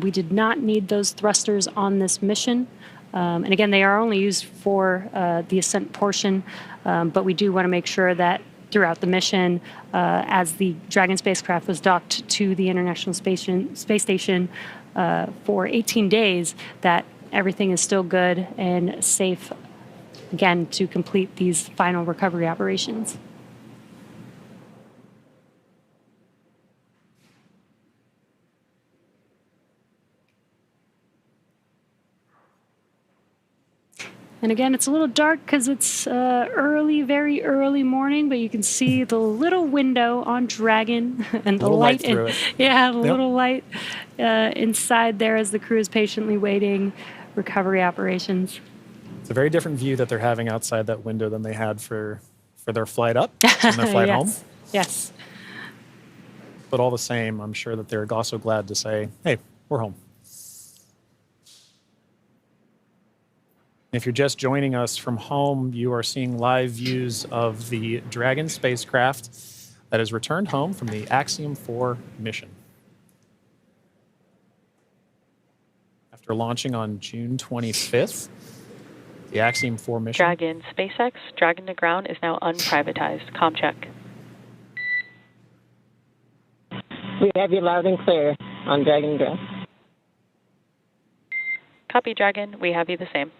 We did not need those thrusters on this mission. And again, they are only used for the ascent portion, but we do want to make sure that throughout the mission, as the Dragon spacecraft was docked to the International Space Station for 18 days, that everything is still good and safe, again, to complete these final recovery operations. And again, it's a little dark because it's very early morning, but you can see the little window on Dragon and the light through it. Yeah, the little light inside there as the crew is patiently waiting recovery operations. It's a very different view that they're having outside that window than they had for their flight up and their flight home. Yes. But all the same, I'm sure that they're also glad to say, hey, we're home. If you're just joining us from home, you are seeing live views of the Dragon spacecraft that has returned home from the Axiom 4 mission. After launching on June 25th, the Axiom 4 mission... Dragon SpaceX, Dragon to ground is now unprivatized. Com check. We have you loud and clear on Dragon ground. Copy, Dragon. We have you the same.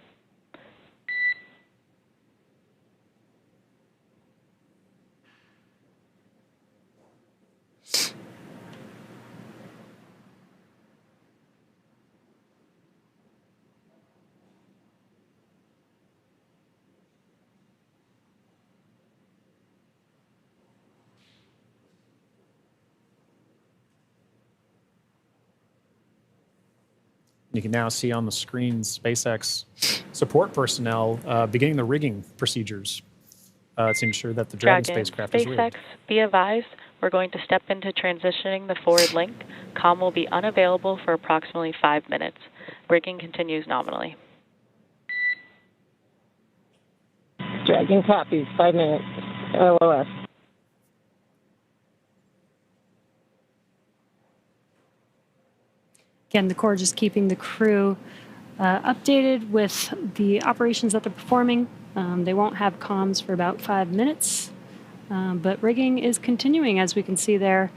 You can now see on the screen SpaceX support personnel beginning the rigging procedures to ensure that the Dragon spacecraft is rigged. SpaceX, be advised, we're going to step into transitioning the forward link. Com will be unavailable for approximately 5 minutes. Rigging continues nominally. Dragon copies, 5 minutes. LOS. Again, the Corps just keeping the crew updated with the operations that they're performing. They won't have comms for about 5 minutes, but rigging is continuing, as we can see there,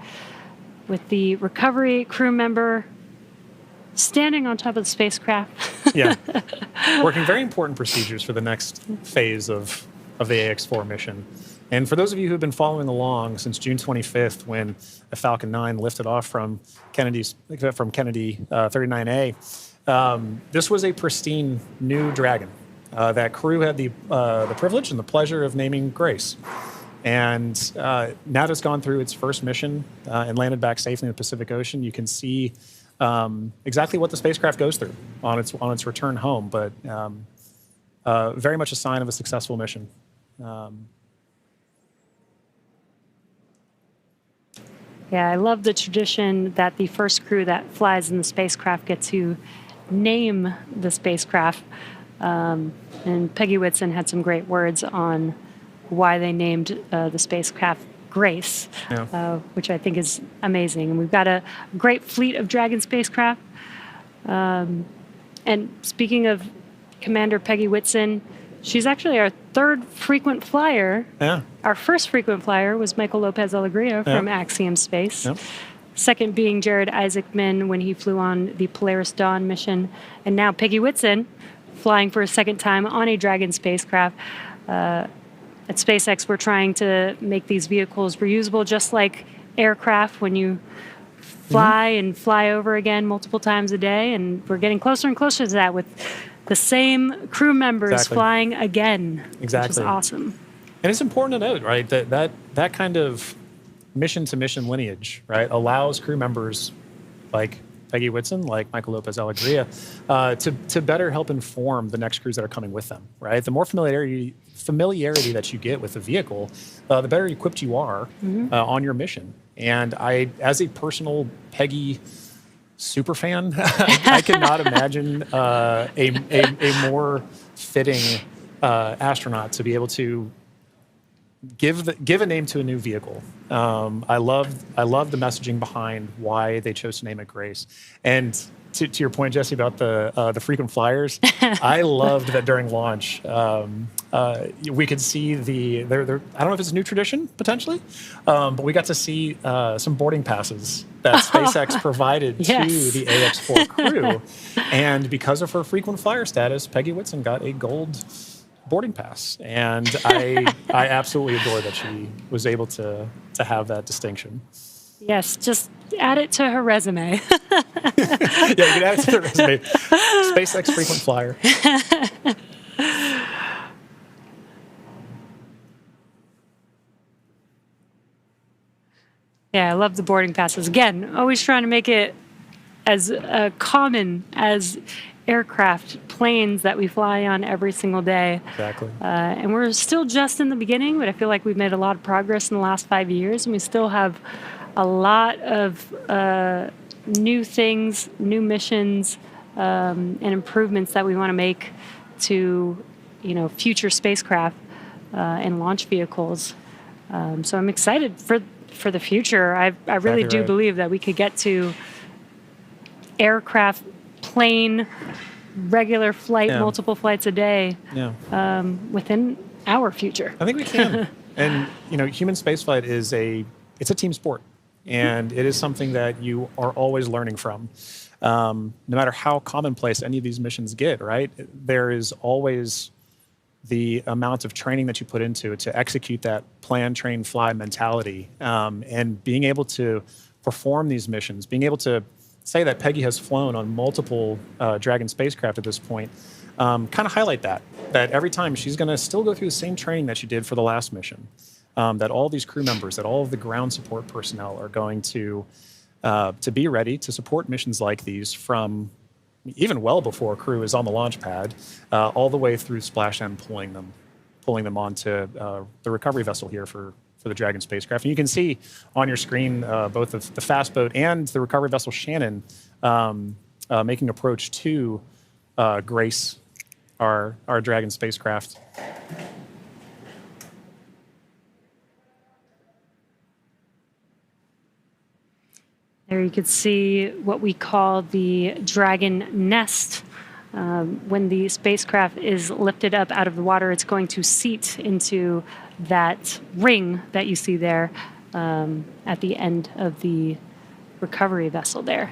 with the recovery crew member standing on top of the spacecraft. Yeah, working very important procedures for the next phase of the AX-4 mission. And for those of you who have been following along since June 25th, when a Falcon 9 lifted off from Kennedy 39A, this was a pristine new Dragon. That crew had the privilege and the pleasure of naming Grace. And now that it's gone through its first mission and landed back safely in the Pacific Ocean, you can see exactly what the spacecraft goes through on its return home, but very much a sign of a successful mission. Yeah, I love the tradition that the first crew that flies in the spacecraft get to name the spacecraft. And Peggy Whitson had some great words on why they named the spacecraft Grace, which I think is amazing. And we've got a great fleet of Dragon spacecraft. And speaking of Commander Peggy Whitson, she's actually our third frequent flyer. Yeah. Our first frequent flyer was Michael Lopez Alegria from Axiom Space. Yep. Second being Jared Isaacman when he flew on the Polaris Dawn mission. And now Peggy Whitson flying for a second time on a Dragon spacecraft. At SpaceX, we're trying to make these vehicles reusable, just like aircraft when you fly and fly over again multiple times a day. And we're getting closer and closer to that with the same crew members flying again, which is awesome. And it's important to note, right, that kind of mission-to-mission lineage, right, allows crew members like Peggy Whitson, like Michael Lopez Alegria, to better help inform the next crews that are coming with them, right? The more familiarity that you get with the vehicle, the better equipped you are on your mission. And I, as a personal Peggy super fan, I cannot imagine a more fitting astronaut to be able to give a name to a new vehicle. I love the messaging behind why they chose to name it Grace. And to your point, Jesse, about the frequent flyers, I loved that during launch we could see I don't know if it's a new tradition potentially, but we got to see some boarding passes that SpaceX provided to the AX-4 crew, and because of her frequent flyer status, Peggy Whitson got a gold boarding pass, and I absolutely adore that she was able to have that distinction. Yes, just add it to her resume. Yeah, you can add it to the resume. SpaceX frequent flyer. Yeah, I love the boarding passes. Again, always trying to make it as common as aircraft, planes that we fly on every single day. Exactly. And we're still just in the beginning, but I feel like we've made a lot of progress in the last 5 years, and we still have a lot of new things, new missions, and improvements that we want to make to, future spacecraft and launch vehicles. So I'm excited for the future. I really do believe that we could get to aircraft, plane, regular flight, multiple flights a day within our future. I think we can. And human spaceflight it's a team sport, and it is something that you are always learning from. No matter how commonplace any of these missions get, right? There is always the amount of training that you put into it to execute that plan, train, fly mentality, and being able to perform these missions, being able to say that Peggy has flown on multiple Dragon spacecraft at this point, kind of highlight that every time she's going to still go through the same training that she did for the last mission, that all these crew members, that all of the ground support personnel are going to be ready to support missions like these from even well before crew is on the launch pad, all the way through splash and pulling them onto the recovery vessel here for the Dragon spacecraft. And you can see on your screen both the fast boat and the recovery vessel Shannon making approach to Grace, our Dragon spacecraft. There you could see what we call the Dragon nest. When the spacecraft is lifted up out of the water, it's going to seat into that ring that you see there at the end of the recovery vessel there.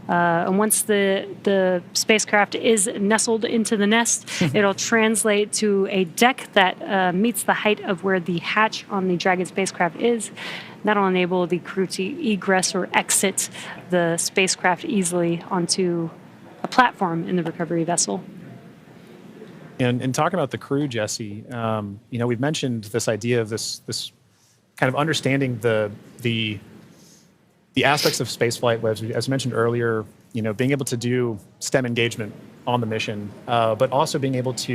And once the spacecraft is nestled into the nest, it'll translate to a deck that meets the height of where the hatch on the Dragon spacecraft is. That'll enable the crew to egress or exit the spacecraft easily onto a platform in the recovery vessel. And talking about the crew, Jesse, we've mentioned this idea of this kind of understanding the aspects of spaceflight, as mentioned earlier, being able to do STEM engagement on the mission, but also being able to